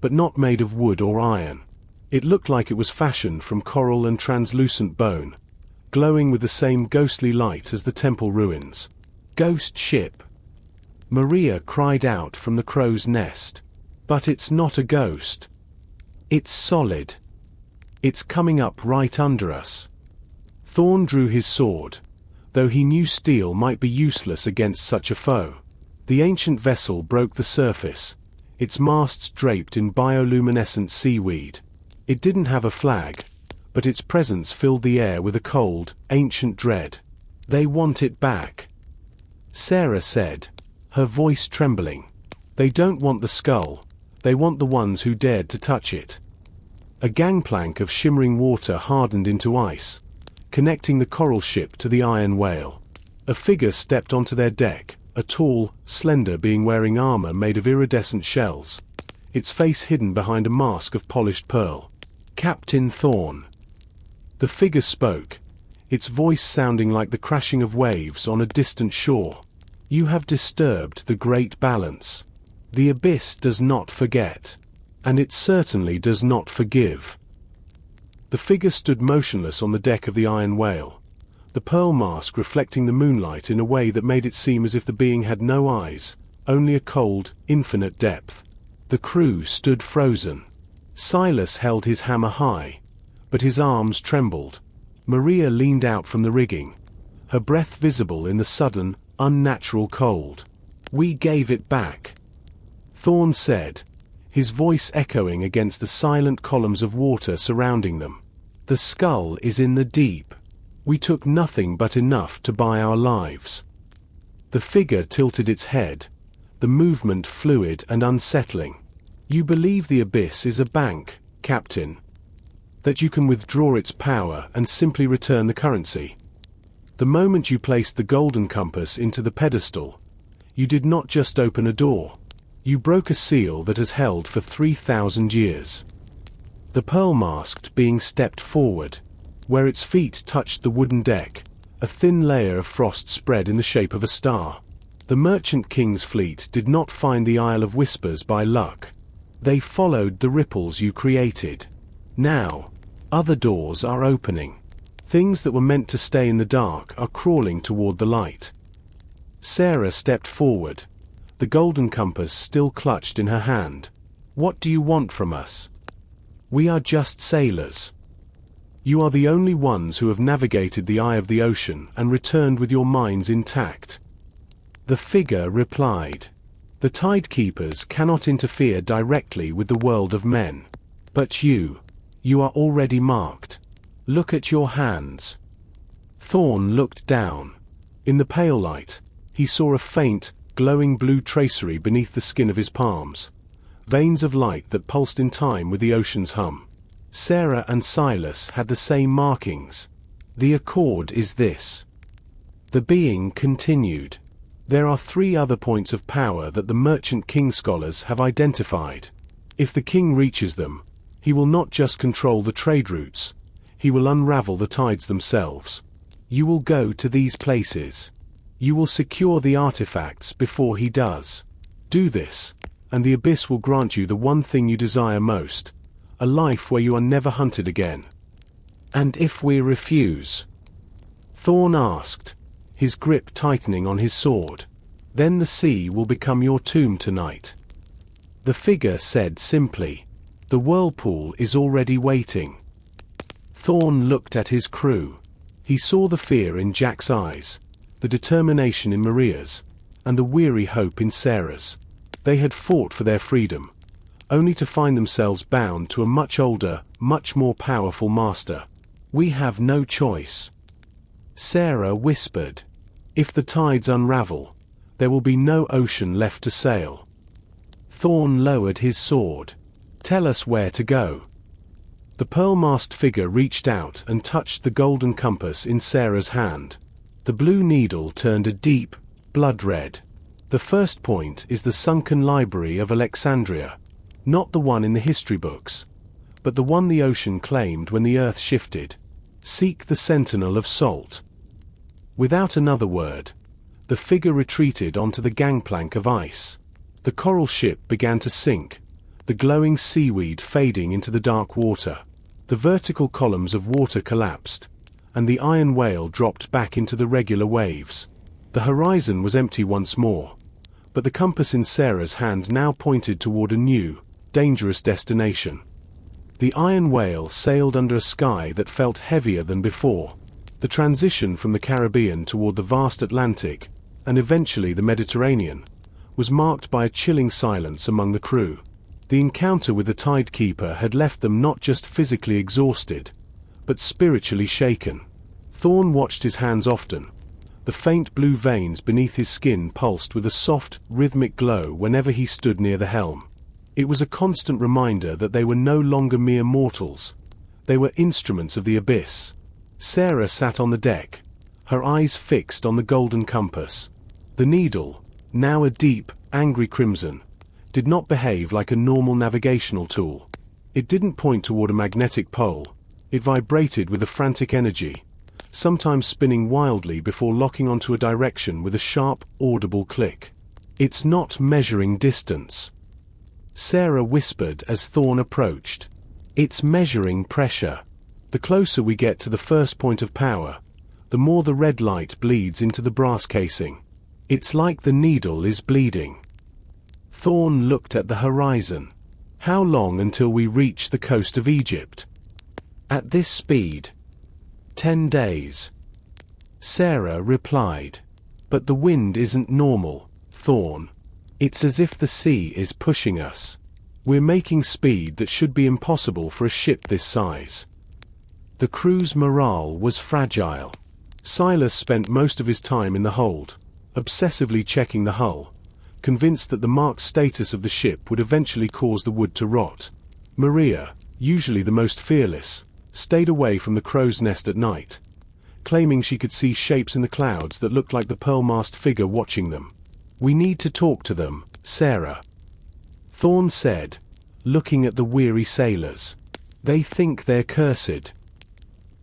but not made of wood or iron. It looked like it was fashioned from coral and translucent bone, glowing with the same ghostly light as the temple ruins. Ghost ship. Maria cried out from the crow's nest. But it's not a ghost. It's solid. It's coming up right under us. Thorne drew his sword, though he knew steel might be useless against such a foe. The ancient vessel broke the surface, its masts draped in bioluminescent seaweed. It didn't have a flag, but its presence filled the air with a cold, ancient dread. They want it back, Sarah said, her voice trembling. They don't want the skull, they want the ones who dared to touch it. A gangplank of shimmering water hardened into ice, connecting the coral ship to the iron whale. A figure stepped onto their deck, a tall, slender being wearing armor made of iridescent shells, its face hidden behind a mask of polished pearl. Captain Thorne. The figure spoke, its voice sounding like the crashing of waves on a distant shore. You have disturbed the great balance. The abyss does not forget. And it certainly does not forgive. The figure stood motionless on the deck of the iron whale, the pearl mask reflecting the moonlight in a way that made it seem as if the being had no eyes, only a cold, infinite depth. The crew stood frozen. Silas held his hammer high, but his arms trembled. Maria leaned out from the rigging, her breath visible in the sudden, unnatural cold. We gave it back, Thorne said, his voice echoing against the silent columns of water surrounding them. The skull is in the deep. We took nothing but enough to buy our lives. The figure tilted its head, the movement fluid and unsettling. You believe the abyss is a bank, Captain? That you can withdraw its power and simply return the currency? The moment you placed the golden compass into the pedestal, you did not just open a door. You broke a seal that has held for 3,000 years. The pearl-masked being stepped forward. Where its feet touched the wooden deck, a thin layer of frost spread in the shape of a star. The Merchant King's fleet did not find the Isle of Whispers by luck. They followed the ripples you created. Now, other doors are opening. Things that were meant to stay in the dark are crawling toward the light. Sarah stepped forward, the golden compass still clutched in her hand. What do you want from us? We are just sailors. You are the only ones who have navigated the eye of the ocean and returned with your minds intact. The figure replied. The Tidekeepers cannot interfere directly with the world of men. But you are already marked. Look at your hands. Thorne looked down. In the pale light, he saw a faint, glowing blue tracery beneath the skin of his palms, veins of light that pulsed in time with the ocean's hum. Sarah and Silas had the same markings. The accord is this. The being continued. There are 3 other points of power that the Merchant King scholars have identified. If the king reaches them, he will not just control the trade routes, he will unravel the tides themselves. You will go to these places. You will secure the artifacts before he does. Do this, and the abyss will grant you the one thing you desire most, a life where you are never hunted again. And if we refuse? Thorne asked, his grip tightening on his sword. Then the sea will become your tomb tonight. The figure said simply, the whirlpool is already waiting. Thorne looked at his crew. He saw the fear in Jack's eyes, the determination in Maria's, and the weary hope in Sarah's. They had fought for their freedom, only to find themselves bound to a much older, much more powerful master. We have no choice. Sarah whispered, if the tides unravel, there will be no ocean left to sail. Thorne lowered his sword. Tell us where to go. The pearl-masked figure reached out and touched the golden compass in Sarah's hand. The blue needle turned a deep, blood red. The first point is the sunken library of Alexandria. Not the one in the history books, but the one the ocean claimed when the earth shifted. Seek the Sentinel of Salt. Without another word, the figure retreated onto the gangplank of ice. The coral ship began to sink, the glowing seaweed fading into the dark water. The vertical columns of water collapsed, and the iron whale dropped back into the regular waves. The horizon was empty once more, but the compass in Sarah's hand now pointed toward a new, dangerous destination. The iron whale sailed under a sky that felt heavier than before. The transition from the Caribbean toward the vast Atlantic, and eventually the Mediterranean, was marked by a chilling silence among the crew. The encounter with the Tidekeeper had left them not just physically exhausted, but spiritually shaken. Thorne watched his hands often. The faint blue veins beneath his skin pulsed with a soft, rhythmic glow whenever he stood near the helm. It was a constant reminder that they were no longer mere mortals. They were instruments of the abyss. Sarah sat on the deck, her eyes fixed on the golden compass. The needle, now a deep, angry crimson, did not behave like a normal navigational tool. It didn't point toward a magnetic pole. It vibrated with a frantic energy, sometimes spinning wildly before locking onto a direction with a sharp, audible click. "It's not measuring distance," Sarah whispered as Thorne approached. "It's measuring pressure. The closer we get to the first point of power, the more the red light bleeds into the brass casing. It's like the needle is bleeding." Thorne looked at the horizon. "How long until we reach the coast of Egypt?" "At this speed, 10 days. Sarah replied. "But the wind isn't normal, Thorne. It's as if the sea is pushing us. We're making speed that should be impossible for a ship this size." The crew's morale was fragile. Silas spent most of his time in the hold, obsessively checking the hull, convinced that the marked status of the ship would eventually cause the wood to rot. Maria, usually the most fearless, stayed away from the crow's nest at night, claiming she could see shapes in the clouds that looked like the pearl-masked figure watching them. "We need to talk to them, Sarah," Thorne said, looking at the weary sailors. "They think they're cursed."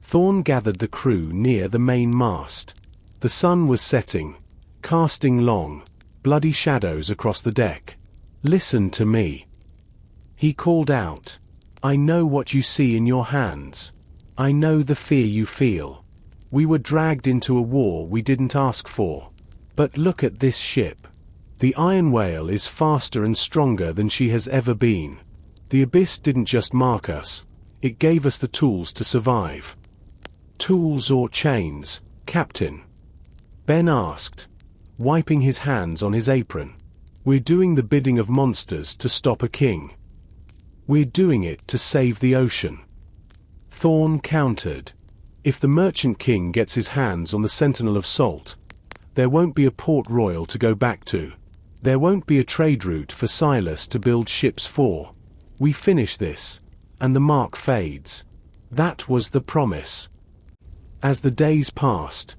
Thorne gathered the crew near the main mast. The sun was setting, casting long, bloody shadows across the deck. "Listen to me," he called out. "I know what you see in your hands. I know the fear you feel. We were dragged into a war we didn't ask for. But look at this ship. The Iron Whale is faster and stronger than she has ever been. The abyss didn't just mark us, it gave us the tools to survive." "Tools or chains, Captain?" Ben asked, wiping his hands on his apron. "We're doing the bidding of monsters to stop a king. We're doing it to save the ocean," Thorne countered. "If the Merchant King gets his hands on the Sentinel of Salt, there won't be a Port Royale to go back to. There won't be a trade route for Silas to build ships for. We finish this, and the mark fades." That was the promise. As the days passed,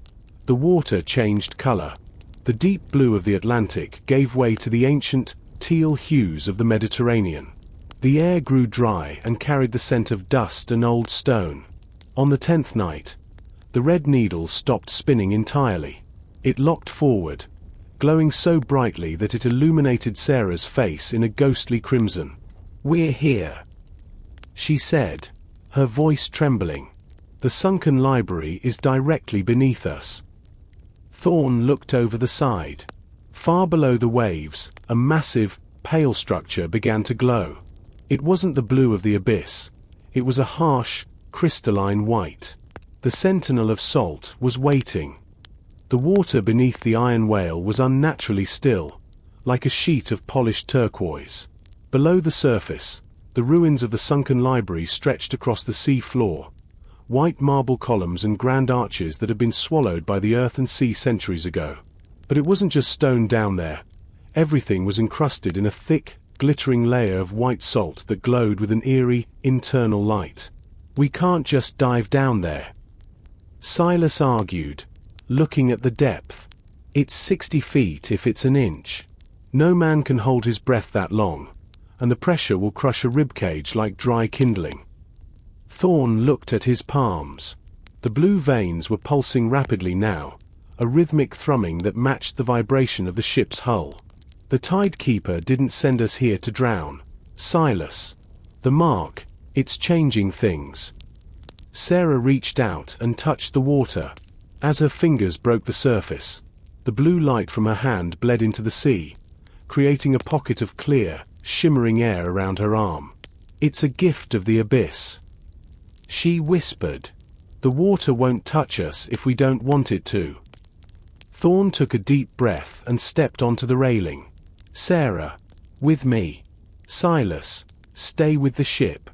the water changed color. The deep blue of the Atlantic gave way to the ancient, teal hues of the Mediterranean. The air grew dry and carried the scent of dust and old stone. On the 10th night, the red needle stopped spinning entirely. It locked forward, glowing so brightly that it illuminated Sarah's face in a ghostly crimson. "We're here," she said, her voice trembling. "The sunken library is directly beneath us." Thorne looked over the side. Far below the waves, a massive, pale structure began to glow. It wasn't the blue of the abyss. It was a harsh, crystalline white. The Sentinel of Salt was waiting. The water beneath the Iron Whale was unnaturally still, like a sheet of polished turquoise. Below the surface, the ruins of the sunken library stretched across the sea floor, white marble columns and grand arches that had been swallowed by the earth and sea centuries ago. But it wasn't just stone down there. Everything was encrusted in a thick, glittering layer of white salt that glowed with an eerie, internal light. "We can't just dive down there," Silas argued, looking at the depth. "It's 60 feet if it's an inch. No man can hold his breath that long, and the pressure will crush a ribcage like dry kindling." Thorne looked at his palms. The blue veins were pulsing rapidly now, a rhythmic thrumming that matched the vibration of the ship's hull. "The Tidekeeper didn't send us here to drown, Silas. The mark, it's changing things." Sarah reached out and touched the water. As her fingers broke the surface, The blue light from her hand bled into the sea, creating a pocket of clear, shimmering air around her arm. "It's a gift of the abyss," she whispered. "The water won't touch us if we don't want it to." Thorne took a deep breath and stepped onto the railing. "Sarah, with me. Silas, stay with the ship.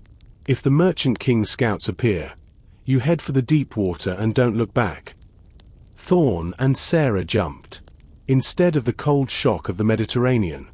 If the Merchant King's scouts appear, you head for the deep water and don't look back." Thorne and Sarah jumped. Instead of the cold shock of the Mediterranean,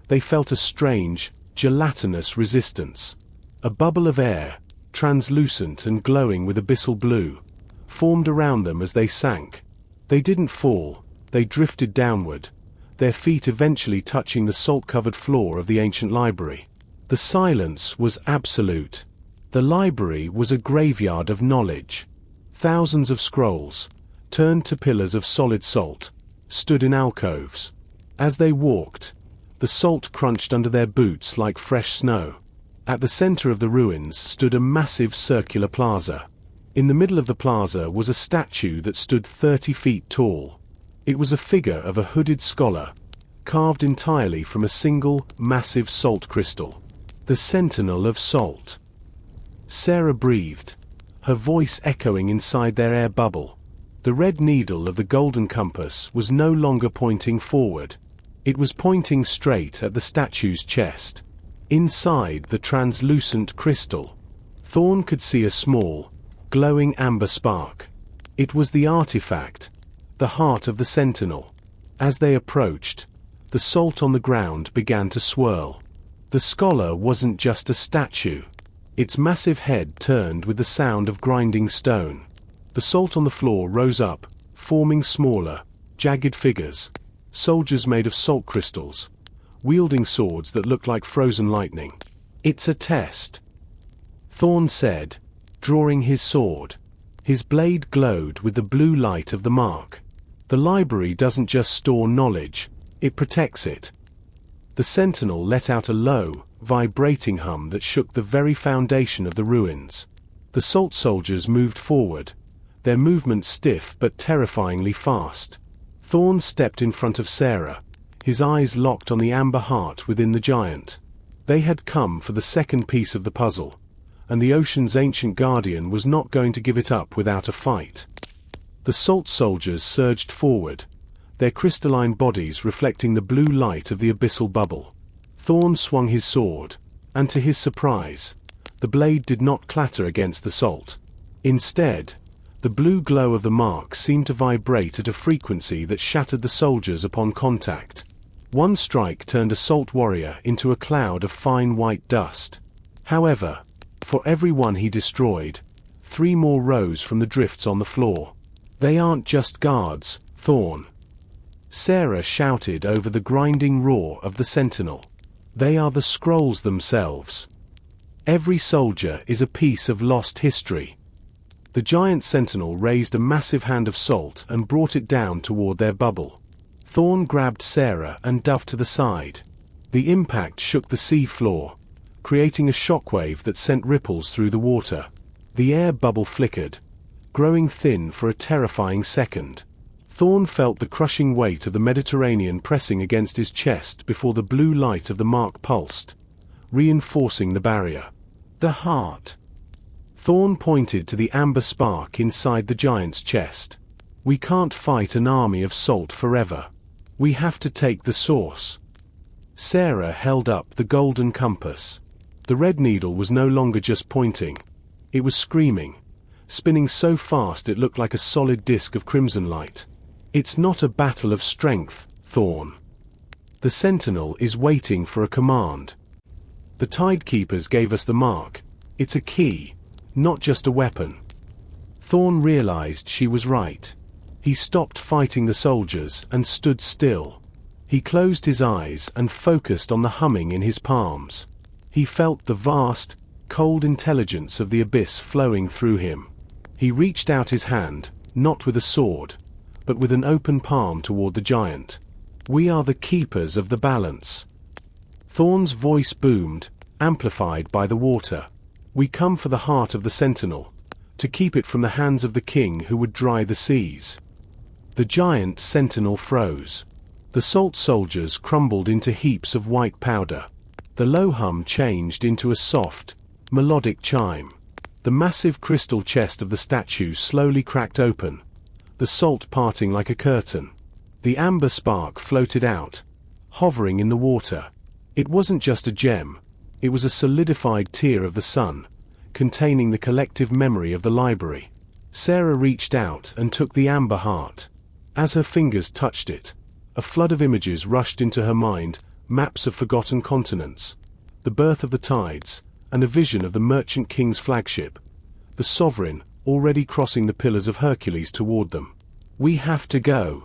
they felt a strange, gelatinous resistance. A bubble of air, translucent and glowing with abyssal blue, formed around them as they sank. They didn't fall, they drifted downward, their feet eventually touching the salt-covered floor of the ancient library. The silence was absolute. The library was a graveyard of knowledge. Thousands of scrolls, turned to pillars of solid salt, stood in alcoves. As they walked, the salt crunched under their boots like fresh snow. At the center of the ruins stood a massive circular plaza. In the middle of the plaza was a statue that stood 30 feet tall. It was a figure of a hooded scholar, carved entirely from a single, massive salt crystal. The Sentinel of Salt. Sarah breathed, her voice echoing inside their air bubble. The red needle of the golden compass was no longer pointing forward. It was pointing straight at the statue's chest. Inside the translucent crystal, Thorne could see a small, glowing amber spark. It was the artifact, the heart of the Sentinel. As they approached, the salt on the ground began to swirl. The scholar wasn't just a statue. Its massive head turned with the sound of grinding stone. The salt on the floor rose up, forming smaller, jagged figures, soldiers made of salt crystals, wielding swords that looked like frozen lightning. "It's a test," Thorne said, drawing his sword. His blade glowed with the blue light of the mark. "The library doesn't just store knowledge, it protects it." The Sentinel let out a low, vibrating hum that shook the very foundation of the ruins. The salt soldiers moved forward, their movements stiff but terrifyingly fast. Thorne stepped in front of Sarah, his eyes locked on the amber heart within the giant. They had come for the second piece of the puzzle, and the ocean's ancient guardian was not going to give it up without a fight. The salt soldiers surged forward, their crystalline bodies reflecting the blue light of the abyssal bubble. Thorne swung his sword, and to his surprise, the blade did not clatter against the salt. Instead, the blue glow of the mark seemed to vibrate at a frequency that shattered the soldiers upon contact. One strike turned a salt warrior into a cloud of fine white dust. However, for every one he destroyed, 3 more rose from the drifts on the floor. "They aren't just guards, Thorne," Sarah shouted over the grinding roar of the Sentinel. "They are the scrolls themselves. Every soldier is a piece of lost history." The giant Sentinel raised a massive hand of salt and brought it down toward their bubble. Thorne grabbed Sarah and dove to the side. The impact shook the sea floor, creating a shockwave that sent ripples through the water. The air bubble flickered, growing thin for a terrifying second. Thorne felt the crushing weight of the Mediterranean pressing against his chest before the blue light of the mark pulsed, reinforcing the barrier. "The heart." Thorne pointed to the amber spark inside the giant's chest. "We can't fight an army of salt forever. We have to take the source." Sarah held up the golden compass. The red needle was no longer just pointing. It was screaming, spinning so fast it looked like a solid disk of crimson light. "It's not a battle of strength, Thorne. The Sentinel is waiting for a command. The Tidekeepers gave us the mark. It's a key, not just a weapon." Thorne realized she was right. He stopped fighting the soldiers and stood still. He closed his eyes and focused on the humming in his palms. He felt the vast, cold intelligence of the abyss flowing through him. He reached out his hand, not with a sword, but with an open palm toward the giant. "We are the keepers of the balance." Thorne's voice boomed, amplified by the water. "We come for the heart of the Sentinel, to keep it from the hands of the king who would dry the seas." The giant sentinel froze. The salt soldiers crumbled into heaps of white powder. The low hum changed into a soft, melodic chime. The massive crystal chest of the statue slowly cracked open, the salt parting like a curtain. The amber spark floated out, hovering in the water. It wasn't just a gem, it was a solidified tear of the sun, containing the collective memory of the library. Sarah reached out and took the amber heart. As her fingers touched it, a flood of images rushed into her mind, maps of forgotten continents, the birth of the tides, and a vision of the merchant king's flagship, the sovereign, already crossing the pillars of Hercules toward them. "We have to go,"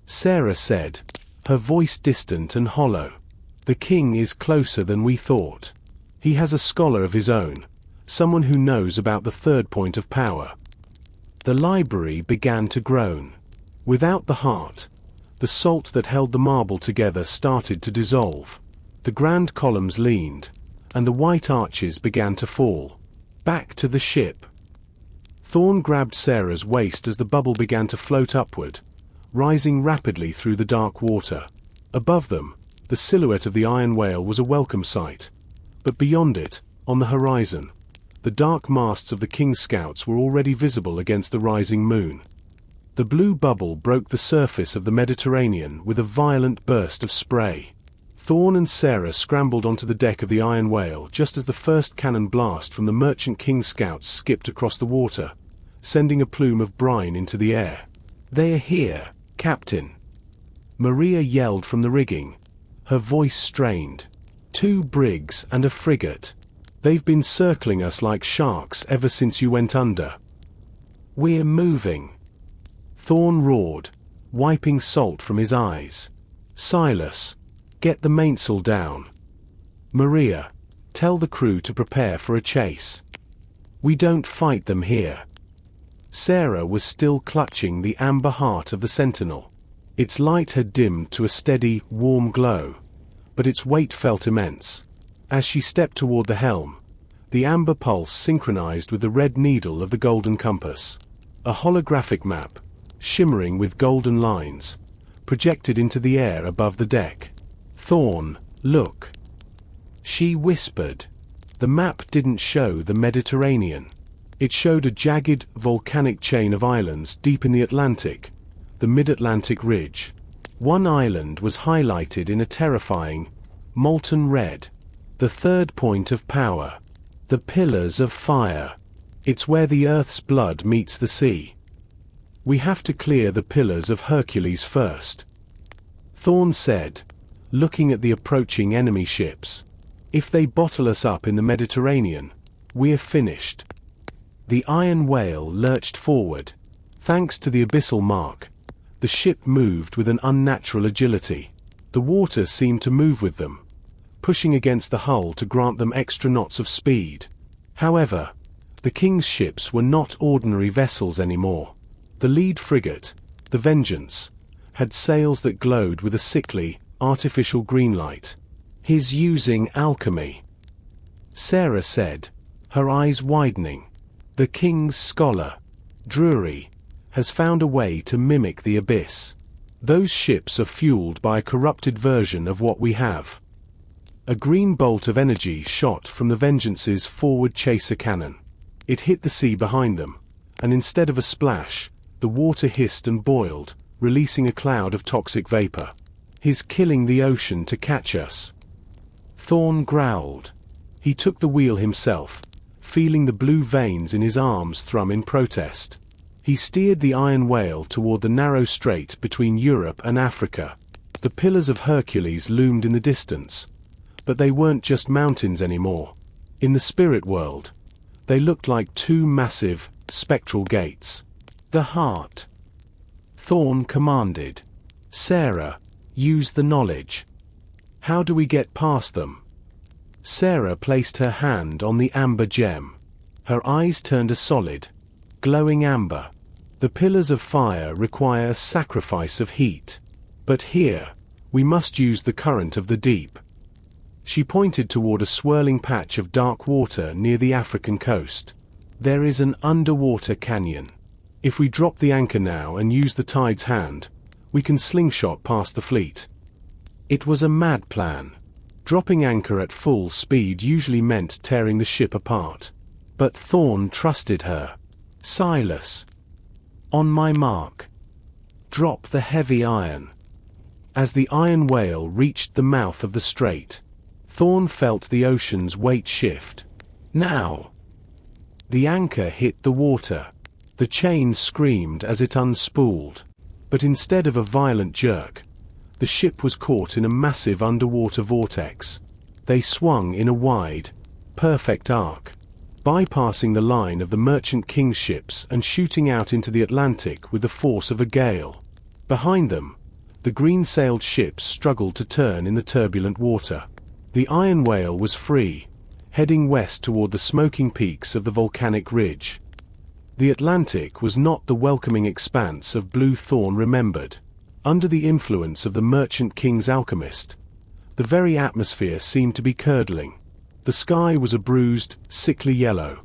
Sarah said, her voice distant and hollow. "The king is closer than we thought. He has a scholar of his own, someone who knows about the third point of power." The library began to groan. Without the heart, the salt that held the marble together started to dissolve. The grand columns leaned, and the white arches began to fall. Back to the ship. Thorne grabbed Sarah's waist as the bubble began to float upward, rising rapidly through the dark water. Above them, the silhouette of the iron whale was a welcome sight. But beyond it, on the horizon, the dark masts of the king's scouts were already visible against the rising moon. The blue bubble broke the surface of the Mediterranean with a violent burst of spray. Thorne and Sarah scrambled onto the deck of the iron whale just as the first cannon blast from the merchant king's scouts skipped across the water, sending a plume of brine into the air. "They are here, Captain," Maria yelled from the rigging, her voice strained. "2 brigs and a frigate. They've been circling us like sharks ever since you went under." "We're moving," Thorne roared, wiping salt from his eyes. "Silas, get the mainsail down. Maria, tell the crew to prepare for a chase. We don't fight them here." Sarah was still clutching the amber heart of the sentinel. Its light had dimmed to a steady, warm glow, but its weight felt immense. As she stepped toward the helm, the amber pulse synchronized with the red needle of the golden compass. A holographic map, shimmering with golden lines, projected into the air above the deck. "Thorne, look," she whispered. The map didn't show the Mediterranean. It showed a jagged, volcanic chain of islands deep in the Atlantic, the Mid-Atlantic Ridge. One island was highlighted in a terrifying, molten red. The third point of power. The Pillars of Fire. It's where the Earth's blood meets the sea. "We have to clear the Pillars of Hercules first," Thorne said, looking at the approaching enemy ships. "If they bottle us up in the Mediterranean, we're finished." The iron whale lurched forward. Thanks to the abyssal mark, the ship moved with an unnatural agility. The water seemed to move with them, pushing against the hull to grant them extra knots of speed. However, the king's ships were not ordinary vessels anymore. The lead frigate, the Vengeance, had sails that glowed with a sickly, artificial green light. "He's using alchemy," Sarah said, her eyes widening. "The king's scholar, Drury, has found a way to mimic the abyss. Those ships are fueled by a corrupted version of what we have." A green bolt of energy shot from the Vengeance's forward chaser cannon. It hit the sea behind them, and instead of a splash, the water hissed and boiled, releasing a cloud of toxic vapor. "He's killing the ocean to catch us," Thorne growled. He took the wheel himself, feeling the blue veins in his arms thrum in protest. He steered the iron whale toward the narrow strait between Europe and Africa. The Pillars of Hercules loomed in the distance, but they weren't just mountains anymore. In the spirit world, they looked like 2 massive, spectral gates. "The heart," Thorne commanded. "Sarah, use the knowledge. How do we get past them?" Sarah placed her hand on the amber gem. Her eyes turned a solid, glowing amber. "The Pillars of Fire require a sacrifice of heat. But here, we must use the current of the deep." She pointed toward a swirling patch of dark water near the African coast. "There is an underwater canyon. If we drop the anchor now and use the tide's hand, we can slingshot past the fleet. It was a mad plan. Dropping anchor at full speed usually meant tearing the ship apart. But Thorne trusted her. Silas. On my mark. Drop the heavy iron. As the iron whale reached the mouth of the strait, Thorne felt the ocean's weight shift. Now! The anchor hit the water. The chain screamed as it unspooled. But instead of a violent jerk, the ship was caught in a massive underwater vortex. They swung in a wide, perfect arc, bypassing the line of the Merchant King's ships and shooting out into the Atlantic with the force of a gale. Behind them, the green-sailed ships struggled to turn in the turbulent water. The iron whale was free, heading west toward the smoking peaks of the volcanic ridge. The Atlantic was not the welcoming expanse of blue Thorne remembered. Under the influence of the Merchant King's alchemist, the very atmosphere seemed to be curdling. The sky was a bruised, sickly yellow,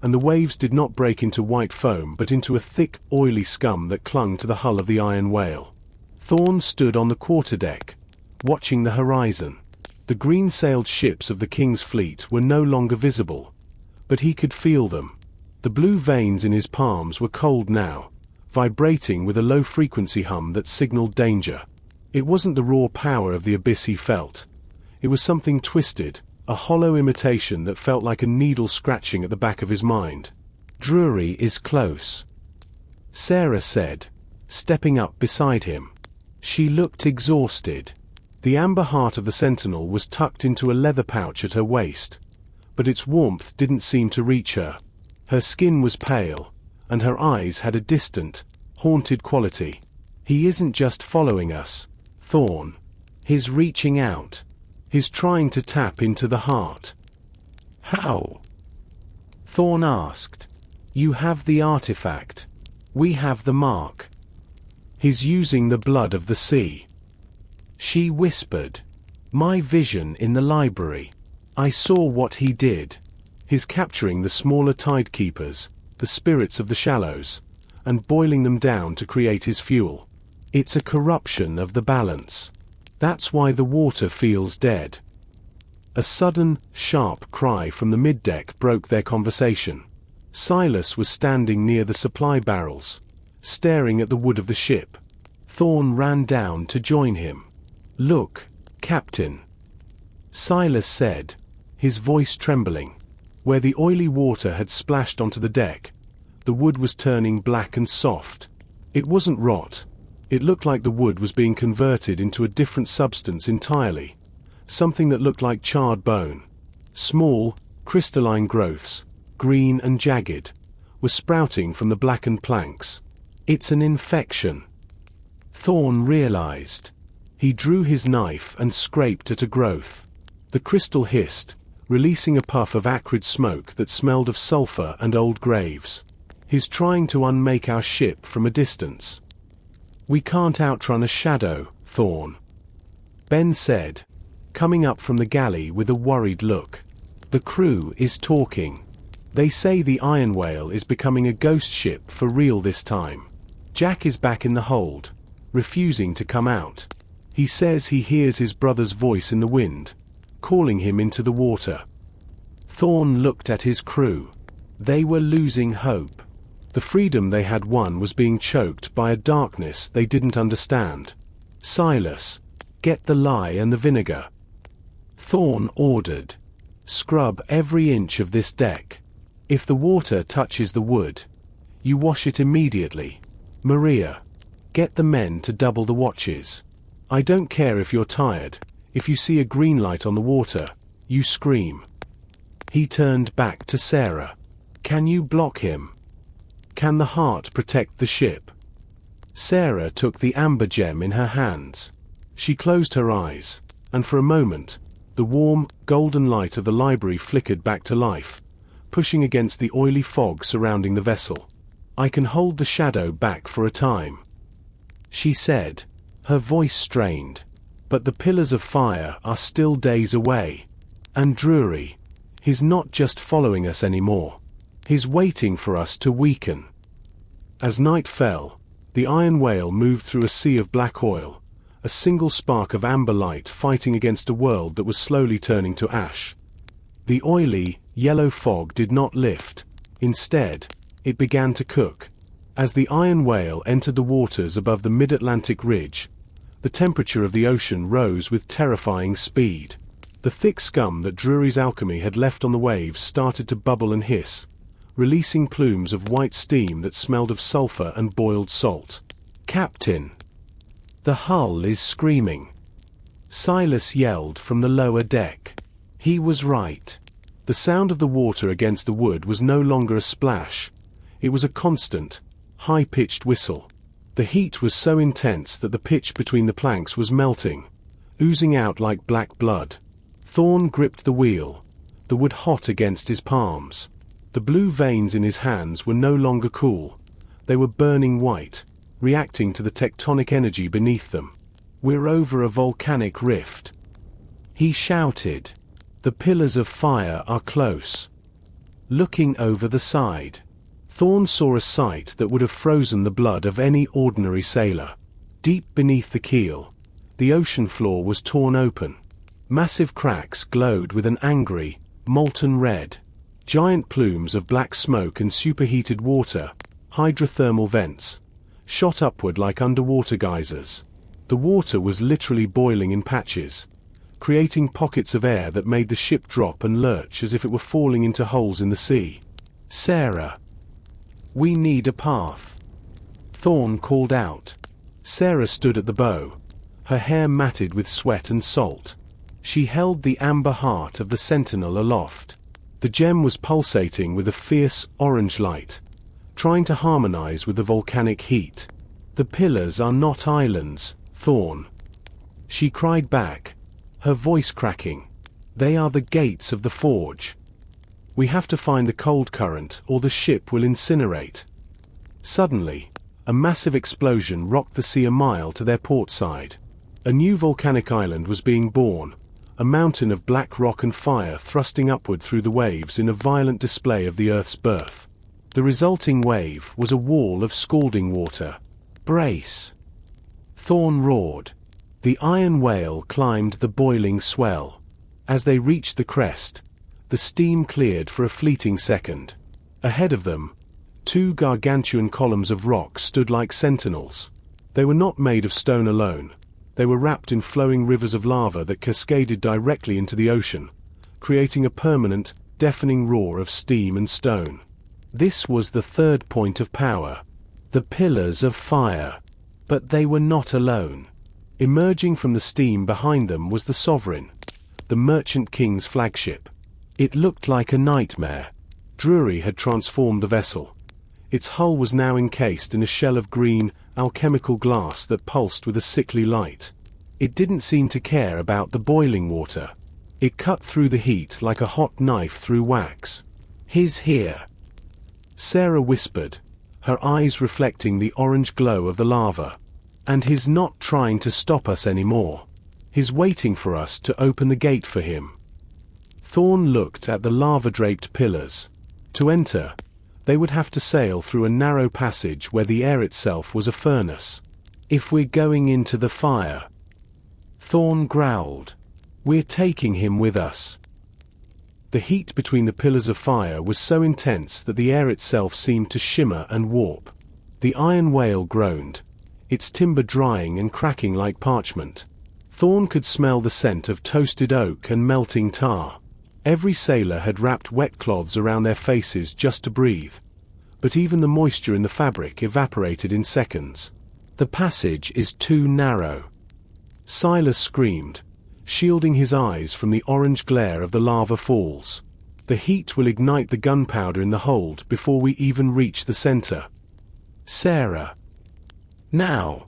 and the waves did not break into white foam but into a thick, oily scum that clung to the hull of the iron whale. Thorne stood on the quarterdeck, watching the horizon. The green-sailed ships of the King's fleet were no longer visible, but he could feel them. The blue veins in his palms were cold now, vibrating with a low-frequency hum that signaled danger. It wasn't the raw power of the abyss he felt. It was something twisted, a hollow imitation that felt like a needle scratching at the back of his mind. Drury is close, Sarah said, stepping up beside him. She looked exhausted. The amber heart of the sentinel was tucked into a leather pouch at her waist, but its warmth didn't seem to reach her. Her skin was pale, and her eyes had a distant, haunted quality. He isn't just following us, Thorne. He's reaching out. He's trying to tap into the heart. How? Thorne asked. You have the artifact. We have the mark. He's using the blood of the sea. She whispered. My vision in the library. I saw what he did. He's capturing the smaller tidekeepers, the spirits of the shallows, and boiling them down to create his fuel. It's a corruption of the balance. That's why the water feels dead. A sudden, sharp cry from the middeck broke their conversation. Silas was standing near the supply barrels, staring at the wood of the ship. Thorne ran down to join him. Look, Captain, Silas said, his voice trembling. Where the oily water had splashed onto the deck, the wood was turning black and soft. It wasn't rot. It looked like the wood was being converted into a different substance entirely, something that looked like charred bone. Small, crystalline growths, green and jagged, were sprouting from the blackened planks. It's an infection, Thorne realized. He drew his knife and scraped at a growth. The crystal hissed, releasing a puff of acrid smoke that smelled of sulfur and old graves. He's trying to unmake our ship from a distance. We can't outrun a shadow, Thorne, Ben said, coming up from the galley with a worried look. The crew is talking. They say the Iron Whale is becoming a ghost ship for real this time. Jack is back in the hold, refusing to come out. He says he hears his brother's voice in the wind, calling him into the water. Thorne looked at his crew. They were losing hope. The freedom they had won was being choked by a darkness they didn't understand. Silas, get the lye and the vinegar, Thorne ordered. Scrub every inch of this deck. If the water touches the wood, you wash it immediately. Maria, get the men to double the watches. I don't care if you're tired. If you see a green light on the water, you scream. He turned back to Sarah. Can you block him? Can the heart protect the ship? Sarah took the amber gem in her hands. She closed her eyes, and for a moment, the warm, golden light of the library flickered back to life, pushing against the oily fog surrounding the vessel. I can hold the shadow back for a time, she said, her voice strained. But the pillars of fire are still days away. And Drury, he's not just following us anymore. He's waiting for us to weaken. As night fell, the iron whale moved through a sea of black oil, a single spark of amber light fighting against a world that was slowly turning to ash. The oily, yellow fog did not lift. Instead, it began to cook. As the iron whale entered the waters above the mid-Atlantic ridge, the temperature of the ocean rose with terrifying speed. The thick scum that Drury's alchemy had left on the waves started to bubble and hiss, releasing plumes of white steam that smelled of sulfur and boiled salt. "Captain! The hull is screaming!" Silas yelled from the lower deck. He was right. The sound of the water against the wood was no longer a splash. It was a constant, high-pitched whistle. The heat was so intense that the pitch between the planks was melting, oozing out like black blood. Thorne gripped the wheel, the wood hot against his palms. The blue veins in his hands were no longer cool. They were burning white, reacting to the tectonic energy beneath them. "We're over a volcanic rift," he shouted. "The pillars of fire are close." Looking over the side, Thorne saw a sight that would have frozen the blood of any ordinary sailor. Deep beneath the keel, the ocean floor was torn open. Massive cracks glowed with an angry, molten red. Giant plumes of black smoke and superheated water, hydrothermal vents, shot upward like underwater geysers. The water was literally boiling in patches, creating pockets of air that made the ship drop and lurch as if it were falling into holes in the sea. "Sarah, we need a path," Thorne called out. Sarah stood at the bow, her hair matted with sweat and salt. She held the amber heart of the sentinel aloft. The gem was pulsating with a fierce, orange light, trying to harmonize with the volcanic heat. "The pillars are not islands, Thorne," she cried back, her voice cracking. "They are the gates of the forge. We have to find the cold current or the ship will incinerate." Suddenly, a massive explosion rocked the sea a mile to their port side. A new volcanic island was being born, a mountain of black rock and fire thrusting upward through the waves in a violent display of the Earth's birth. The resulting wave was a wall of scalding water. "Brace!" Thorne roared. The iron whale climbed the boiling swell. As they reached the crest, the steam cleared for a fleeting second. Ahead of them, two gargantuan columns of rock stood like sentinels. They were not made of stone alone. They were wrapped in flowing rivers of lava that cascaded directly into the ocean, creating a permanent, deafening roar of steam and stone. This was the third point of power, the pillars of fire. But they were not alone. Emerging from the steam behind them was the Sovereign, the Merchant King's flagship. It looked like a nightmare. Drury had transformed the vessel. Its hull was now encased in a shell of green, alchemical glass that pulsed with a sickly light. It didn't seem to care about the boiling water. It cut through the heat like a hot knife through wax. "He's here," Sarah whispered, her eyes reflecting the orange glow of the lava. "And he's not trying to stop us anymore. He's waiting for us to open the gate for him." Thorne looked at the lava-draped pillars. To enter, they would have to sail through a narrow passage where the air itself was a furnace. "If we're going into the fire," Thorne growled, "we're taking him with us." The heat between the pillars of fire was so intense that the air itself seemed to shimmer and warp. The iron whale groaned, its timber drying and cracking like parchment. Thorne could smell the scent of toasted oak and melting tar. Every sailor had wrapped wet cloths around their faces just to breathe, but even the moisture in the fabric evaporated in seconds. "The passage is too narrow," Silas screamed, shielding his eyes from the orange glare of the lava falls. "The heat will ignite the gunpowder in the hold before we even reach the center." "Sarah, now!"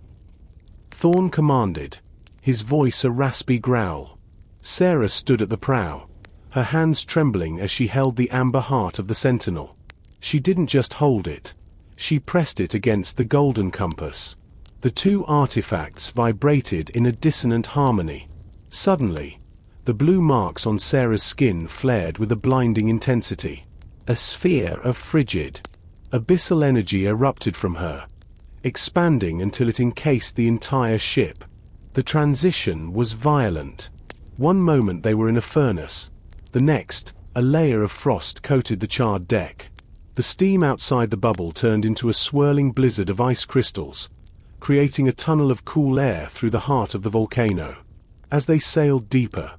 Thorne commanded, his voice a raspy growl. Sarah stood at the prow, her hands trembling as she held the amber heart of the sentinel. She didn't just hold it, she pressed it against the golden compass. The two artifacts vibrated in a dissonant harmony. Suddenly, the blue marks on Sarah's skin flared with a blinding intensity. A sphere of frigid, Abyssal energy erupted from her, expanding until it encased the entire ship. The transition was violent. One moment they were in a furnace, the next, a layer of frost coated the charred deck. The steam outside the bubble turned into a swirling blizzard of ice crystals, creating a tunnel of cool air through the heart of the volcano. As they sailed deeper,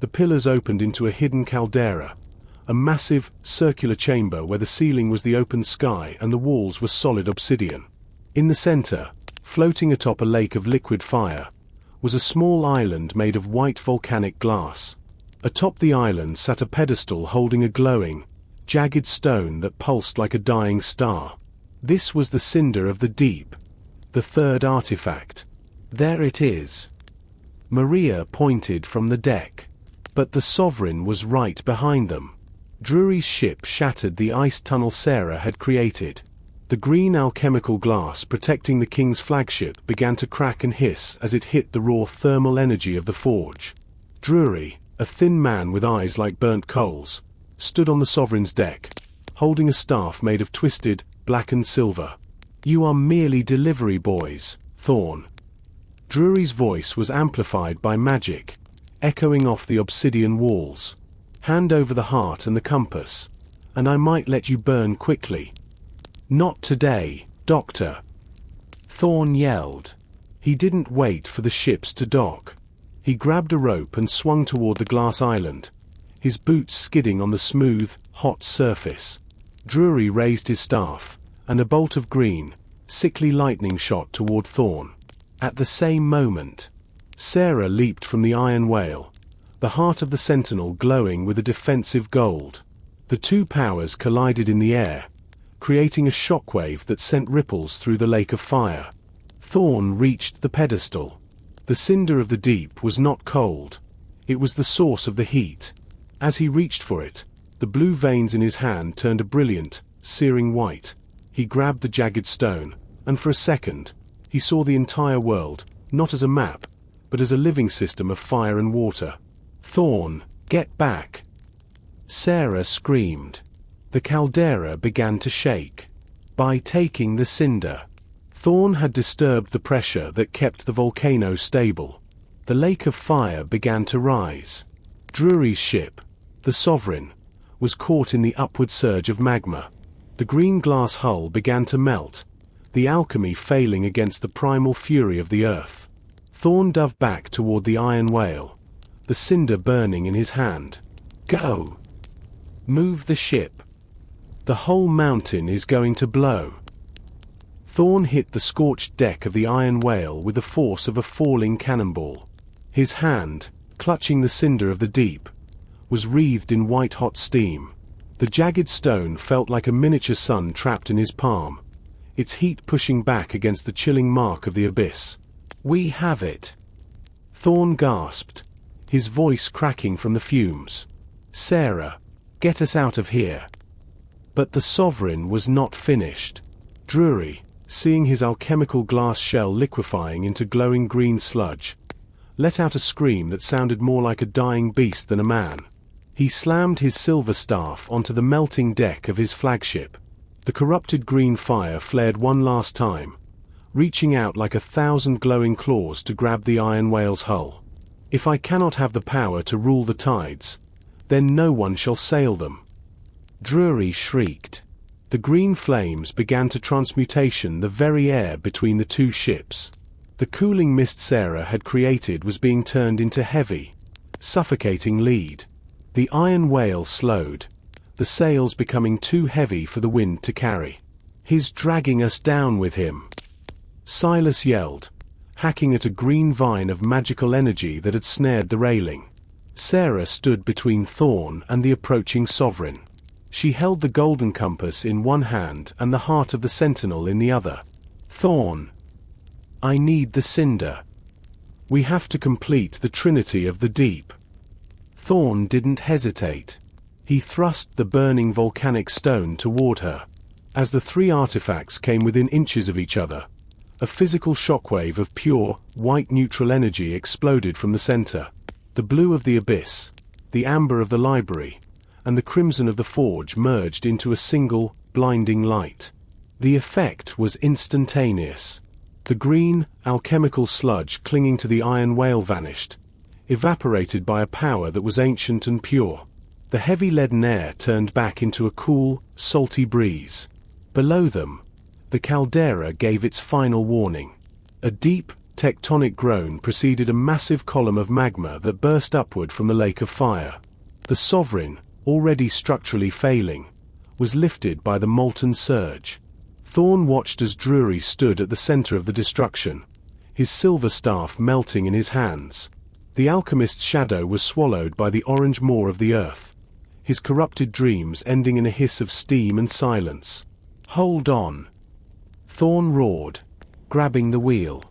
the pillars opened into a hidden caldera, a massive, circular chamber where the ceiling was the open sky and the walls were solid obsidian. In the center, floating atop a lake of liquid fire, was a small island made of white volcanic glass. Atop the island sat a pedestal holding a glowing, jagged stone that pulsed like a dying star. This was the Cinder of the Deep, the third artifact. There it is. Maria pointed from the deck. But the Sovereign was right behind them. Drury's ship shattered the ice tunnel Sarah had created. The green alchemical glass protecting the King's flagship began to crack and hiss as it hit the raw thermal energy of the forge. Drury, a thin man with eyes like burnt coals, stood on the Sovereign's deck, holding a staff made of twisted, blackened silver. "You are merely delivery boys, Thorne." Drury's voice was amplified by magic, echoing off the obsidian walls. "Hand over the heart and the compass, and I might let you burn quickly." "Not today, Doctor," Thorne yelled. He didn't wait for the ships to dock. He grabbed a rope and swung toward the glass island, his boots skidding on the smooth, hot surface. Drury raised his staff, and a bolt of green, sickly lightning shot toward Thorne. At the same moment, Sarah leaped from the iron whale, the heart of the sentinel glowing with a defensive gold. The two powers collided in the air, creating a shockwave that sent ripples through the lake of fire. Thorne reached the pedestal. The Cinder of the Deep was not cold. It was the source of the heat. As he reached for it, the blue veins in his hand turned a brilliant, searing white. He grabbed the jagged stone, and for a second, he saw the entire world, not as a map, but as a living system of fire and water. "Thorne, get back!" Sarah screamed. The caldera began to shake. By taking the cinder, Thorne had disturbed the pressure that kept the volcano stable. The lake of fire began to rise. Drury's ship, the Sovereign, was caught in the upward surge of magma. The green glass hull began to melt, the alchemy failing against the primal fury of the earth. Thorne dove back toward the iron whale, the cinder burning in his hand. "Go! Move the ship. The whole mountain is going to blow." Thorne hit the scorched deck of the iron whale with the force of a falling cannonball. His hand, clutching the Cinder of the Deep, was wreathed in white-hot steam. The jagged stone felt like a miniature sun trapped in his palm, its heat pushing back against the chilling mark of the abyss. "We have it!" Thorne gasped, his voice cracking from the fumes. "Sarah, get us out of here." But the Sovereign was not finished. Drury, seeing his alchemical glass shell liquefying into glowing green sludge, let out a scream that sounded more like a dying beast than a man. He slammed his silver staff onto the melting deck of his flagship. The corrupted green fire flared one last time, reaching out like 1,000 glowing claws to grab the iron whale's hull. "If I cannot have the power to rule the tides, then no one shall sail them." Drury shrieked. The green flames began to transmutation the very air between the two ships. The cooling mist Sarah had created was being turned into heavy, suffocating lead. The iron whale slowed, the sails becoming too heavy for the wind to carry. "He's dragging us down with him," Silas yelled, hacking at a green vine of magical energy that had snared the railing. Sarah stood between Thorne and the approaching Sovereign. She held the golden compass in one hand and the heart of the sentinel in the other. "Thorne, I need the cinder. We have to complete the Trinity of the Deep." Thorne didn't hesitate. He thrust the burning volcanic stone toward her. As the three artifacts came within inches of each other, a physical shockwave of pure, white neutral energy exploded from the center. The blue of the abyss, the amber of the library, and the crimson of the forge merged into a single, blinding light. The effect was instantaneous. The green, alchemical sludge clinging to the iron whale vanished, evaporated by a power that was ancient and pure. The heavy leaden air turned back into a cool, salty breeze. Below them, the caldera gave its final warning. A deep, tectonic groan preceded a massive column of magma that burst upward from the lake of fire. The sovereign, already structurally failing, was lifted by the molten surge. Thorne watched as Drury stood at the center of the destruction, his silver staff melting in his hands. The alchemist's shadow was swallowed by the orange maw of the earth, his corrupted dreams ending in a hiss of steam and silence. "Hold on!" Thorne roared, grabbing the wheel.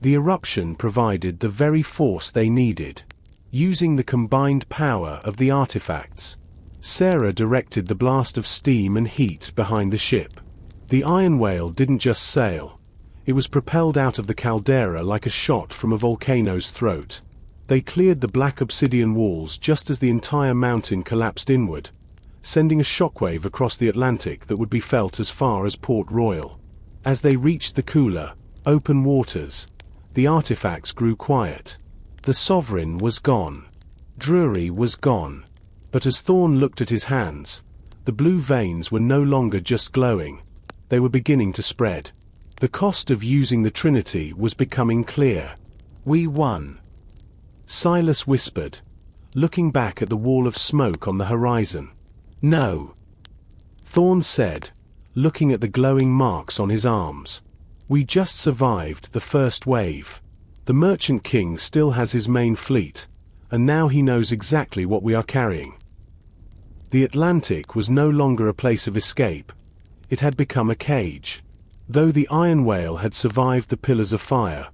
The eruption provided the very force they needed. Using the combined power of the artifacts, Sarah directed the blast of steam and heat behind the ship. The iron whale didn't just sail. It was propelled out of the caldera like a shot from a volcano's throat. They cleared the black obsidian walls just as the entire mountain collapsed inward, sending a shockwave across the Atlantic that would be felt as far as Port Royale. As they reached the cooler, open waters, the artifacts grew quiet. The sovereign was gone. Drury was gone. But as Thorne looked at his hands, the blue veins were no longer just glowing. They were beginning to spread. The cost of using the Trinity was becoming clear. "We won," Silas whispered, looking back at the wall of smoke on the horizon. "No," Thorne said, looking at the glowing marks on his arms. "We just survived the first wave. The Merchant King still has his main fleet, and now he knows exactly what we are carrying." The Atlantic was no longer a place of escape. It had become a cage. Though the iron whale had survived the pillars of fire,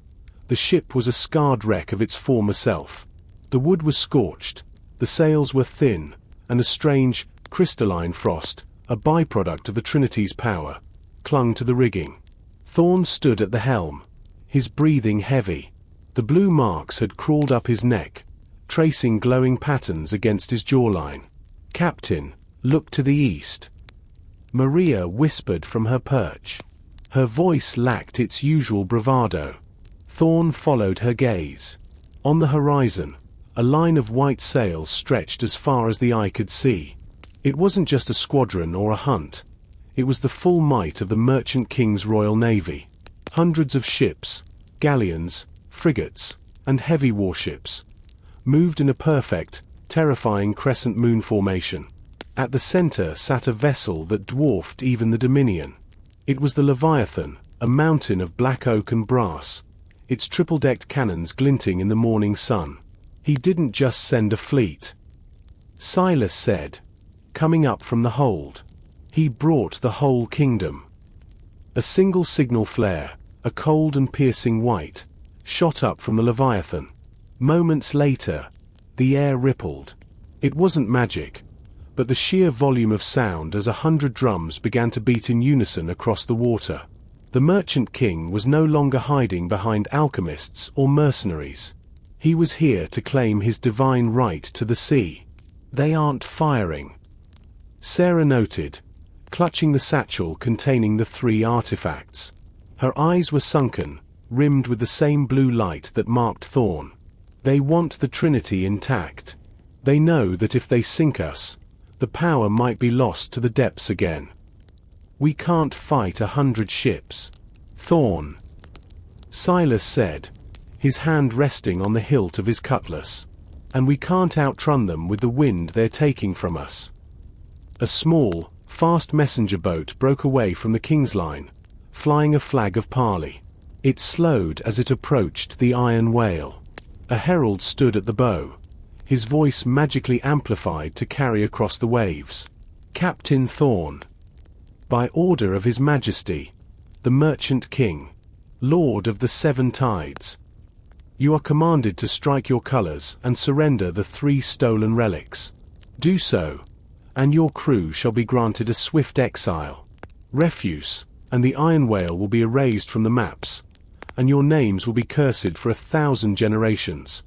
the ship was a scarred wreck of its former self. The wood was scorched, the sails were thin, and a strange, crystalline frost, a byproduct of the Trinity's power, clung to the rigging. Thorne stood at the helm, his breathing heavy. The blue marks had crawled up his neck, tracing glowing patterns against his jawline. "Captain, look to the east," Maria whispered from her perch. Her voice lacked its usual bravado. Thorne followed her gaze. On the horizon, a line of white sails stretched as far as the eye could see. It wasn't just a squadron or a hunt. It was the full might of the Merchant King's Royal Navy. Hundreds of ships, galleons, frigates, and heavy warships moved in a perfect, terrifying crescent moon formation. At the center sat a vessel that dwarfed even the Dominion. It was the Leviathan, a mountain of black oak and brass, its triple-decked cannons glinting in the morning sun. "He didn't just send a fleet," Silas said, coming up from the hold. "He brought the whole kingdom." A single signal flare, a cold and piercing white, shot up from the Leviathan. Moments later, the air rippled. It wasn't magic, but the sheer volume of sound as 100 drums began to beat in unison across the water. The Merchant King was no longer hiding behind alchemists or mercenaries. He was here to claim his divine right to the sea. "They aren't firing," Sarah noted, clutching the satchel containing the 3 artifacts. Her eyes were sunken, rimmed with the same blue light that marked Thorne. "They want the Trinity intact. They know that if they sink us, the power might be lost to the depths again. We can't fight 100 ships." "Thorne," Silas said, his hand resting on the hilt of his cutlass, "and we can't outrun them with the wind they're taking from us." A small, fast messenger boat broke away from the King's line, flying a flag of parley. It slowed as it approached the iron whale. A herald stood at the bow, his voice magically amplified to carry across the waves. "Captain Thorne, by order of His Majesty, the Merchant King, Lord of the 7 Tides, you are commanded to strike your colors and surrender the 3 stolen relics. Do so, and your crew shall be granted a swift exile. Refuse, and the iron whale will be erased from the maps, and your names will be cursed for 1,000 generations."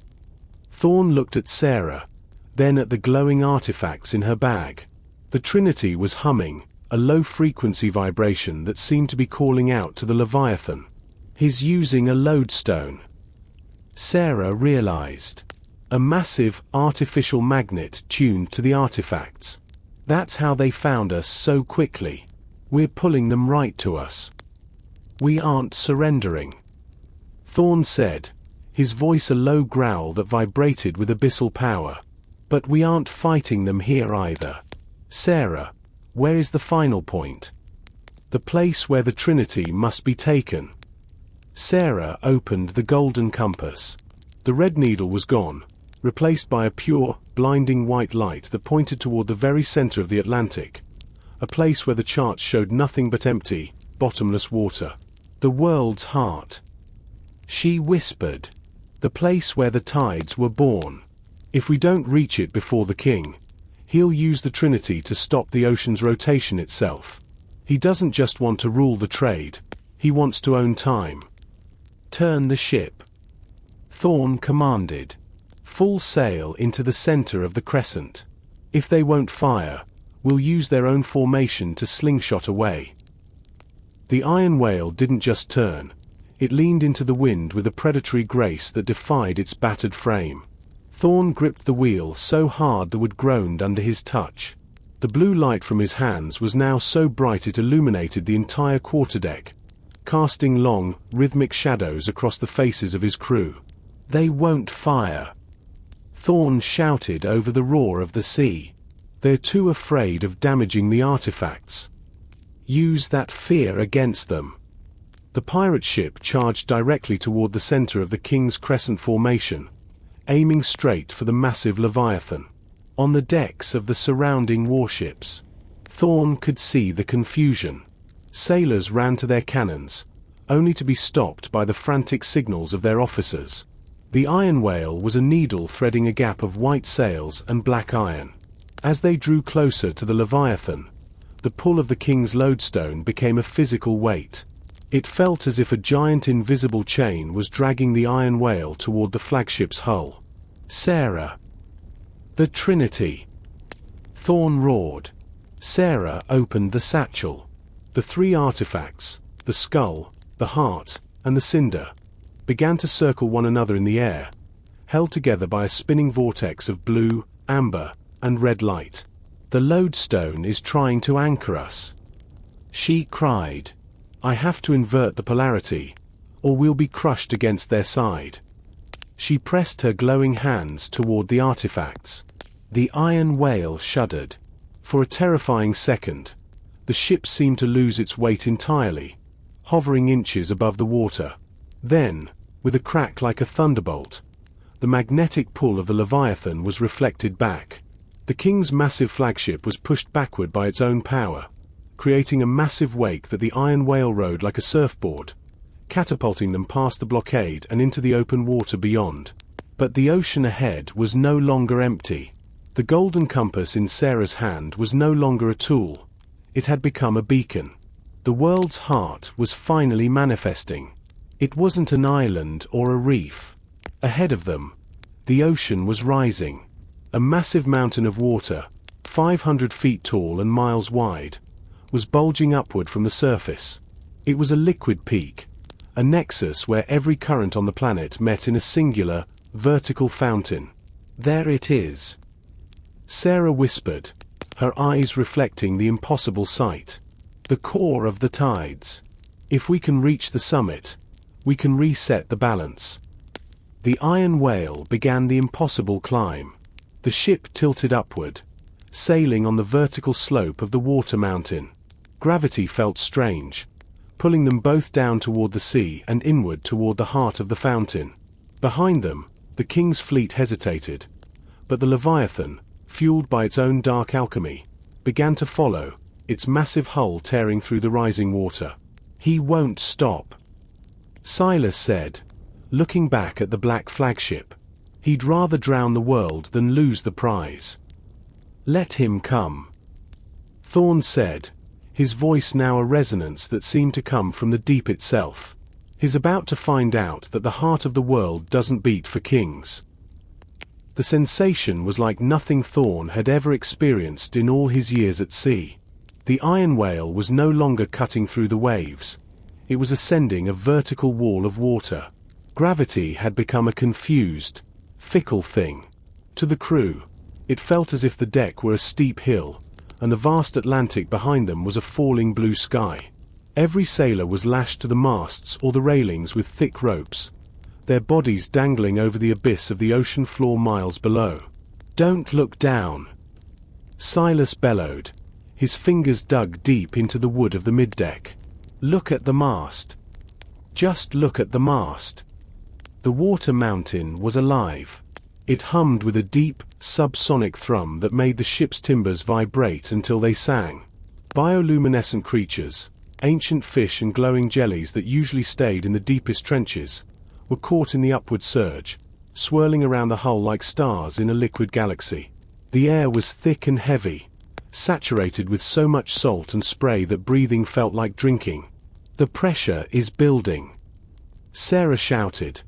Thorne looked at Sarah, then at the glowing artifacts in her bag. The Trinity was humming, a low-frequency vibration that seemed to be calling out to the Leviathan. He's using a lodestone. Sarah realized. A massive, artificial magnet tuned to the artifacts. That's how they found us so quickly. We're pulling them right to us. We aren't surrendering. Thorne said, his voice a low growl that vibrated with abyssal power. But we aren't fighting them here either. Sarah, where is the final point? The place where the Trinity must be taken. Sarah opened the golden compass. The red needle was gone, replaced by a pure, blinding white light that pointed toward the very center of the Atlantic, a place where the charts showed nothing but empty, bottomless water. The world's heart. She whispered. The place where the tides were born. If we don't reach it before the king, he'll use the Trinity to stop the ocean's rotation itself. He doesn't just want to rule the trade, he wants to own time. Turn the ship. Thorne commanded. Full sail into the center of the crescent. If they won't fire, we'll use their own formation to slingshot away. The iron whale didn't just turn, it leaned into the wind with a predatory grace that defied its battered frame. Thorne gripped the wheel so hard the wood groaned under his touch. The blue light from his hands was now so bright it illuminated the entire quarterdeck, casting long, rhythmic shadows across the faces of his crew. They won't fire. Thorne shouted over the roar of the sea. They're too afraid of damaging the artifacts. Use that fear against them. The pirate ship charged directly toward the center of the King's Crescent formation, aiming straight for the massive Leviathan. On the decks of the surrounding warships, Thorne could see the confusion. Sailors ran to their cannons, only to be stopped by the frantic signals of their officers. The iron whale was a needle threading a gap of white sails and black iron. As they drew closer to the Leviathan, the pull of the king's lodestone became a physical weight. It felt as if a giant invisible chain was dragging the iron whale toward the flagship's hull. Sarah. The Trinity. Thorne roared. Sarah opened the satchel. The three artifacts, the skull, the heart, and the cinder, began to circle one another in the air, held together by a spinning vortex of blue, amber, and red light. The lodestone is trying to anchor us. She cried. I have to invert the polarity, or we'll be crushed against their side. She pressed her glowing hands toward the artifacts. The iron whale shuddered. For a terrifying second, the ship seemed to lose its weight entirely, hovering inches above the water. Then, with a crack like a thunderbolt, the magnetic pull of the Leviathan was reflected back. The king's massive flagship was pushed backward by its own power, creating a massive wake that the iron whale rode like a surfboard, catapulting them past the blockade and into the open water beyond. But the ocean ahead was no longer empty. The golden compass in Sarah's hand was no longer a tool. It had become a beacon. The world's heart was finally manifesting. It wasn't an island or a reef. Ahead of them, the ocean was rising. A massive mountain of water, 500 feet tall and miles wide, was bulging upward from the surface. It was a liquid peak, a nexus where every current on the planet met in a singular, vertical fountain. There it is. Sarah whispered, her eyes reflecting the impossible sight. The core of the tides. If we can reach the summit, we can reset the balance. The iron whale began the impossible climb. The ship tilted upward, sailing on the vertical slope of the water mountain. Gravity felt strange, pulling them both down toward the sea and inward toward the heart of the fountain. Behind them, the king's fleet hesitated, but the Leviathan, fueled by its own dark alchemy, began to follow, its massive hull tearing through the rising water. He won't stop, Silas said, looking back at the black flagship. He'd rather drown the world than lose the prize. Let him come, Thorne said, his voice now a resonance that seemed to come from the deep itself. He's about to find out that the heart of the world doesn't beat for kings. The sensation was like nothing Thorne had ever experienced in all his years at sea. The iron whale was no longer cutting through the waves. It was ascending a vertical wall of water. Gravity had become a confused, fickle thing. To the crew, it felt as if the deck were a steep hill, and the vast Atlantic behind them was a falling blue sky. Every sailor was lashed to the masts or the railings with thick ropes, their bodies dangling over the abyss of the ocean floor miles below. "Don't look down," Silas bellowed, his fingers dug deep into the wood of the middeck. "Look at the mast. Just look at the mast." The water mountain was alive. It hummed with a deep, subsonic thrum that made the ship's timbers vibrate until they sang. Bioluminescent creatures, ancient fish and glowing jellies that usually stayed in the deepest trenches, were caught in the upward surge, swirling around the hull like stars in a liquid galaxy. The air was thick and heavy, saturated with so much salt and spray that breathing felt like drinking. "The pressure is building," Sarah shouted,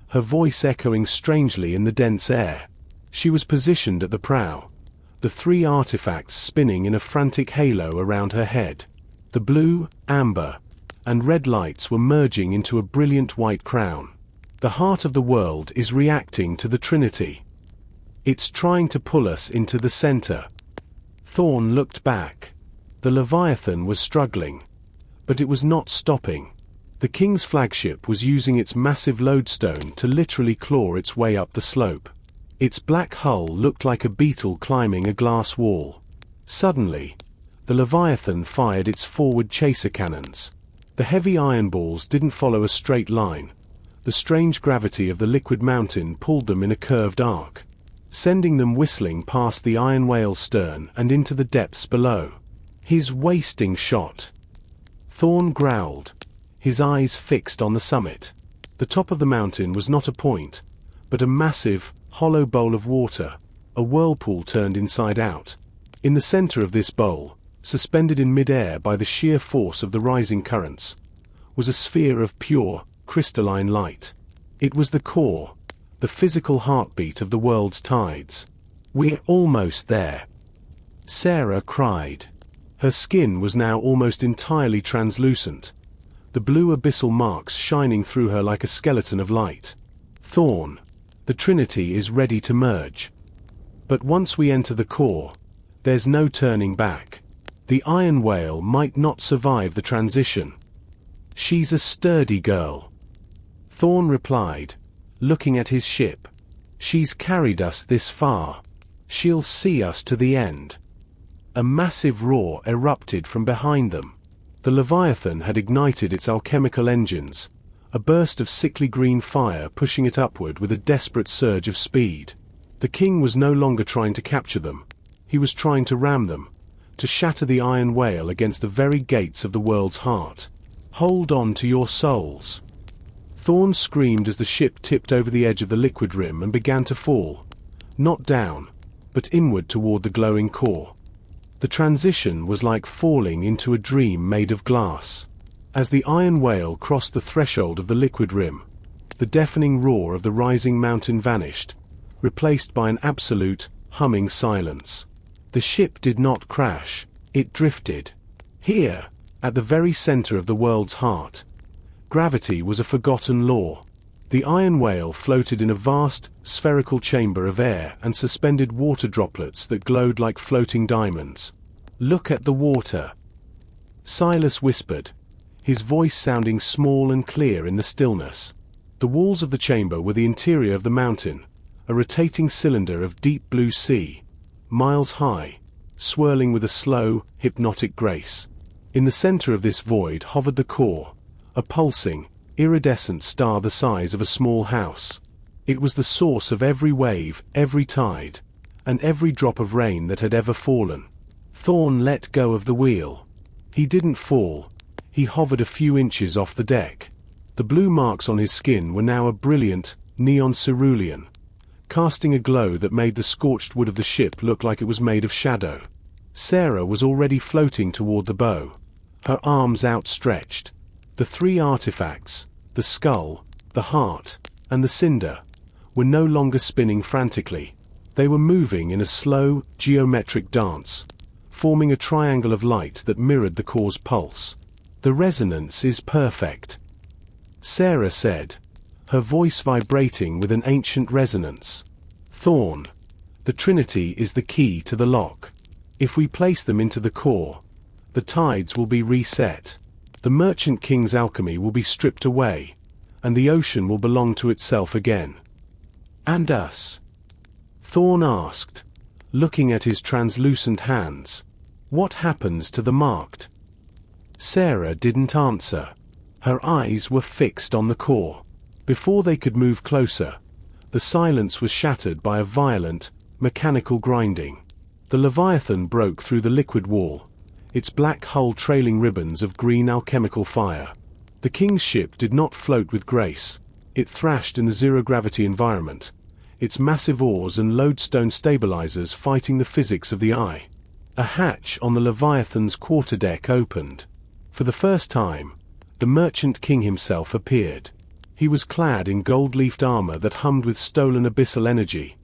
her voice echoing strangely in the dense air. She was positioned at the prow, the three artifacts spinning in a frantic halo around her head. The blue, amber, and red lights were merging into a brilliant white crown. The heart of the world is reacting to the Trinity. It's trying to pull us into the center. Thorne looked back. The Leviathan was struggling, but it was not stopping. The King's flagship was using its massive lodestone to literally claw its way up the slope. Its black hull looked like a beetle climbing a glass wall. Suddenly, the Leviathan fired its forward chaser cannons. The heavy iron balls didn't follow a straight line. The strange gravity of the liquid mountain pulled them in a curved arc, sending them whistling past the iron whale's stern and into the depths below. "His wasting shot," Thorne growled, his eyes fixed on the summit. The top of the mountain was not a point, but a massive, hollow bowl of water, a whirlpool turned inside out. In the center of this bowl, suspended in mid-air by the sheer force of the rising currents, was a sphere of pure, crystalline light. It was the core, the physical heartbeat of the world's tides. "We're almost there," Sarah cried. Her skin was now almost entirely translucent, the blue abyssal marks shining through her like a skeleton of light. "Thorne, the Trinity is ready to merge. But once we enter the core, there's no turning back. The iron whale might not survive the transition." "She's a sturdy girl," Thorne replied, looking at his ship. "She's carried us this far. She'll see us to the end." A massive roar erupted from behind them. The Leviathan had ignited its alchemical engines, a burst of sickly green fire pushing it upward with a desperate surge of speed. The King was no longer trying to capture them. He was trying to ram them, to shatter the iron whale against the very gates of the world's heart. "Hold on to your souls," Thorne screamed as the ship tipped over the edge of the liquid rim and began to fall, not down, but inward toward the glowing core. The transition was like falling into a dream made of glass. As the iron whale crossed the threshold of the liquid rim, the deafening roar of the rising mountain vanished, replaced by an absolute, humming silence. The ship did not crash, it drifted. Here, at the very center of the world's heart, gravity was a forgotten law. The iron whale floated in a vast, spherical chamber of air and suspended water droplets that glowed like floating diamonds. "Look at the water," Silas whispered, his voice sounding small and clear in the stillness. The walls of the chamber were the interior of the mountain, a rotating cylinder of deep blue sea, miles high, swirling with a slow, hypnotic grace. In the center of this void hovered the core, a pulsing, iridescent star the size of a small house. It was the source of every wave, every tide, and every drop of rain that had ever fallen. Thorne let go of the wheel. He didn't fall. He hovered a few inches off the deck. The blue marks on his skin were now a brilliant, neon cerulean, casting a glow that made the scorched wood of the ship look like it was made of shadow. Sarah was already floating toward the bow, her arms outstretched. The three artifacts, the skull, the heart, and the cinder, were no longer spinning frantically. They were moving in a slow, geometric dance, forming a triangle of light that mirrored the core's pulse. "The resonance is perfect," Sarah said, her voice vibrating with an ancient resonance. "Thorne, the Trinity is the key to the lock. If we place them into the core, the tides will be reset. The Merchant King's alchemy will be stripped away, and the ocean will belong to itself again." "And us?" Thorne asked, looking at his translucent hands. "What happens to the marked?" Sarah didn't answer. Her eyes were fixed on the core. Before they could move closer, the silence was shattered by a violent, mechanical grinding. The Leviathan broke through the liquid wall, its black hull trailing ribbons of green alchemical fire. The king's ship did not float with grace. It thrashed in the zero-gravity environment, its massive oars and lodestone stabilizers fighting the physics of the eye. A hatch on the Leviathan's quarterdeck opened. For the first time, the Merchant King himself appeared. He was clad in gold-leafed armor that hummed with stolen abyssal energy,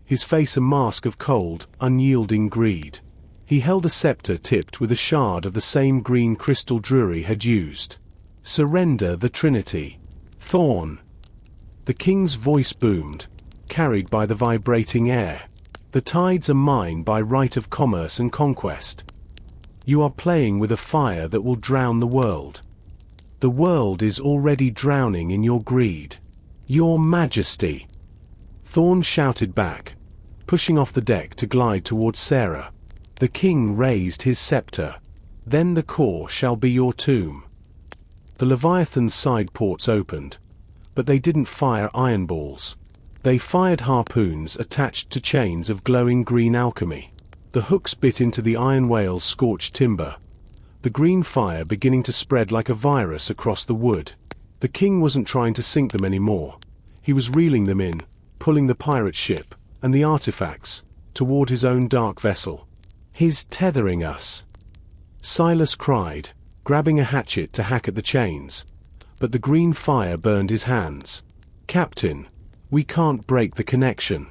his face a mask of cold, unyielding greed. He held a scepter tipped with a shard of the same green crystal Drury had used. "Surrender the Trinity, Thorne." The king's voice boomed, carried by the vibrating air. "The tides are mine by right of commerce and conquest. You are playing with a fire that will drown the world. The world is already drowning in your greed. Your Majesty!" Thorne shouted back, pushing off the deck to glide towards Sarah. The king raised his scepter. "Then the core shall be your tomb." The Leviathan's side ports opened, but they didn't fire iron balls. They fired harpoons attached to chains of glowing green alchemy. The hooks bit into the iron whale's scorched timber, the green fire beginning to spread like a virus across the wood. The king wasn't trying to sink them anymore. He was reeling them in, pulling the pirate ship and the artifacts toward his own dark vessel. "He's tethering us," Silas cried, grabbing a hatchet to hack at the chains. But the green fire burned his hands. "Captain, we can't break the connection."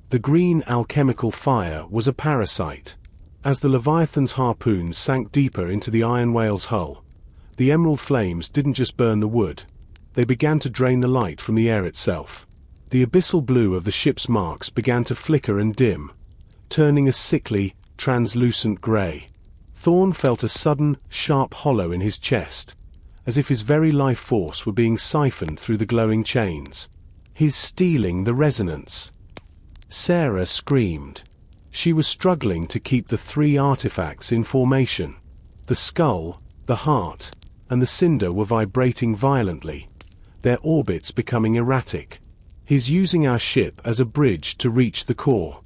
The green alchemical fire was a parasite. As the Leviathan's harpoons sank deeper into the iron whale's hull, the emerald flames didn't just burn the wood, they began to drain the light from the air itself. The abyssal blue of the ship's marks began to flicker and dim, turning a sickly, translucent grey. Thorne felt a sudden, sharp hollow in his chest, as if his very life force were being siphoned through the glowing chains. "He's stealing the resonance!" Sarah screamed. She was struggling to keep the three artifacts in formation. The skull, the heart, and the cinder were vibrating violently, their orbits becoming erratic. "He's using our ship as a bridge to reach the core."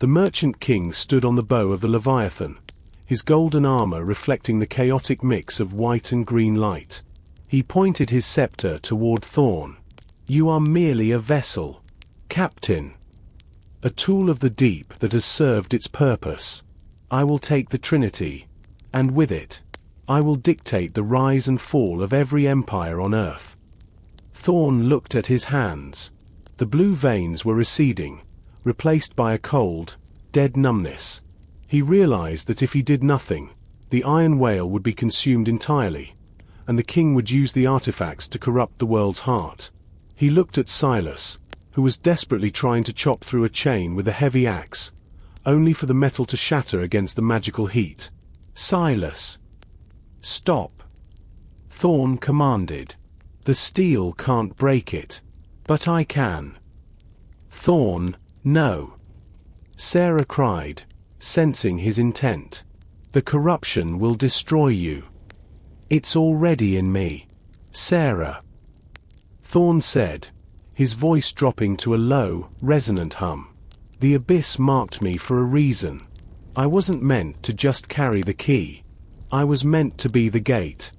The Merchant King stood on the bow of the Leviathan, his golden armor reflecting the chaotic mix of white and green light. He pointed his scepter toward Thorne. "You are merely a vessel, Captain. A tool of the deep that has served its purpose. I will take the Trinity, and with it, I will dictate the rise and fall of every empire on Earth." Thorne looked at his hands. The blue veins were receding, replaced by a cold, dead numbness. He realized that if he did nothing, the iron whale would be consumed entirely, and the king would use the artifacts to corrupt the world's heart. He looked at Silas, who was desperately trying to chop through a chain with a heavy axe, only for the metal to shatter against the magical heat. "Silas! Stop!" Thorne commanded. "The steel can't break it. But I can." "Thorne, no!" Sarah cried, sensing his intent. "The corruption will destroy you." "It's already in me, Sarah," Thorne said, his voice dropping to a low, resonant hum. "The abyss marked me for a reason. I wasn't meant to just carry the key. I was meant to be the gate."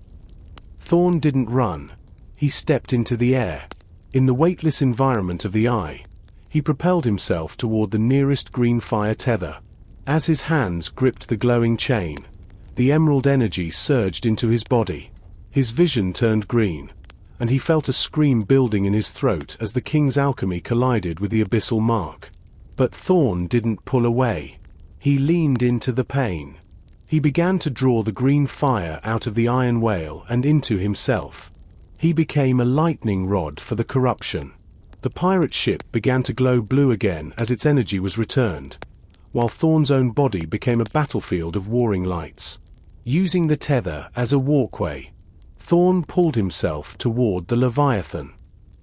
Thorne didn't run. He stepped into the air. In the weightless environment of the eye, he propelled himself toward the nearest green fire tether. As his hands gripped the glowing chain, the emerald energy surged into his body. His vision turned green, and he felt a scream building in his throat as the king's alchemy collided with the abyssal mark. But Thorne didn't pull away. He leaned into the pain. He began to draw the green fire out of the iron whale and into himself. He became a lightning rod for the corruption. The pirate ship began to glow blue again as its energy was returned, while Thorne's own body became a battlefield of warring lights. Using the tether as a walkway, Thorne pulled himself toward the Leviathan.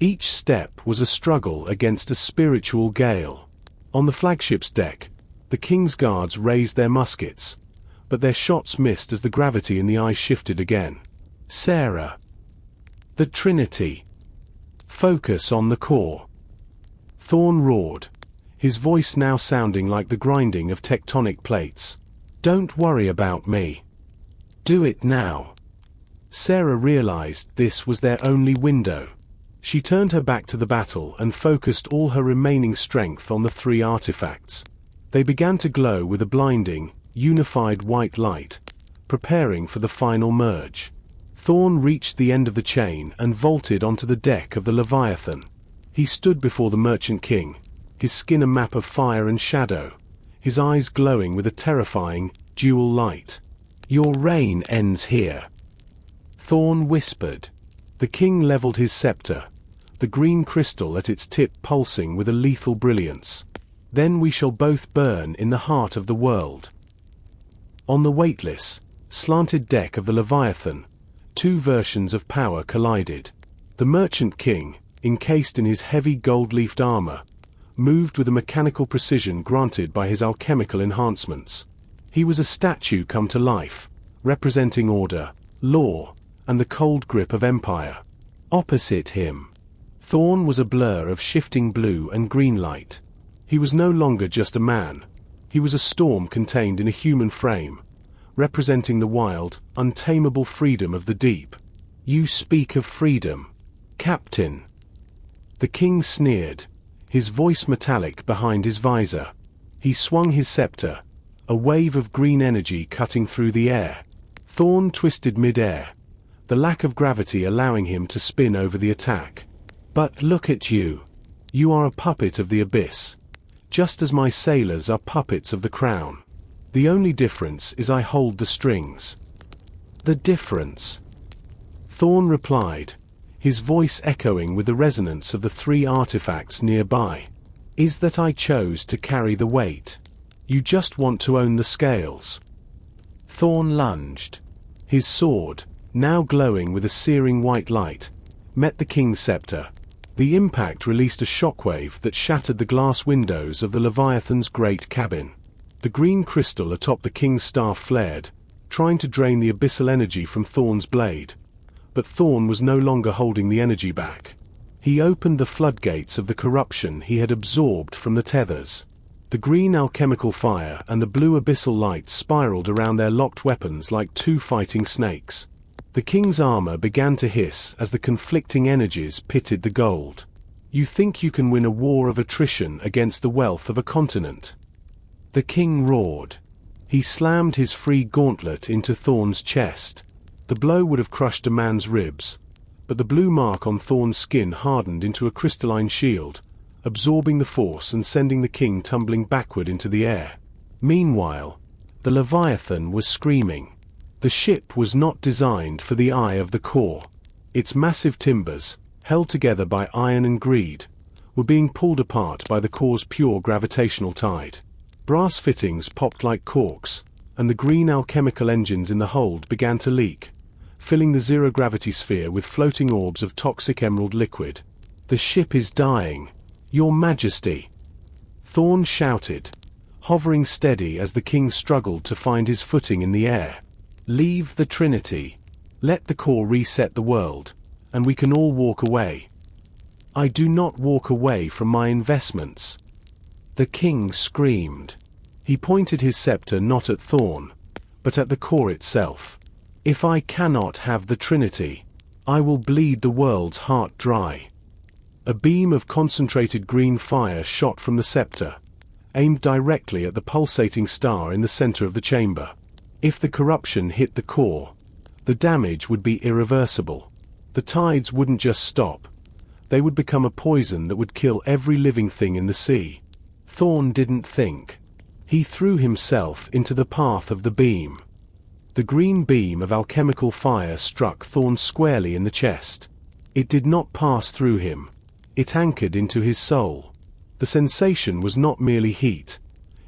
Each step was a struggle against a spiritual gale. On the flagship's deck, the King's guards raised their muskets, but their shots missed as the gravity in the eye shifted again. Sarah. The Trinity. Focus on the core. Thorne roared, his voice now sounding like the grinding of tectonic plates. Don't worry about me. Do it now. Sarah realized this was their only window. She turned her back to the battle and focused all her remaining strength on the 3 artifacts. They began to glow with a blinding, unified white light, preparing for the final merge. Thorne reached the end of the chain and vaulted onto the deck of the Leviathan. He stood before the Merchant King, his skin a map of fire and shadow, his eyes glowing with a terrifying, dual light. Your reign ends here, Thorne whispered. The king leveled his scepter, the green crystal at its tip pulsing with a lethal brilliance. Then we shall both burn in the heart of the world. On the weightless, slanted deck of the Leviathan, 2 versions of power collided. The Merchant King, encased in his heavy gold-leafed armor, moved with a mechanical precision granted by his alchemical enhancements. He was a statue come to life, representing order, law, and the cold grip of empire. Opposite him, Thorne was a blur of shifting blue and green light. He was no longer just a man. He was a storm contained in a human frame, representing the wild, untamable freedom of the deep. You speak of freedom, Captain. The king sneered, his voice metallic behind his visor. He swung his scepter, a wave of green energy cutting through the air. Thorne twisted mid-air, the lack of gravity allowing him to spin over the attack. But look at you. You are a puppet of the abyss, just as my sailors are puppets of the crown. The only difference is I hold the strings. The difference, Thorne replied, his voice echoing with the resonance of the 3 artifacts nearby, is that I chose to carry the weight. You just want to own the scales. Thorne lunged. His sword, now glowing with a searing white light, met the king's scepter. The impact released a shockwave that shattered the glass windows of the Leviathan's great cabin. The green crystal atop the king's staff flared, trying to drain the abyssal energy from Thorne's blade. But Thorne was no longer holding the energy back. He opened the floodgates of the corruption he had absorbed from the tethers. The green alchemical fire and the blue abyssal light spiraled around their locked weapons like 2 fighting snakes. The king's armor began to hiss as the conflicting energies pitted the gold. You think you can win a war of attrition against the wealth of a continent? The king roared. He slammed his free gauntlet into Thorne's chest. The blow would have crushed a man's ribs, but the blue mark on Thorne's skin hardened into a crystalline shield, absorbing the force and sending the king tumbling backward into the air. Meanwhile, the Leviathan was screaming. The ship was not designed for the eye of the core. Its massive timbers, held together by iron and greed, were being pulled apart by the core's pure gravitational tide. Brass fittings popped like corks, and the green alchemical engines in the hold began to leak, filling the zero-gravity sphere with floating orbs of toxic emerald liquid. The ship is dying, Your Majesty! Thorne shouted, hovering steady as the king struggled to find his footing in the air. Leave the Trinity. Let the core reset the world, and we can all walk away. I do not walk away from my investments. The king screamed. He pointed his scepter not at Thorne, but at the core itself. If I cannot have the Trinity, I will bleed the world's heart dry. A beam of concentrated green fire shot from the scepter, aimed directly at the pulsating star in the center of the chamber. If the corruption hit the core, the damage would be irreversible. The tides wouldn't just stop. They would become a poison that would kill every living thing in the sea. Thorne didn't think. He threw himself into the path of the beam. The green beam of alchemical fire struck Thorne squarely in the chest. It did not pass through him. It anchored into his soul. The sensation was not merely heat.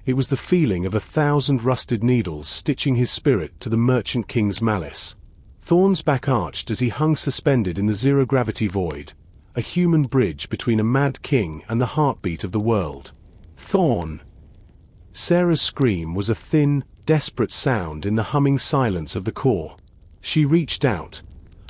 It was the feeling of 1,000 rusted needles stitching his spirit to the Merchant King's malice. Thorne's back arched as he hung suspended in the zero-gravity void, a human bridge between a mad king and the heartbeat of the world. Thorne! Sarah's scream was a thin, desperate sound in the humming silence of the core. She reached out,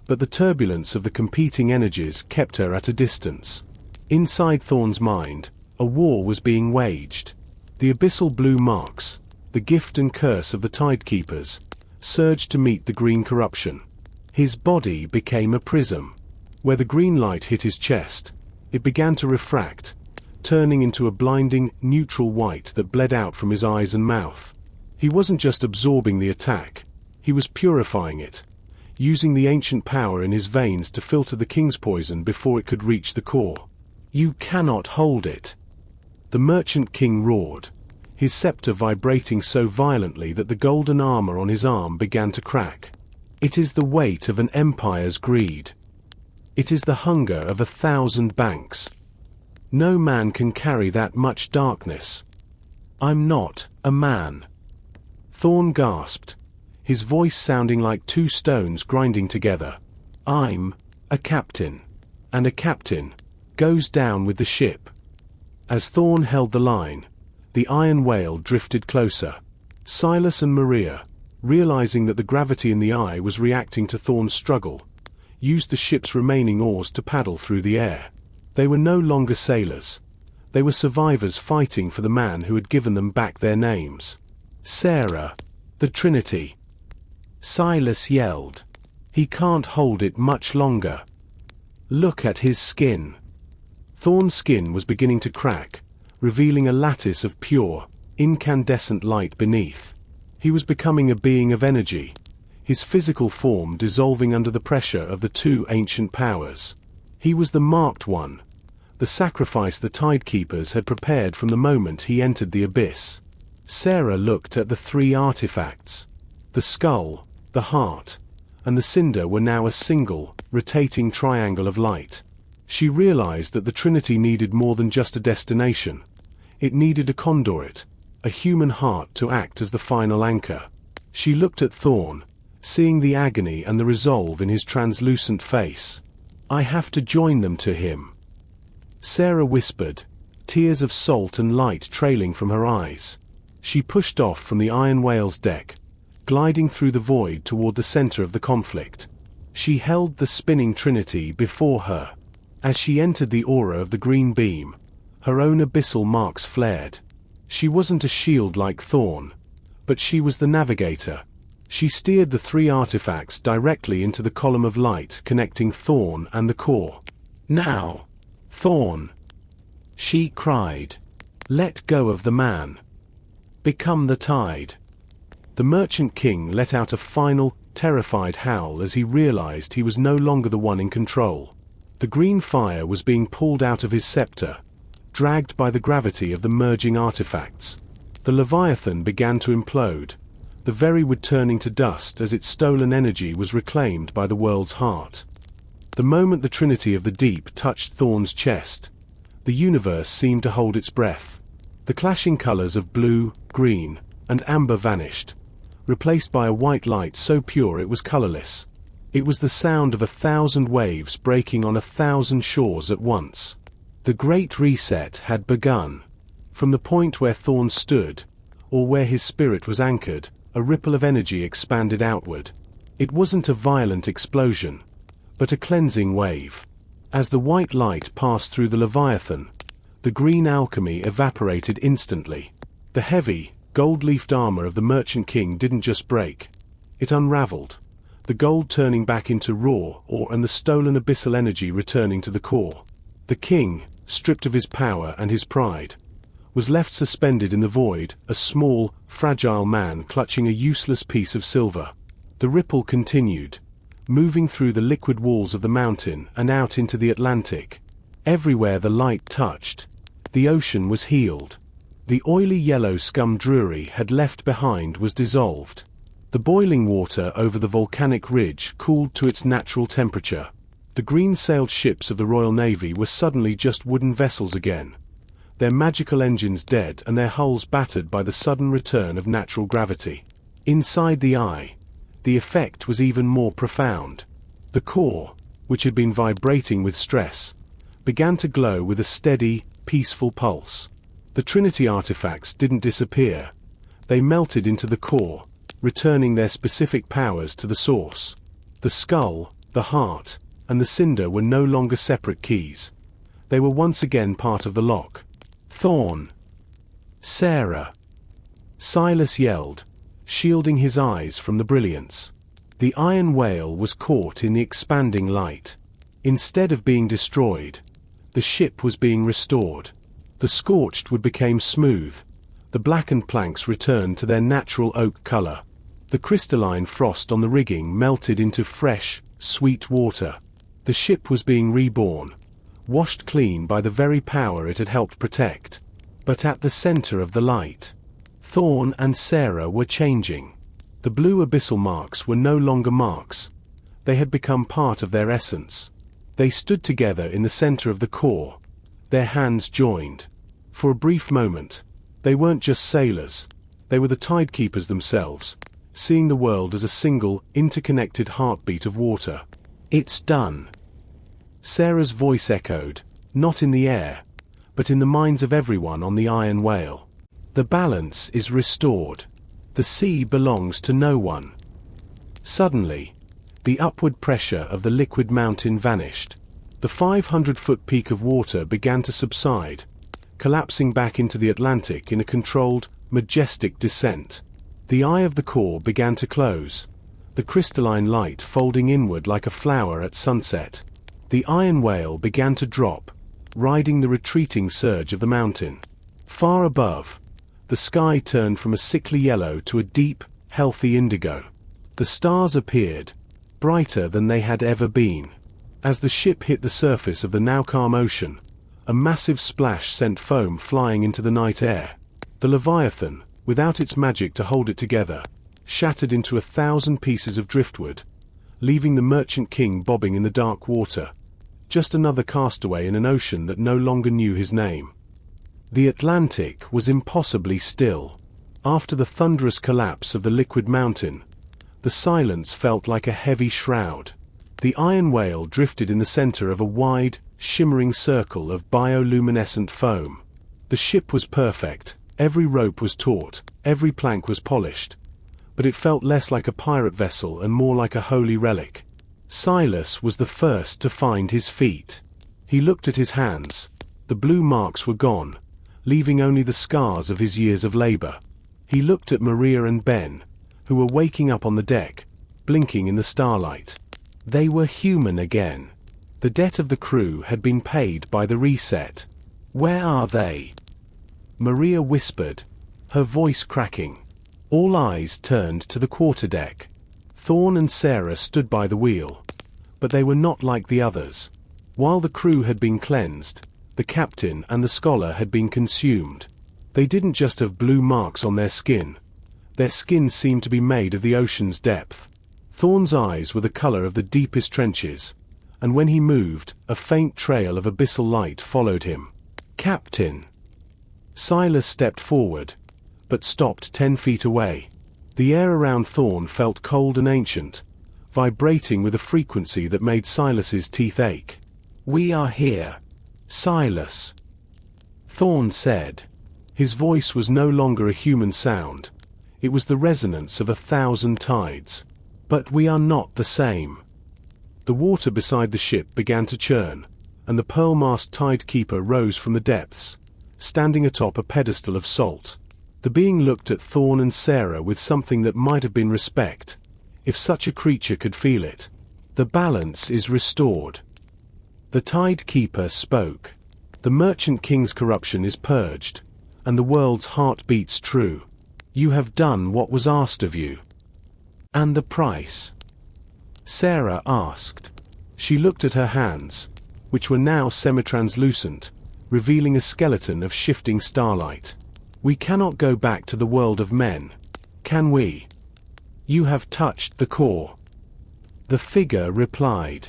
but the turbulence of the competing energies kept her at a distance. Inside Thorne's mind, a war was being waged. The abyssal blue marks, the gift and curse of the Tidekeepers, surged to meet the green corruption. His body became a prism. Where the green light hit his chest, it began to refract, turning into a blinding, neutral white that bled out from his eyes and mouth. He wasn't just absorbing the attack, he was purifying it, using the ancient power in his veins to filter the king's poison before it could reach the core. You cannot hold it. The Merchant King roared, his scepter vibrating so violently that the golden armor on his arm began to crack. It is the weight of an empire's greed. It is the hunger of 1,000 banks. No man can carry that much darkness. I'm not a man. Thorne gasped, his voice sounding like two stones grinding together. I'm a captain, and a captain goes down with the ship. As Thorne held the line, the iron whale drifted closer. Silas and Maria, realizing that the gravity in the eye was reacting to Thorne's struggle, used the ship's remaining oars to paddle through the air. They were no longer sailors. They were survivors fighting for the man who had given them back their names. Sarah, the Trinity. Silas yelled. He can't hold it much longer. Look at his skin. Thorne's skin was beginning to crack, revealing a lattice of pure, incandescent light beneath. He was becoming a being of energy, his physical form dissolving under the pressure of the two ancient powers. He was the marked one, the sacrifice the Tidekeepers had prepared from the moment he entered the abyss. Sarah looked at the three artifacts. The skull, the heart, and the cinder were now a single, rotating triangle of light. She realized that the Trinity needed more than just a destination. It needed a conduit, a human heart to act as the final anchor. She looked at Thorne, seeing the agony and the resolve in his translucent face. I have to join them to him. Sarah whispered, tears of salt and light trailing from her eyes. She pushed off from the iron whale's deck, gliding through the void toward the center of the conflict. She held the spinning Trinity before her. As she entered the aura of the green beam, her own abyssal marks flared. She wasn't a shield like Thorne, but she was the navigator. She steered the three artifacts directly into the column of light connecting Thorne and the core. Now, Thorne, she cried. Let go of the man. Become the tide. The Merchant King let out a final, terrified howl as he realized he was no longer the one in control. The green fire was being pulled out of his scepter, dragged by the gravity of the merging artifacts. The Leviathan began to implode, the very wood turning to dust as its stolen energy was reclaimed by the world's heart. The moment the Trinity of the Deep touched Thorne's chest, the universe seemed to hold its breath. The clashing colors of blue, green, and amber vanished, replaced by a white light so pure it was colorless. It was the sound of 1,000 waves breaking on 1,000 shores at once. The Great Reset had begun. From the point where Thorne stood, or where his spirit was anchored, a ripple of energy expanded outward. It wasn't a violent explosion, but a cleansing wave. As the white light passed through the Leviathan, the green alchemy evaporated instantly. The heavy, gold-leafed armor of the Merchant King didn't just break. It unraveled, the gold turning back into raw ore and the stolen abyssal energy returning to the core. The king, stripped of his power and his pride, was left suspended in the void, a small, fragile man clutching a useless piece of silver. The ripple continued, moving through the liquid walls of the mountain and out into the Atlantic. Everywhere the light touched, the ocean was healed. The oily yellow scum Drury had left behind was dissolved. The boiling water over the volcanic ridge cooled to its natural temperature. The green-sailed ships of the Royal Navy were suddenly just wooden vessels again, their magical engines dead and their hulls battered by the sudden return of natural gravity. Inside the eye, the effect was even more profound. The core, which had been vibrating with stress, began to glow with a steady, peaceful pulse. The Trinity artifacts didn't disappear. They melted into the core, returning their specific powers to the source. The skull, the heart, and the cinder were no longer separate keys. They were once again part of the lock. Thorne! Sarah! Silas yelled, shielding his eyes from the brilliance. The iron whale was caught in the expanding light. Instead of being destroyed, the ship was being restored. The scorched wood became smooth. The blackened planks returned to their natural oak color. The crystalline frost on the rigging melted into fresh, sweet water. The ship was being reborn, washed clean by the very power it had helped protect. But at the center of the light, Thorne and Sarah were changing. The blue abyssal marks were no longer marks. They had become part of their essence. They stood together in the center of the core, their hands joined. For a brief moment, they weren't just sailors. They were the tidekeepers themselves, seeing the world as a single, interconnected heartbeat of water. It's done. Sarah's voice echoed, not in the air, but in the minds of everyone on the iron whale. The balance is restored. The sea belongs to no one. Suddenly, the upward pressure of the liquid mountain vanished. The 500-foot peak of water began to subside, collapsing back into the Atlantic in a controlled, majestic descent. The eye of the core began to close, the crystalline light folding inward like a flower at sunset. The iron whale began to drop, riding the retreating surge of the mountain. Far above, the sky turned from a sickly yellow to a deep, healthy indigo. The stars appeared, brighter than they had ever been. As the ship hit the surface of the now calm ocean, a massive splash sent foam flying into the night air. The Leviathan, without its magic to hold it together, shattered into 1,000 pieces of driftwood, leaving the Merchant King bobbing in the dark water, just another castaway in an ocean that no longer knew his name. The Atlantic was impossibly still. After the thunderous collapse of the liquid mountain, the silence felt like a heavy shroud. The iron whale drifted in the center of a wide, shimmering circle of bioluminescent foam. The ship was perfect, every rope was taut, every plank was polished, but it felt less like a pirate vessel and more like a holy relic. Silas was the first to find his feet. He looked at his hands. The blue marks were gone, leaving only the scars of his years of labor. He looked at Maria and Ben, who were waking up on the deck, blinking in the starlight. They were human again. The debt of the crew had been paid by the reset. Where are they? Maria whispered, her voice cracking. All eyes turned to the quarterdeck. Thorne and Sarah stood by the wheel, but they were not like the others. While the crew had been cleansed, the captain and the scholar had been consumed. They didn't just have blue marks on their skin. Their skin seemed to be made of the ocean's depth. Thorne's eyes were the color of the deepest trenches, and when he moved, a faint trail of abyssal light followed him. Captain! Silas stepped forward, but stopped 10 feet away. The air around Thorne felt cold and ancient, vibrating with a frequency that made Silas's teeth ache. We are here, Silas, Thorne said. His voice was no longer a human sound. It was the resonance of 1,000 tides. But we are not the same. The water beside the ship began to churn, and the pearl-masked tidekeeper rose from the depths, standing atop a pedestal of salt. The being looked at Thorne and Sarah with something that might have been respect, if such a creature could feel it. The balance is restored. The tidekeeper spoke. The Merchant King's corruption is purged, and the world's heart beats true. You have done what was asked of you. And the price? Sarah asked. She looked at her hands, which were now semi-translucent, revealing a skeleton of shifting starlight. We cannot go back to the world of men, can we? You have touched the core. The figure replied.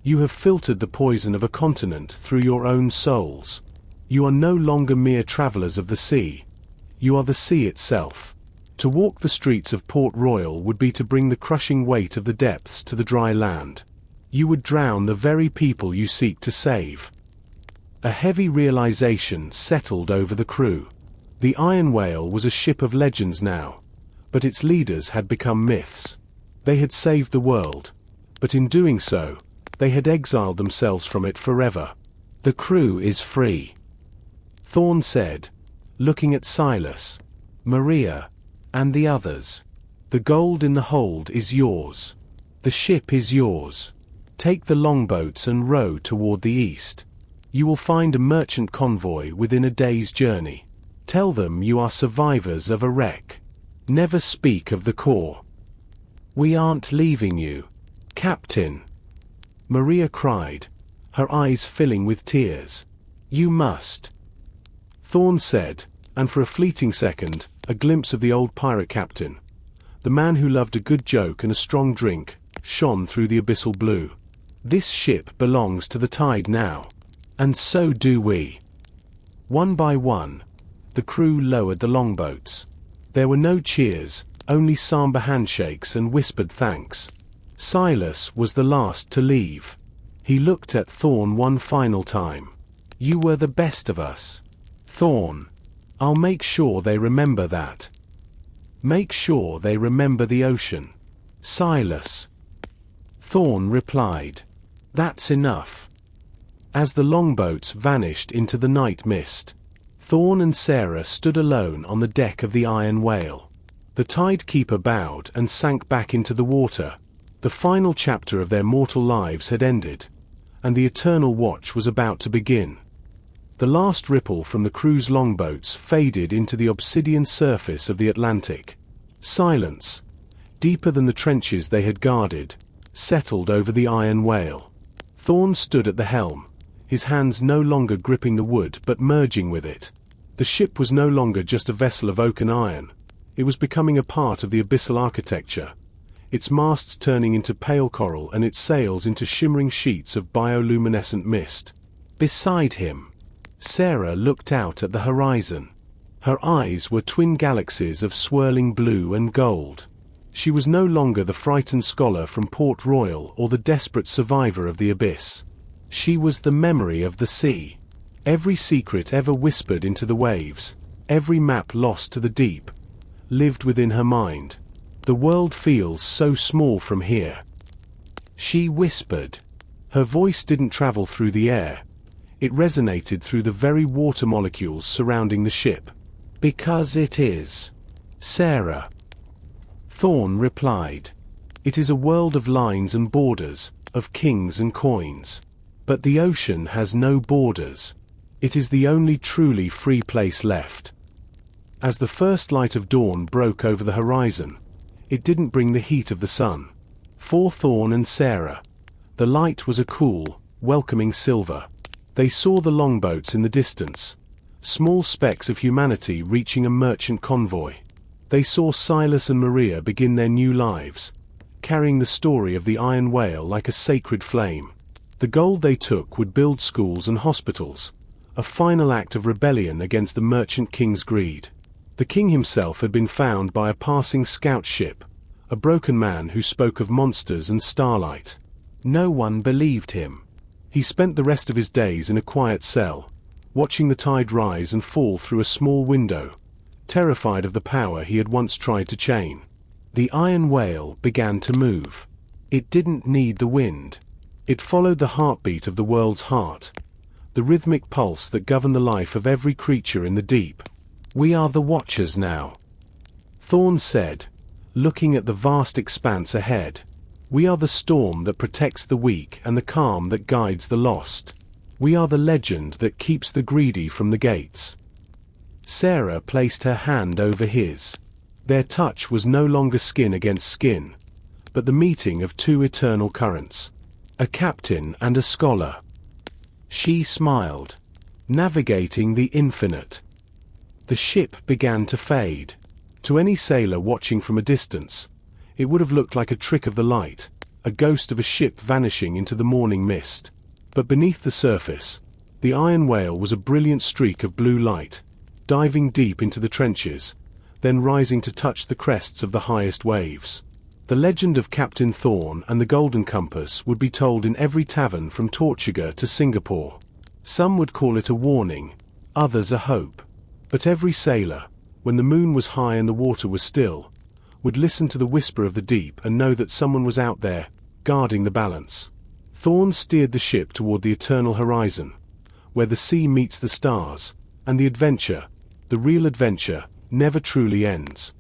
You have filtered the poison of a continent through your own souls. You are no longer mere travelers of the sea. You are the sea itself. To walk the streets of Port Royale would be to bring the crushing weight of the depths to the dry land. You would drown the very people you seek to save. A heavy realization settled over the crew. The Iron Whale was a ship of legends now, but its leaders had become myths. They had saved the world, but in doing so, they had exiled themselves from it forever. The crew is free, Thorne said, looking at Silas, Maria, and the others. The gold in the hold is yours. The ship is yours. Take the longboats and row toward the east. You will find a merchant convoy within a day's journey. Tell them you are survivors of a wreck. Never speak of the core. We aren't leaving you, Captain, Maria cried, her eyes filling with tears. You must, Thorne said, and for a fleeting second, a glimpse of the old pirate captain, the man who loved a good joke and a strong drink, shone through the abyssal blue. This ship belongs to the tide now. And so do we. One by one, the crew lowered the longboats. There were no cheers, only somber handshakes and whispered thanks. Silas was the last to leave. He looked at Thorne one final time. You were the best of us, Thorne. I'll make sure they remember that. Make sure they remember the ocean, Silas. Thorne replied. That's enough. As the longboats vanished into the night mist, Thorne and Sarah stood alone on the deck of the Iron Whale. The tidekeeper bowed and sank back into the water. The final chapter of their mortal lives had ended, and the eternal watch was about to begin. The last ripple from the crew's longboats faded into the obsidian surface of the Atlantic. Silence, deeper than the trenches they had guarded, settled over the Iron Whale. Thorne stood at the helm, his hands no longer gripping the wood but merging with it. The ship was no longer just a vessel of oak and iron. It was becoming a part of the abyssal architecture, its masts turning into pale coral and its sails into shimmering sheets of bioluminescent mist. Beside him, Sarah looked out at the horizon. Her eyes were twin galaxies of swirling blue and gold. She was no longer the frightened scholar from Port Royale or the desperate survivor of the abyss. She was the memory of the sea. Every secret ever whispered into the waves, every map lost to the deep, lived within her mind. The world feels so small from here, she whispered. Her voice didn't travel through the air. It resonated through the very water molecules surrounding the ship. Because it is, Sarah, Thorne replied. It is a world of lines and borders, of kings and coins. But the ocean has no borders. It is the only truly free place left. As the first light of dawn broke over the horizon, it didn't bring the heat of the sun. For Thorne and Sarah, the light was a cool, welcoming silver. They saw the longboats in the distance, small specks of humanity reaching a merchant convoy. They saw Silas and Maria begin their new lives, carrying the story of the Iron Whale like a sacred flame. The gold they took would build schools and hospitals, a final act of rebellion against the merchant king's greed. The king himself had been found by a passing scout ship, a broken man who spoke of monsters and starlight. No one believed him. He spent the rest of his days in a quiet cell, watching the tide rise and fall through a small window, terrified of the power he had once tried to chain. The Iron Whale began to move. It didn't need the wind. It followed the heartbeat of the world's heart, the rhythmic pulse that governed the life of every creature in the deep. We are the Watchers now, Thorne said, looking at the vast expanse ahead. We are the storm that protects the weak and the calm that guides the lost. We are the legend that keeps the greedy from the gates. Sarah placed her hand over his. Their touch was no longer skin against skin, but the meeting of two eternal currents, a captain and a scholar. She smiled. Navigating the infinite. The ship began to fade. To any sailor watching from a distance, it would have looked like a trick of the light, a ghost of a ship vanishing into the morning mist. But beneath the surface, the Iron Whale was a brilliant streak of blue light, diving deep into the trenches, then rising to touch the crests of the highest waves. The legend of Captain Thorne and the Golden Compass would be told in every tavern from Tortuga to Singapore. Some would call it a warning, others a hope. But every sailor, when the moon was high and the water was still, would listen to the whisper of the deep and know that someone was out there, guarding the balance. Thorne steered the ship toward the eternal horizon, where the sea meets the stars, and the adventure, the real adventure, never truly ends.